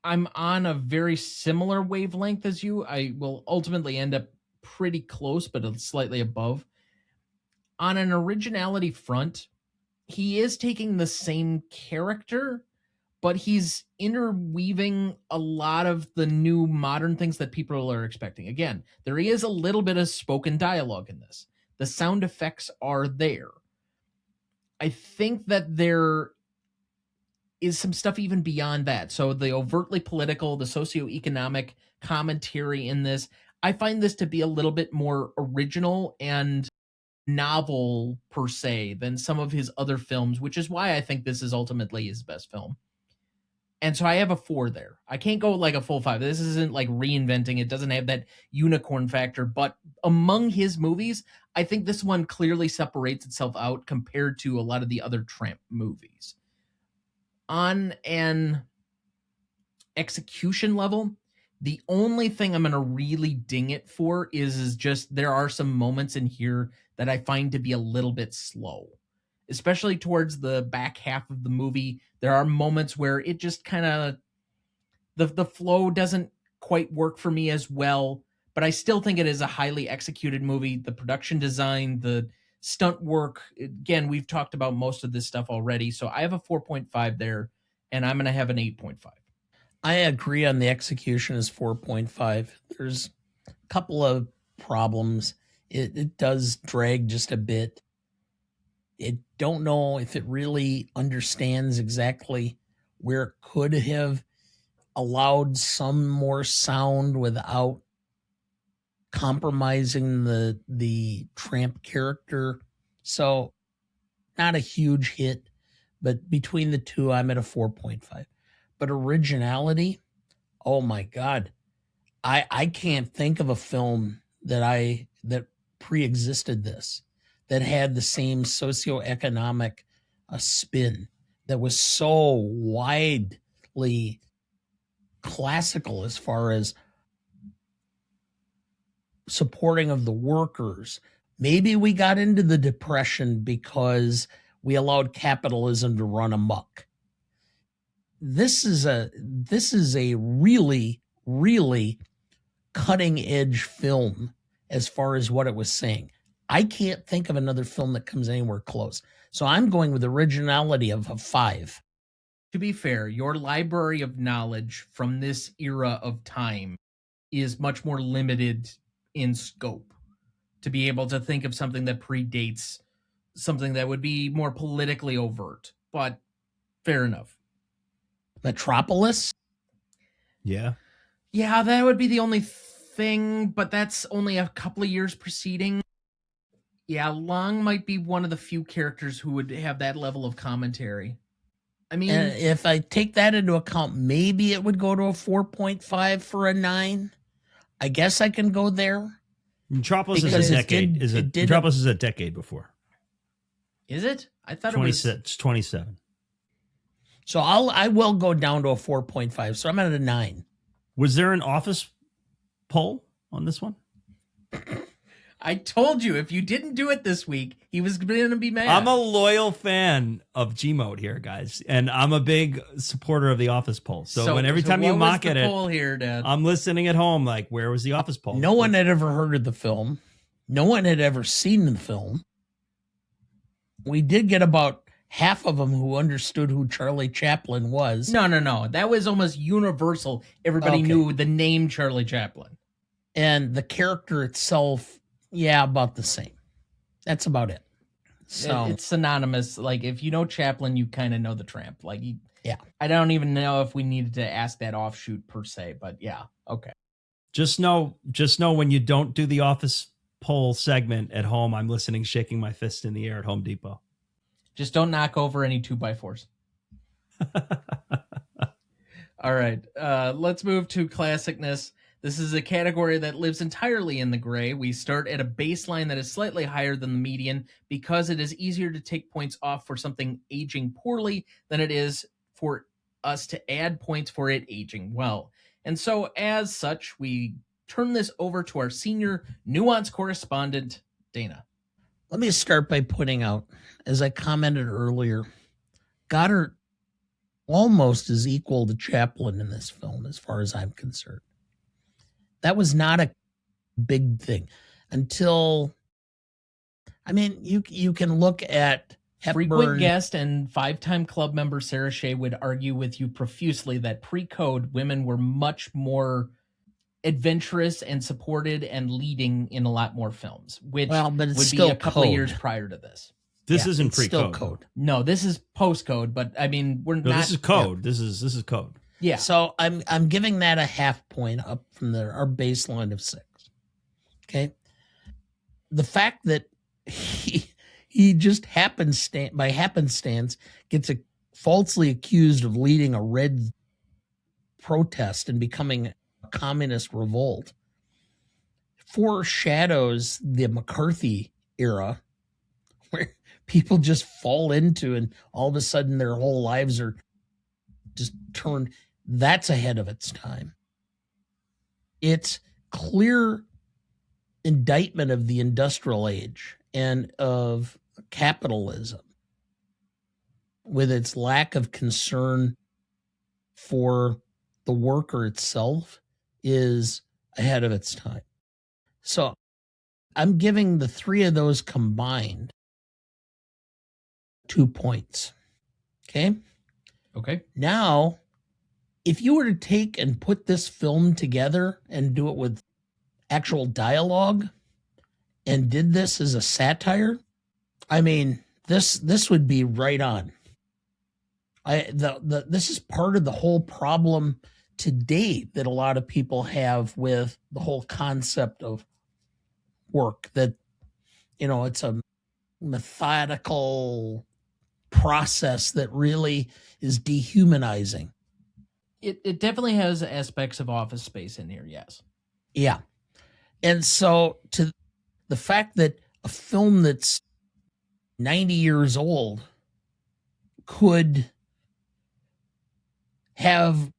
I'm on a very similar wavelength as you. I will ultimately end up pretty close, but slightly above. On an originality front, he is taking the same character, but he's interweaving a lot of the new modern things that people are expecting. Again, there is a little bit of spoken dialogue in this. The sound effects are there. I think that there is some stuff even beyond that. So the overtly political, the socioeconomic commentary in this, I find this to be a little bit more original and novel per se than some of his other films, which is why I think this is ultimately his best film. And so I have a 4 there. I can't go like a full 5. This isn't like reinventing. It doesn't have that unicorn factor. But among his movies, I think this one clearly separates itself out compared to a lot of the other Tramp movies. On an execution level, the only thing I'm going to really ding it for is just there are some moments in here that I find to be a little bit slow. Especially towards the back half of the movie, there are moments where it just kind of the flow doesn't quite work for me as well, but I still think it is a highly executed movie. The production design, the stunt work, again, we've talked about most of this stuff already, so I have a 4.5 there, and I'm going to have an 8.5. I agree on the execution is 4.5. There's a couple of problems. It does drag just a bit. I don't know if it really understands exactly where it could have allowed some more sound without compromising the Tramp character. So not a huge hit, but between the two, I'm at a 4.5. But originality, oh my God. I can't think of a film that pre-existed this, that had the same socioeconomic spin, that was so widely classical as far as supporting of the workers. Maybe we got into the Depression because we allowed capitalism to run amok. This is a really, really cutting edge film as far as what it was saying. I can't think of another film that comes anywhere close. So I'm going with originality of a 5. To be fair, your library of knowledge from this era of time is much more limited in scope to be able to think of something that predates something that would be more politically overt. But fair enough. Metropolis? Yeah. Yeah, that would be the only thing, but that's only a couple of years preceding. Yeah, Long might be one of the few characters who would have that level of commentary. I mean, and if I take that into account, maybe it would go to a 4.5 for a 9. I guess I can go there. Metropolis Because is a it decade. did- Metropolis is a decade before. is it? I thought it was 27. So I will go down to a 4.5. So I'm at a 9. Was there an Office poll on this one? I told you if you didn't do it this week, he was going to be mad. I'm a loyal fan of Gmode here, guys, and I'm a big supporter of the Office poll. So when every time you mock at it, poll here, Dad? I'm listening at home like, where was the Office poll? No one had ever heard of the film. No one had ever seen the film. We did get about half of them who understood who Charlie Chaplin was. No. That was almost universal. Everybody Okay. knew the name Charlie Chaplin. And the character itself, yeah, about the same. That's about it. So It's synonymous. Like, if you know Chaplin, you kind of know the Tramp. Like, yeah. I don't even know if we needed to ask that offshoot per se, but yeah, okay. Just know when you don't do the Office poll segment at home, I'm listening, shaking my fist in the air at Home Depot. Just don't knock over any 2x4s. All right, let's move to classicness. This is a category that lives entirely in the gray. We start at a baseline that is slightly higher than the median because it is easier to take points off for something aging poorly than it is for us to add points for it aging well. And so as such, we turn this over to our senior nuance correspondent, Dana. Let me start by pointing out, as I commented earlier, Goddard almost is equal to Chaplin in this film, as far as I'm concerned. That was not a big thing until, I mean, you can look at Hepburn. Frequent guest and 5-time club member Sarah Shea would argue with you profusely that pre-code women were much more adventurous and supported and leading in a lot more films, which but it's would still be a couple of code. years prior to this. This isn't it's still pre-code. code. No, this is post-code, but I mean, we're No, not. this is code. This is code. Yeah. So I'm giving that a half point up from our baseline of 6. Okay. The fact that he just by happenstance gets falsely accused of leading a red protest and becoming a communist revolt foreshadows the McCarthy era, where people just fall into and all of a sudden their whole lives are just turned. That's ahead of its time. It's clear indictment of the industrial age and of capitalism with its lack of concern for the worker itself is ahead of its time. So I'm giving the 3 of those combined 2 points. Okay. Okay. Now, if you were to take and put this film together and do it with actual dialogue and did this as a satire, I mean, this would be right on. This is part of the whole problem today that a lot of people have with the whole concept of work, that, it's a methodical process that really is dehumanizing. It definitely has aspects of Office Space in here, yes. Yeah. And so to the fact that a film that's 90 years old could have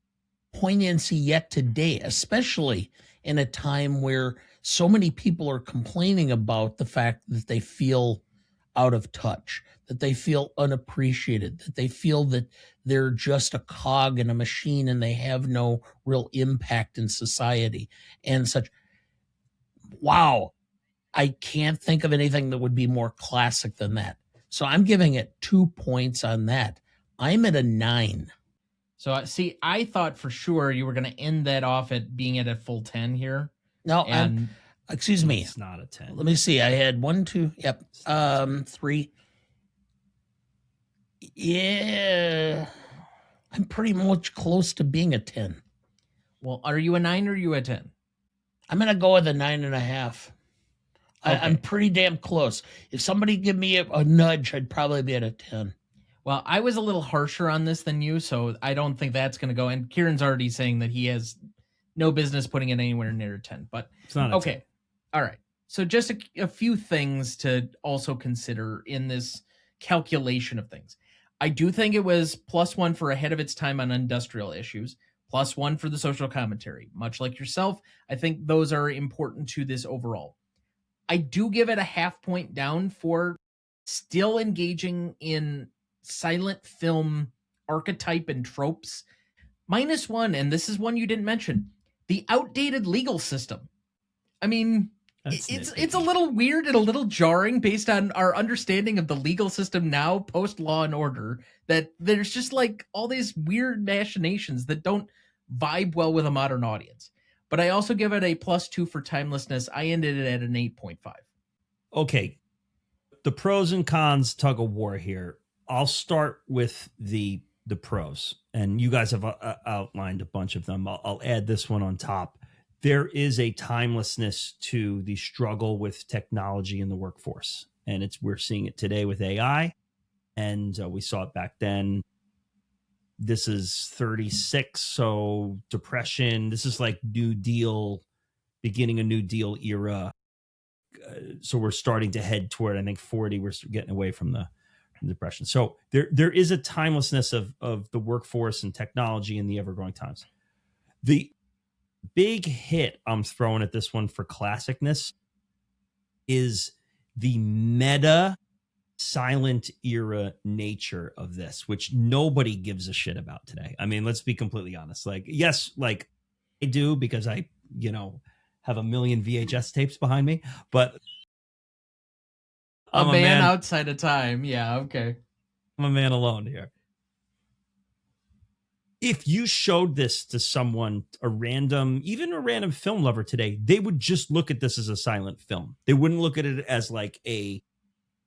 poignancy yet today, especially in a time where so many people are complaining about the fact that they feel out of touch, that they feel unappreciated, that they feel that they're just a cog in a machine and they have no real impact in society and such. Wow. I can't think of anything that would be more classic than that. So I'm giving it 2 points on that. I'm at a 9. So see, I thought for sure you were going to end that off at being at a full 10 here. No, And excuse me. It's not a 10. Let me see. I had 1, 2, 3. Yeah. I'm pretty much close to being a 10. well, are you a 9 or are you a 10? I'm going to go with a 9.5. Okay. I'm pretty damn close. If somebody give me a nudge, I'd probably be at a 10. Well, I was a little harsher on this than you, so I don't think that's going to go. And Kieran's already saying that he has no business putting it anywhere near a 10. But It's not a okay. 10. All right. So just a few things to also consider in this calculation of things. I do think it was +1 for ahead of its time on industrial issues, +1 for the social commentary. Much like yourself, I think those are important to this overall. I do give it a half point down for still engaging in silent film archetype and tropes. -1, and this is one you didn't mention, the outdated legal system. I mean, That's it's a little weird and a little jarring based on our understanding of the legal system now post Law and Order, that there's just like all these weird machinations that don't vibe well with a modern audience. But I also give it a +2 for timelessness. I ended it at an 8.5. Okay. The pros and cons tug of war here. I'll start with the pros, and you guys have outlined a bunch of them. I'll add this one on top. There is a timelessness to the struggle with technology in the workforce, and we're seeing it today with AI, and we saw it back then. This is 36, so depression. This is like New Deal, beginning a New Deal era. So we're starting to head toward, I think, 40. We're getting away from the depression. So there is a timelessness of the workforce and technology in the ever-growing times. The big hit I'm throwing at this one for classicness is the meta silent era nature of this, which nobody gives a shit about today. I mean, let's be completely honest. Like, yes, like I do, because I, have a million VHS tapes behind me, but I'm a man outside of time. Yeah, okay. I'm a man alone here. if you showed this to someone, even a random film lover today, they would just look at this as a silent film. They wouldn't look at it as like a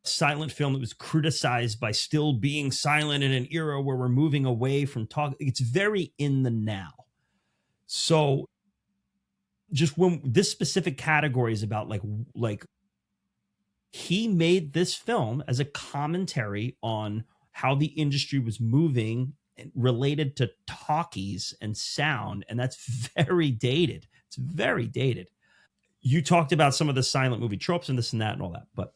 silent film that was criticized by still being silent in an era where we're moving away from talk. It's very in the now. So just when this specific category is about like he made this film as a commentary on how the industry was moving related to talkies and sound, and that's very dated. It's very dated. You talked about some of the silent movie tropes and this and that and all that, but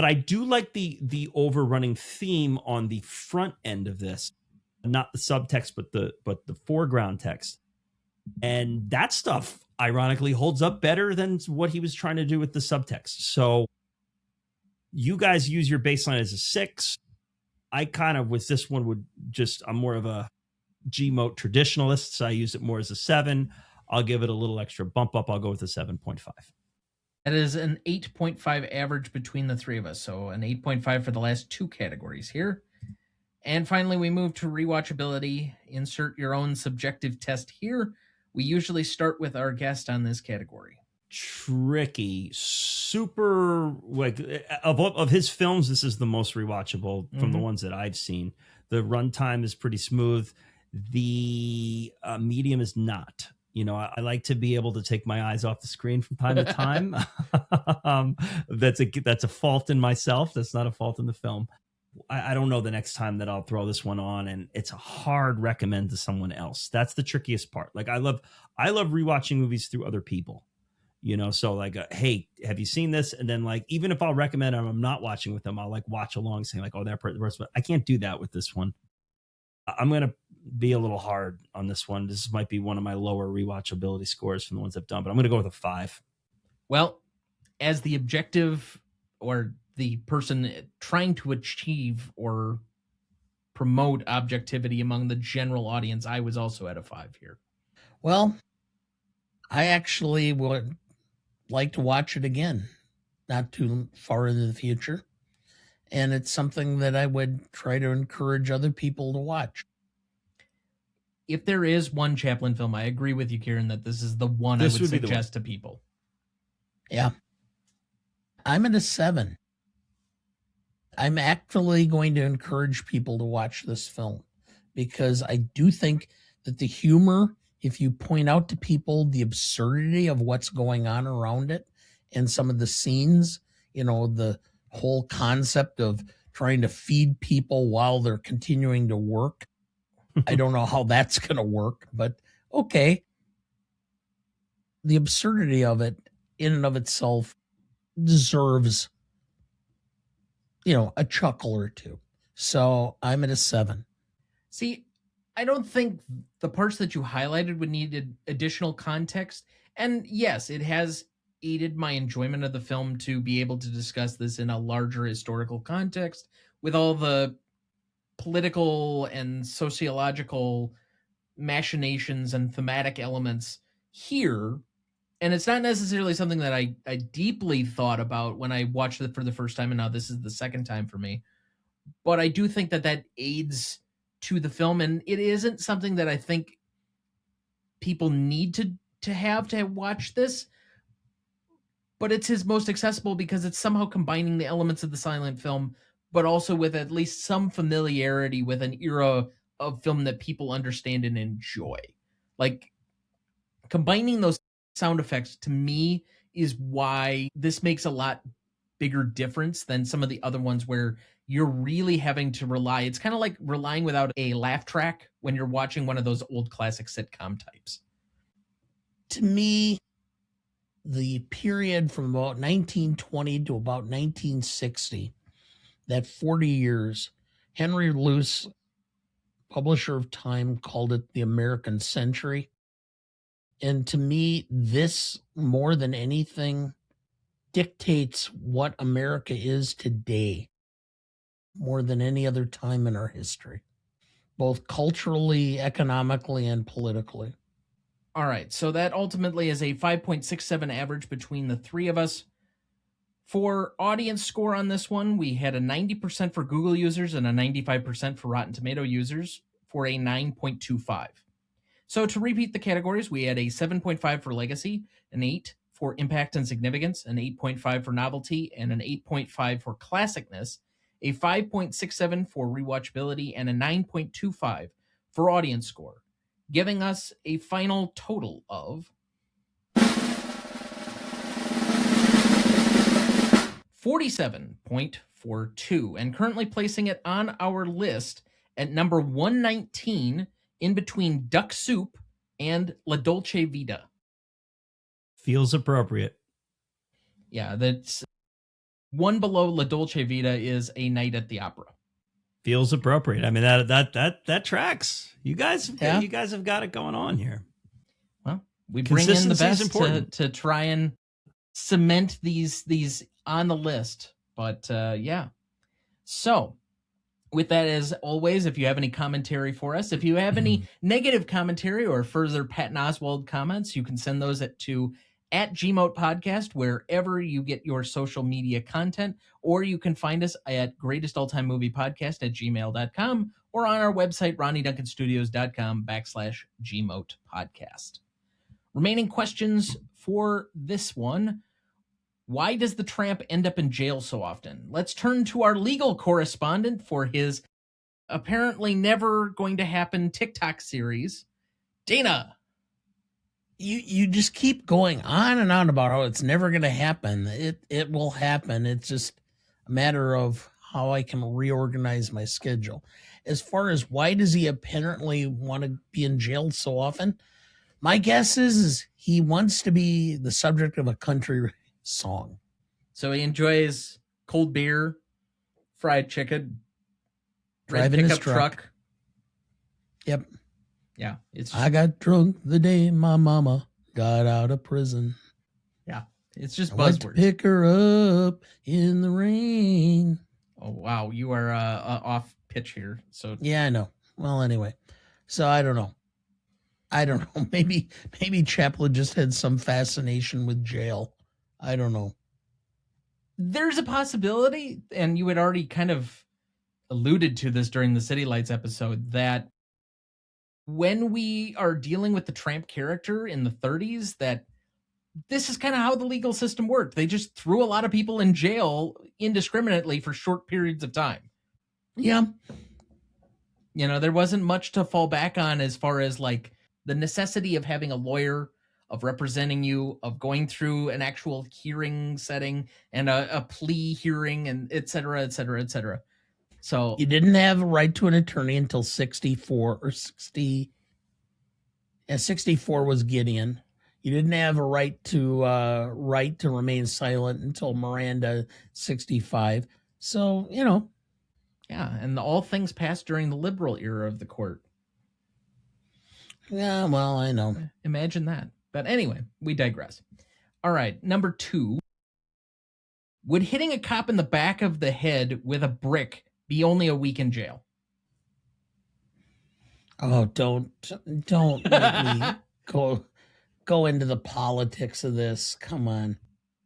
I do like the overrunning theme on the front end of this, not the subtext, but the foreground text, and that stuff ironically holds up better than what he was trying to do with the subtext. So you guys use your baseline as a 6. I kind of, with this one, I'm more of a G-mote traditionalist, so I use it more as a 7. I'll give it a little extra bump up. I'll go with a 7.5. That is an 8.5 average between the three of us, so an 8.5 for the last 2 categories here. And finally, we move to rewatchability. Insert your own subjective test here. We usually start with our guest on this category. Tricky, super, like of his films, this is the most rewatchable from the ones that I've seen. The runtime is pretty smooth. The medium is not. You know, I like to be able to take my eyes off the screen from time to time. That's a fault in myself. That's not a fault in the film. I don't know the next time that I'll throw this one on, and it's a hard recommend to someone else. That's the trickiest part. Like I love rewatching movies through other people. You know, so like, hey, have you seen this? And then like, even if I'll recommend them, I'm not watching with them, I'll like watch along saying like, oh, that person. I can't do that with this one. I'm going to be a little hard on this one. This might be one of my lower rewatchability scores from the ones I've done, but I'm going to go with a 5. Well, as the objective or the person trying to achieve or promote objectivity among the general audience, I was also at a 5 here. Well, I actually would like to watch it again, not too far into the future. And it's something that I would try to encourage other people to watch. If there is one Chaplin film, I agree with you, Kieran, that this is the one I would suggest to people. Yeah. I'm at a 7. I'm actually going to encourage people to watch this film because I do think that the humor, if you point out to people the absurdity of what's going on around it and some of the scenes, you know, the whole concept of trying to feed people while they're continuing to work. I don't know how that's going to work, but okay. The absurdity of it in and of itself deserves, you know, a chuckle or two. So I'm at a 7. See, I don't think the parts that you highlighted would need additional context. And yes, it has aided my enjoyment of the film to be able to discuss this in a larger historical context with all the political and sociological machinations and thematic elements here. And it's not necessarily something that I deeply thought about when I watched it for the first time, and now this is the second time for me. But I do think that aids to the film, and it isn't something that I think people need to have to watch this, but it's his most accessible because it's somehow combining the elements of the silent film, but also with at least some familiarity with an era of film that people understand and enjoy. Like, combining those sound effects to me is why this makes a lot bigger difference than some of the other ones where you're really having to rely. It's kind of like relying without a laugh track when you're watching one of those old classic sitcom types. To me, the period from about 1920 to about 1960, that 40 years, Henry Luce, publisher of Time, called it the American Century. And to me, this, more than anything, dictates what America is today more than any other time in our history, both culturally, economically, and politically. All right, so that ultimately is a 5.67 average between the three of us. For audience score on this one, we had a 90% for Google users and a 95% for Rotten Tomato users. for a 9.25. So to repeat the categories, we had a 7.5 for legacy, an 8 for impact and significance, an 8.5 for novelty, and an 8.5 for classicness, a 5.67 for rewatchability, and a 9.25 for audience score, giving us a final total of 47.42, and currently placing it on our list at number 119 in between Duck Soup and La Dolce Vita. Feels appropriate. Yeah, that's one below La Dolce Vita is A Night at the Opera. Feels appropriate. I mean, that tracks. You guys Yeah. have got it going on here. Well, we bring in the Consistency is best important. to try and cement these on the list. But yeah. So with that, as always, if you have any commentary for us, if you have any negative commentary or further Patton Oswalt comments, you can send those to @Gmote Podcast, wherever you get your social media content, or you can find us at greatestaltimemoviepodcast@gmail.com or on our website, RonnieDuncanStudios.com/Gmote Podcast. Remaining questions for this one. Why does the tramp end up in jail so often? Let's turn to our legal correspondent for his apparently never going to happen TikTok series, Dana. You just keep going on and on about how it's never going to happen. It will happen. It's just a matter of how I can reorganize my schedule. As far as why does he apparently want to be in jail so often, my guess is he wants to be the subject of a country song. So he enjoys cold beer, fried chicken, red Driving his pickup truck. Yep. Yeah, it's I got drunk the day my mama got out of prison. it's just I went to buzzwords. pick her up in the rain. Oh wow, you are off pitch here. So Yeah, I know. Well, anyway, so I don't know. Maybe Chaplin just had some fascination with jail. I don't know. there's a possibility, and you had already kind of alluded to this during the City Lights episode, that when we are dealing with the tramp character in the 30s, that this is kind of how the legal system worked. They just threw a lot of people in jail indiscriminately for short periods of time. Yeah. You know, there wasn't much to fall back on as far as like the necessity of having a lawyer, of representing you, of going through an actual hearing setting and a plea hearing, and et cetera, et cetera, et cetera. So You didn't have a right to an attorney until 64 or 60. Yeah, 64 was Gideon. You didn't have a right to remain silent until Miranda 65. So, you know, yeah, and all things passed during the liberal era of the court. yeah, well, I know. Imagine that. But anyway, we digress. All right, number 2. Would hitting a cop in the back of the head with a brick be only a week in jail? Oh, don't make me go into the politics of this. Come on.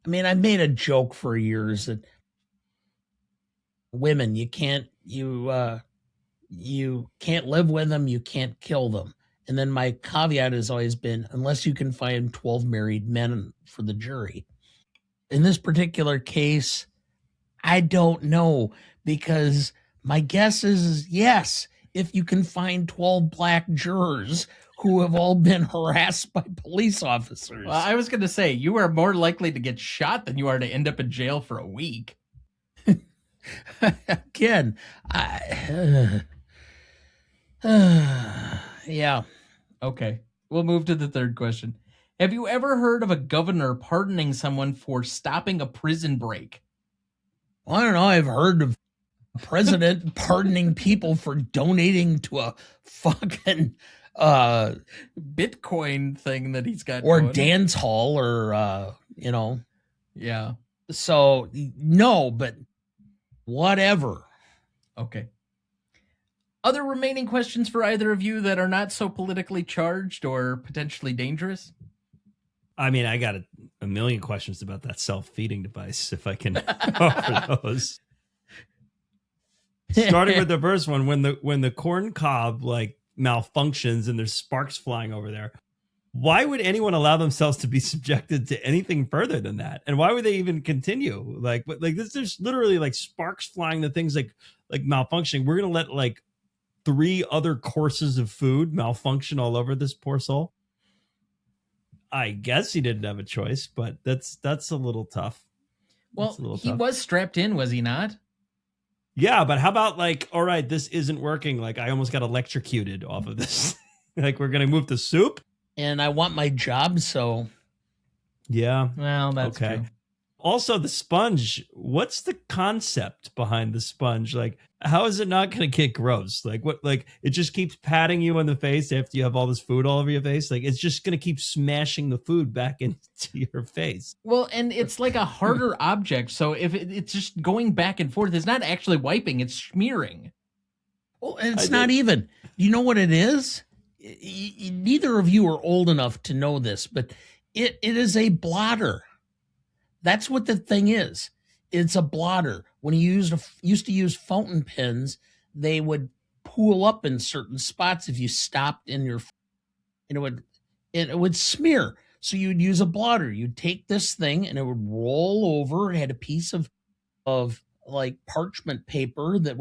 I mean, I made a joke for years that women, you can't live with them, you can't kill them. And then my caveat has always been, unless you can find 12 married men for the jury. In this particular case, I don't know, because my guess is yes, if you can find 12 black jurors who have all been harassed by police officers. Well, I was going to say, you are more likely to get shot than you are to end up in jail for a week. Again, yeah. Okay, we'll move to the third question. Have you ever heard of a governor pardoning someone for stopping a prison break? I don't know. I've heard of president pardoning people for donating to a fucking Bitcoin thing that he's got or going. dance hall or Yeah. So no, but whatever. Okay. Other remaining questions for either of you that are not so politically charged or potentially dangerous? I mean, I got a million questions about that self-feeding device, if I can offer those. Starting with the first one, when the corn cob like malfunctions and there's sparks flying over there. Why would anyone allow themselves to be subjected to anything further than that? And why would they even continue? Like this, there's literally like sparks flying, the things like malfunctioning. We're gonna let like 3 other courses of food malfunction all over this poor soul. I guess he didn't have a choice, but that's a little tough. Well, he was strapped in, was he not? Yeah, but how about like, all right, this isn't working. Like I almost got electrocuted off of this. Like we're gonna move to soup. And I want my job, so. Yeah. Well, that's okay. True. Also, the sponge, what's the concept behind the sponge? Like, how is it not going to get gross? Like, what, like, it just keeps patting you in the face after you have all this food all over your face? Like, it's just going to keep smashing the food back into your face. Well, and it's like a harder object. So if it's just going back and forth, it's not actually wiping, it's smearing. Well, and it's not even. You know what it is? Neither of you are old enough to know this, but it is a blotter. That's what the thing is. It's a blotter. When you used to use fountain pens, they would pool up in certain spots if you stopped in your, and it would smear. So you'd use a blotter. You'd take this thing and it would roll over. It had a piece of like parchment paper it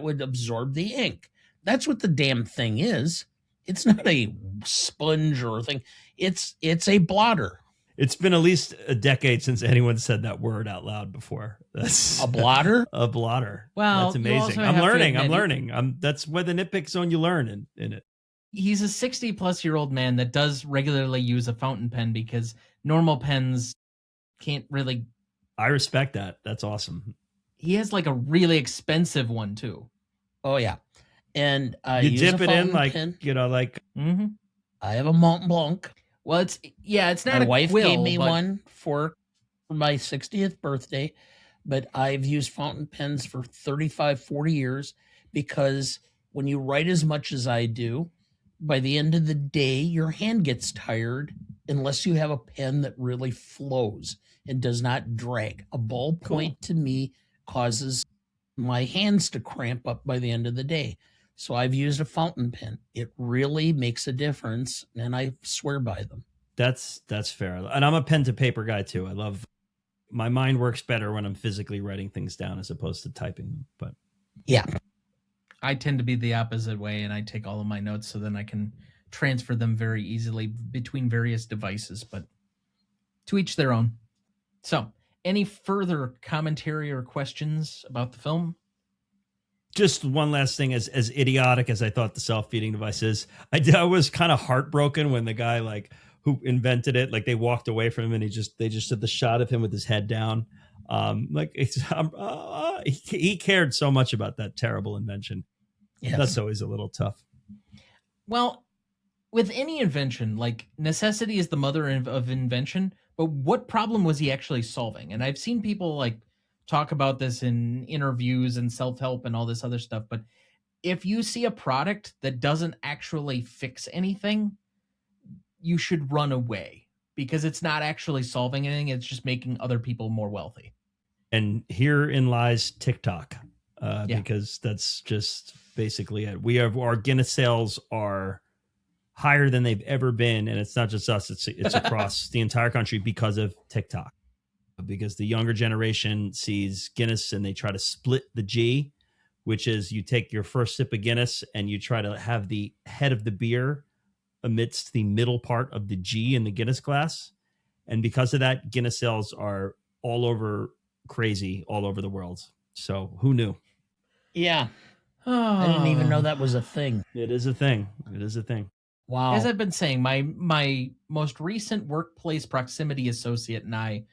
would absorb the ink. That's what the damn thing is. It's not a sponge or a thing. It's a blotter. It's been at least a decade since anyone said that word out loud before. That's a blotter. A blotter. Well, that's amazing. I'm learning. That's where the nitpick zone you learn in it. He's a 60-plus-year-old man that does regularly use a fountain pen because normal pens can't really. I respect that. That's awesome. He has like a really expensive one too. Oh yeah. And you dip it in like pen. Mm-hmm. I have a Mont Blanc. Well, it's not. My wife gave me one for my 60th birthday, but I've used fountain pens for 35, 40 years because when you write as much as I do, by the end of the day, your hand gets tired unless you have a pen that really flows and does not drag. A ballpoint to me causes my hands to cramp up by the end of the day. So I've used a fountain pen. It really makes a difference, and I swear by them. That's fair. And I'm a pen to paper guy too. I love, my mind works better when I'm physically writing things down as opposed to typing them. But yeah, I tend to be the opposite way, and I take all of my notes so then I can transfer them very easily between various devices, but to each their own. So, any further commentary or questions about the film? Just one last thing, as idiotic as I thought the self-feeding device is, I was kind of heartbroken when the guy like who invented it, like they walked away from him and they just did the shot of him with his head down. He cared so much about that terrible invention. Yes. That's always a little tough. Well, with any invention, like necessity is the mother of invention, but what problem was he actually solving? And I've seen people like talk about this in interviews and self-help and all this other stuff. But if you see a product that doesn't actually fix anything, you should run away because it's not actually solving anything. It's just making other people more wealthy. And herein lies TikTok, because that's just basically it. Our Guinness sales are higher than they've ever been. And it's not just us, it's across the entire country because of TikTok. Because the younger generation sees Guinness and they try to split the G, which is you take your first sip of Guinness and you try to have the head of the beer amidst the middle part of the G in the Guinness glass. And because of that, Guinness sales are crazy all over the world. So who knew? Yeah. I didn't even know that was a thing. It is a thing. Wow. As I've been saying, my most recent workplace proximity associate and I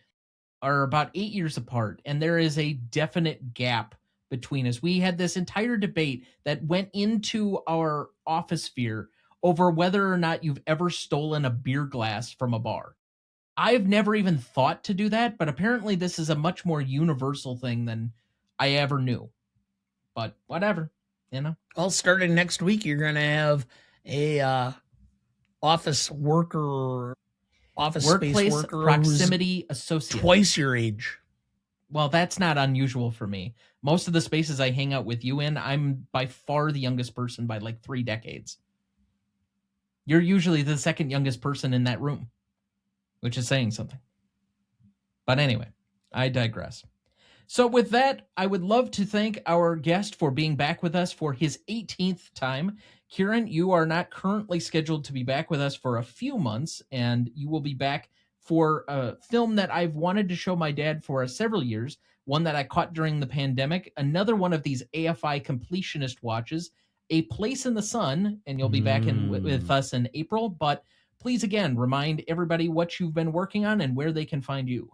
are about 8 years apart, and there is a definite gap between us. We had this entire debate that went into our office sphere over whether or not you've ever stolen a beer glass from a bar. I've never even thought to do that, but apparently this is a much more universal thing than I ever knew. But whatever, you know. Well, starting next week, you're going to have a office workplace space worker proximity associate, twice your age. Well, that's not unusual for me. Most of the spaces I hang out with you in, I'm by far the youngest person by like 3 decades. You're usually the second youngest person in that room, which is saying something. But anyway, I digress. So with that, I would love to thank our guest for being back with us for his 18th time. Kieran, you are not currently scheduled to be back with us for a few months, and you will be back for a film that I've wanted to show my dad for several years, one that I caught during the pandemic, another one of these AFI completionist watches, A Place in the Sun, and you'll be back with us in April. But please, again, remind everybody what you've been working on and where they can find you.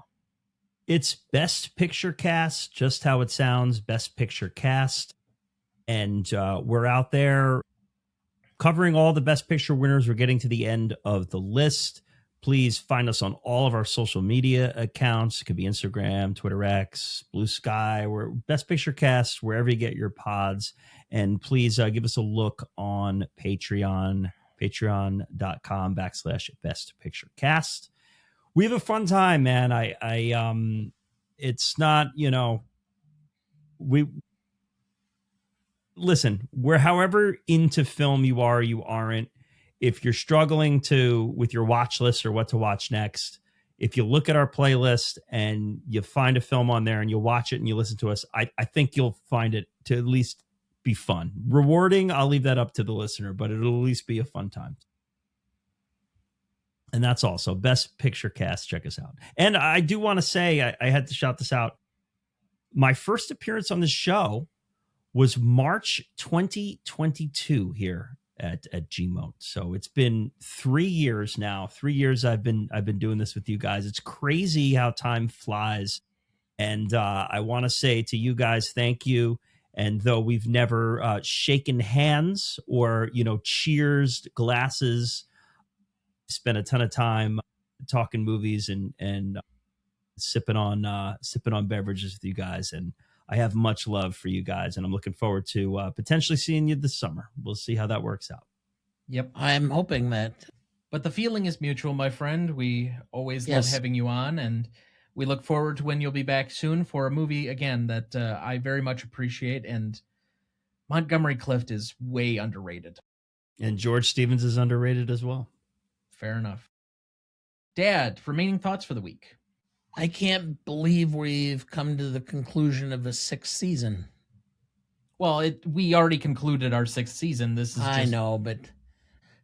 It's Best Picture Cast, just how it sounds, Best Picture Cast. And we're out there covering all the Best Picture winners. We're getting to the end of the list. Please find us on all of our social media accounts. It could be Instagram, Twitter X, Blue Sky. We're Best Picture Cast, wherever you get your pods. And please give us a look on Patreon, patreon.com/Best Picture Cast. We have a fun time, man. It's not, listen, we're however into film you are, you aren't. If you're struggling with your watch list or what to watch next, if you look at our playlist and you find a film on there and you watch it and you listen to us, I think you'll find it to at least be fun. Rewarding, I'll leave that up to the listener, but it'll at least be a fun time. And that's also Best Picture Cast. Check us out. And I do want to say, I had to shout this out. My first appearance on the show was March 2022 here at GMOT. So it's been 3 years now. 3 years I've been doing this with you guys. It's crazy how time flies. And I want to say to you guys, thank you. And though we've never shaken hands or, cheersed glasses, spent a ton of time talking movies and sipping on beverages with you guys. And I have much love for you guys, and I'm looking forward to potentially seeing you this summer. We'll see how that works out. Yep. I'm hoping that. But the feeling is mutual, my friend. We always love having you on, and we look forward to when you'll be back soon for a movie, again, that I very much appreciate. And Montgomery Clift is way underrated. And George Stevens is underrated as well. Fair enough. Dad, remaining thoughts for the week. I can't believe we've come to the conclusion of a 6th season. Well, we already concluded our 6th season. This is I know, but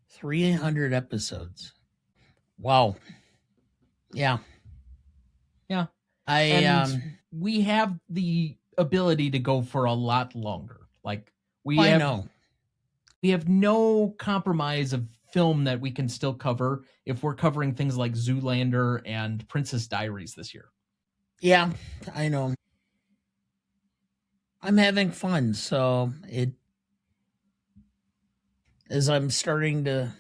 300 episodes. Wow. Yeah. Yeah. We have the ability to go for a lot longer. Like we have no compromise of film that we can still cover if we're covering things like Zoolander and Princess Diaries this year. Yeah, I know. I'm having fun, so as I'm starting to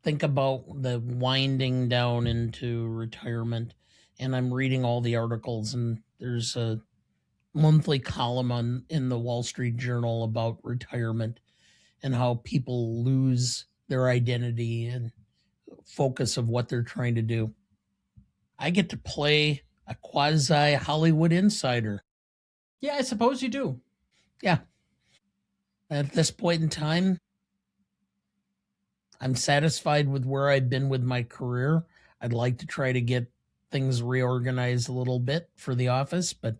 think about the winding down into retirement, and I'm reading all the articles, and there's a monthly column in the Wall Street Journal about retirement and how people lose their identity and focus of what they're trying to do. I get to play a quasi Hollywood insider. Yeah, I suppose you do. Yeah. At this point in time, I'm satisfied with where I've been with my career. I'd like to try to get things reorganized a little bit for the office, but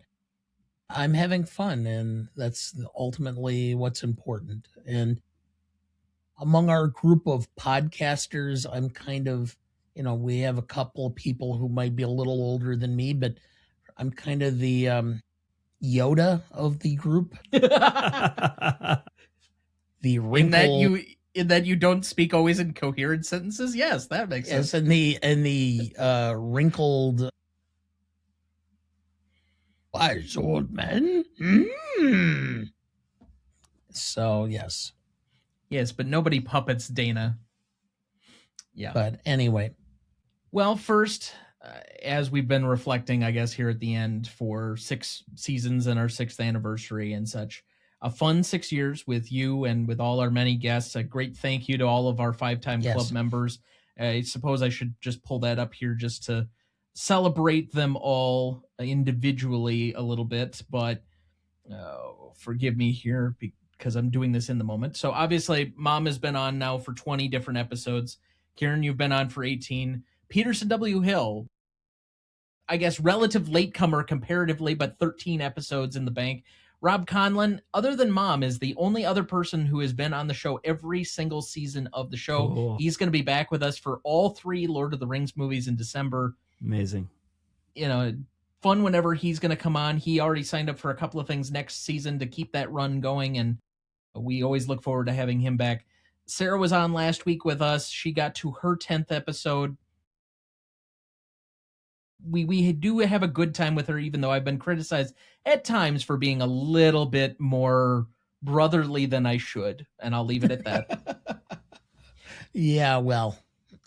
I'm having fun, and that's ultimately what's important. And among our group of podcasters, I'm kind of, we have a couple of people who might be a little older than me, but I'm kind of the Yoda of the group. The wrinkle. In that you don't speak always in coherent sentences? Yes, that makes sense. And the wrinkled wise old man. Mm. So, yes. Yes, but nobody puppets Dana. Yeah. But anyway. Well, first, as we've been reflecting, I guess, here at the end for 6 seasons and our 6th anniversary and such, a fun 6 years with you and with all our many guests. A great thank you to all of our 5-time club members. I suppose I should just pull that up here just to celebrate them all individually a little bit, but forgive me here because I'm doing this in the moment. So obviously, Mom has been on now for 20 different episodes. Kieran, you've been on for 18. Peterson W. Hill, I guess relative latecomer comparatively, but 13 episodes in the bank. Rob Conlon, other than Mom, is the only other person who has been on the show every single season of the show. Cool. He's going to be back with us for all 3 Lord of the Rings movies in December. Amazing. You know, fun whenever he's going to come on. He already signed up for a couple of things next season to keep that run going, and we always look forward to having him back. Sarah was on last week with us. She got to her 10th episode. We do have a good time with her, even though I've been criticized at times for being a little bit more brotherly than I should, and I'll leave it at that. Yeah, well.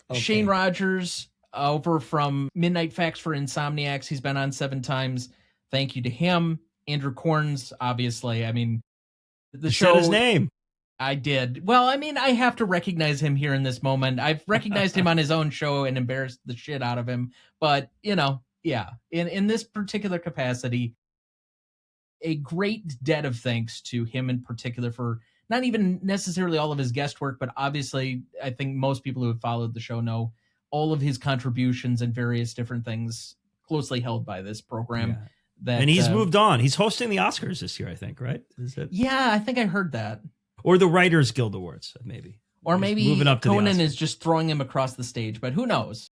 Okay. Shane Rogers, over from Midnight Facts for Insomniacs. He's been on 7 times. Thank you to him. Andrew Corns, obviously. I mean, the show. Said his name. I did. Well, I mean, I have to recognize him here in this moment. I've recognized him on his own show and embarrassed the shit out of him. But, you know, yeah, in this particular capacity, a great debt of thanks to him in particular for not even necessarily all of his guest work, but obviously I think most people who have followed the show know all of his contributions and various different things closely held by this program. Yeah. That, and he's moved on. He's hosting the Oscars this year, I think, right? Is it? Yeah, I think I heard that. Or the Writers Guild Awards, maybe. Or He's maybe moving up to Conan is just throwing him across the stage, but who knows?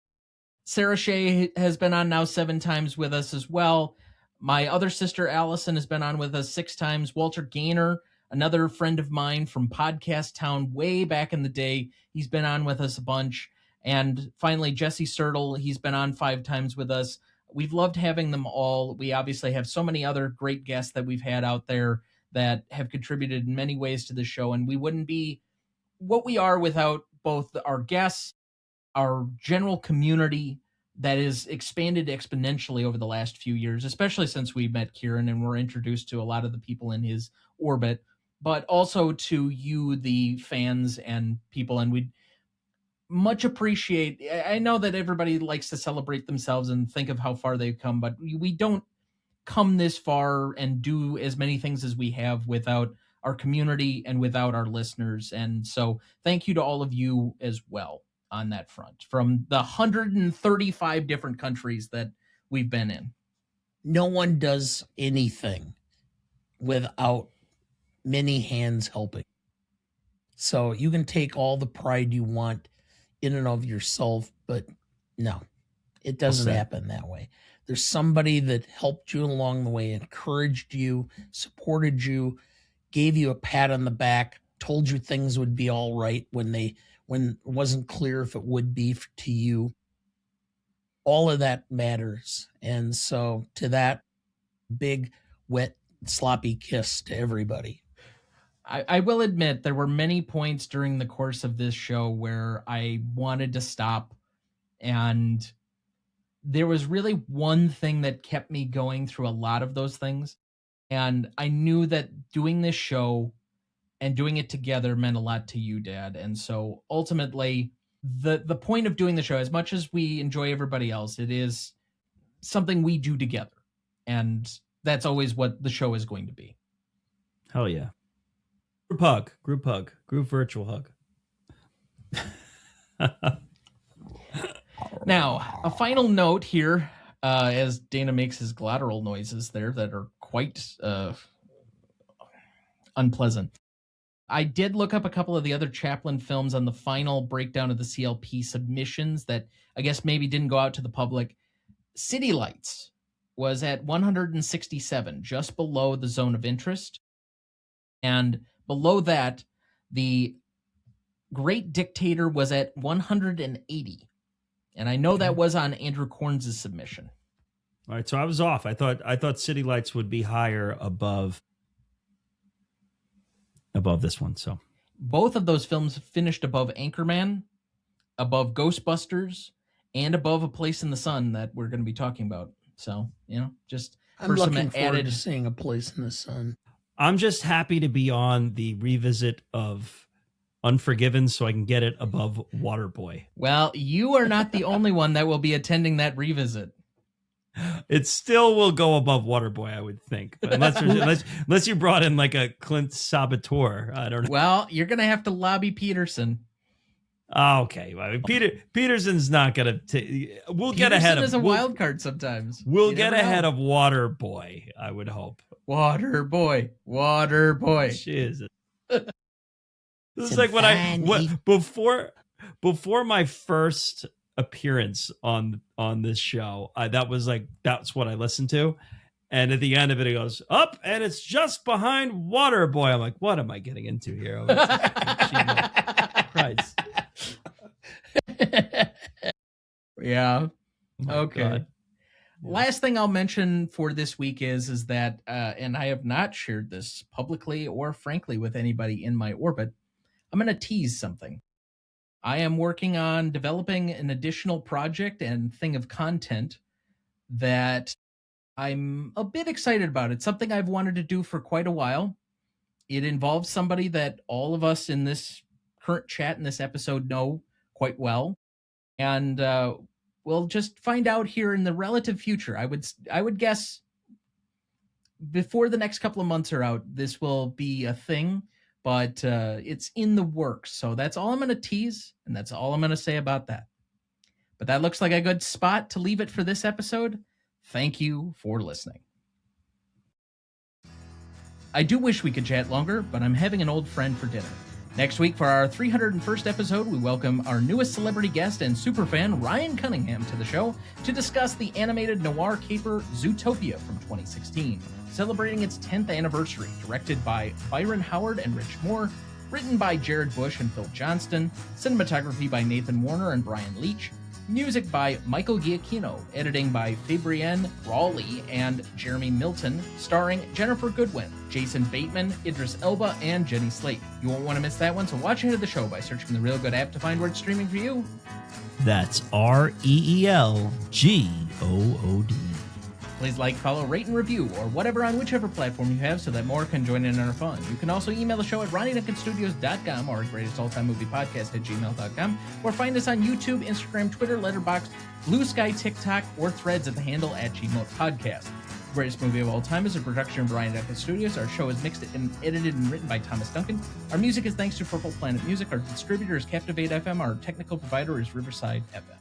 Sarah Shea has been on now 7 times with us as well. My other sister, Allison, has been on with us 6 times. Walter Gaynor, another friend of mine from Podcast Town way back in the day. He's been on with us a bunch. And finally, Jesse Sertle, he's been on 5 times with us. We've loved having them all. We obviously have so many other great guests that we've had out there that have contributed in many ways to the show. And we wouldn't be what we are without both our guests, our general community that is expanded exponentially over the last few years, especially since we met Kieran and were introduced to a lot of the people in his orbit, but also to you, the fans and people. And we'd much appreciate, I know that everybody likes to celebrate themselves and think of how far they've come, but we don't come this far and do as many things as we have without our community and without our listeners. And so thank you to all of you as well on that front, from the 135 different countries that we've been in. No one does anything without many hands helping. So you can take all the pride you want in and of yourself, but no, it doesn't happen that way. There's somebody that helped you along the way, encouraged you, supported you, gave you a pat on the back, told you things would be all right when it wasn't clear if it would be to you. All of that matters. And so to that, big, wet, sloppy kiss to everybody. I will admit there were many points during the course of this show where I wanted to stop, and there was really one thing that kept me going through a lot of those things. And I knew that doing this show and doing it together meant a lot to you, Dad. And so ultimately, the point of doing the show, as much as we enjoy everybody else, it is something we do together. And that's always what the show is going to be. Hell yeah. Group hug, group virtual hug. Now, a final note here, as Dana makes his guttural noises there that are quite unpleasant. I did look up a couple of the other Chaplin films on the final breakdown of the CLP submissions that I guess maybe didn't go out to the public. City Lights was at 167, just below the zone of interest. And below that, The Great Dictator was at 180. And I know that was on Andrew Corns' submission. All right, so I was off. I thought City Lights would be higher above this one. So both of those films finished above Anchorman, above Ghostbusters, and above A Place in the Sun that we're going to be talking about. So, just I'm looking forward to seeing A Place in the Sun. I'm just happy to be on the revisit of Unforgiven so I can get it above Waterboy. Well, you are not the only one that will be attending that revisit. It still will go above Waterboy, I would think. But unless you brought in like a Clint Sabateur. I don't know. Well, you're going to have to lobby Peterson. Okay. Well, I mean, Peterson's not going to... We'll get ahead of... Peterson is a wild card sometimes. We'll get ahead of Waterboy, I would hope. Waterboy. Jesus. This is like before my first appearance on this show, that's what I listened to, and at the end of it goes up and it's just behind Waterboy. I'm like, what am I getting into here? Christ. Yeah. Oh okay. God. Last thing I'll mention for this week is that and I have not shared this publicly or frankly with anybody in my orbit, I'm going to tease something. I am working on developing an additional project and thing of content that I'm a bit excited about. It's something I've wanted to do for quite a while. It involves somebody that all of us in this current chat in this episode know quite well. And we'll just find out here in the relative future. I would guess before the next couple of months are out, this will be a thing. But it's in the works. So that's all I'm going to tease, and that's all I'm going to say about that. But that looks like a good spot to leave it for this episode. Thank you for listening. I do wish we could chat longer, but I'm having an old friend for dinner. Next week, for our 301st episode, we welcome our newest celebrity guest and superfan, Ryan Cunningham, to the show to discuss the animated noir caper Zootopia from 2016, celebrating its 10th anniversary, directed by Byron Howard and Rich Moore, written by Jared Bush and Phil Johnston, cinematography by Nathan Warner and Brian Leach, music by Michael Giacchino, editing by Fabrienne Rawley and Jeremy Milton, starring Jennifer Goodwin, Jason Bateman, Idris Elba, and Jenny Slate. You won't want to miss that one, so watch ahead of the show by searching the Real Good app to find where it's streaming for you. That's REELGOOD. Please like, follow, rate, and review, or whatever on whichever platform you have so that more can join in our fun. You can also email the show at RonnieDuncanStudios.com or greatestalltimemoviepodcast@gmail.com, or find us on YouTube, Instagram, Twitter, Letterboxd, Blue Sky, TikTok, or Threads at the handle @GMotePodcast. Greatest Movie of All Time is a production of Brian Duncan Studios. Our show is mixed and edited and written by Thomas Duncan. Our music is thanks to Purple Planet Music. Our distributor is Captivate FM. Our technical provider is Riverside FM.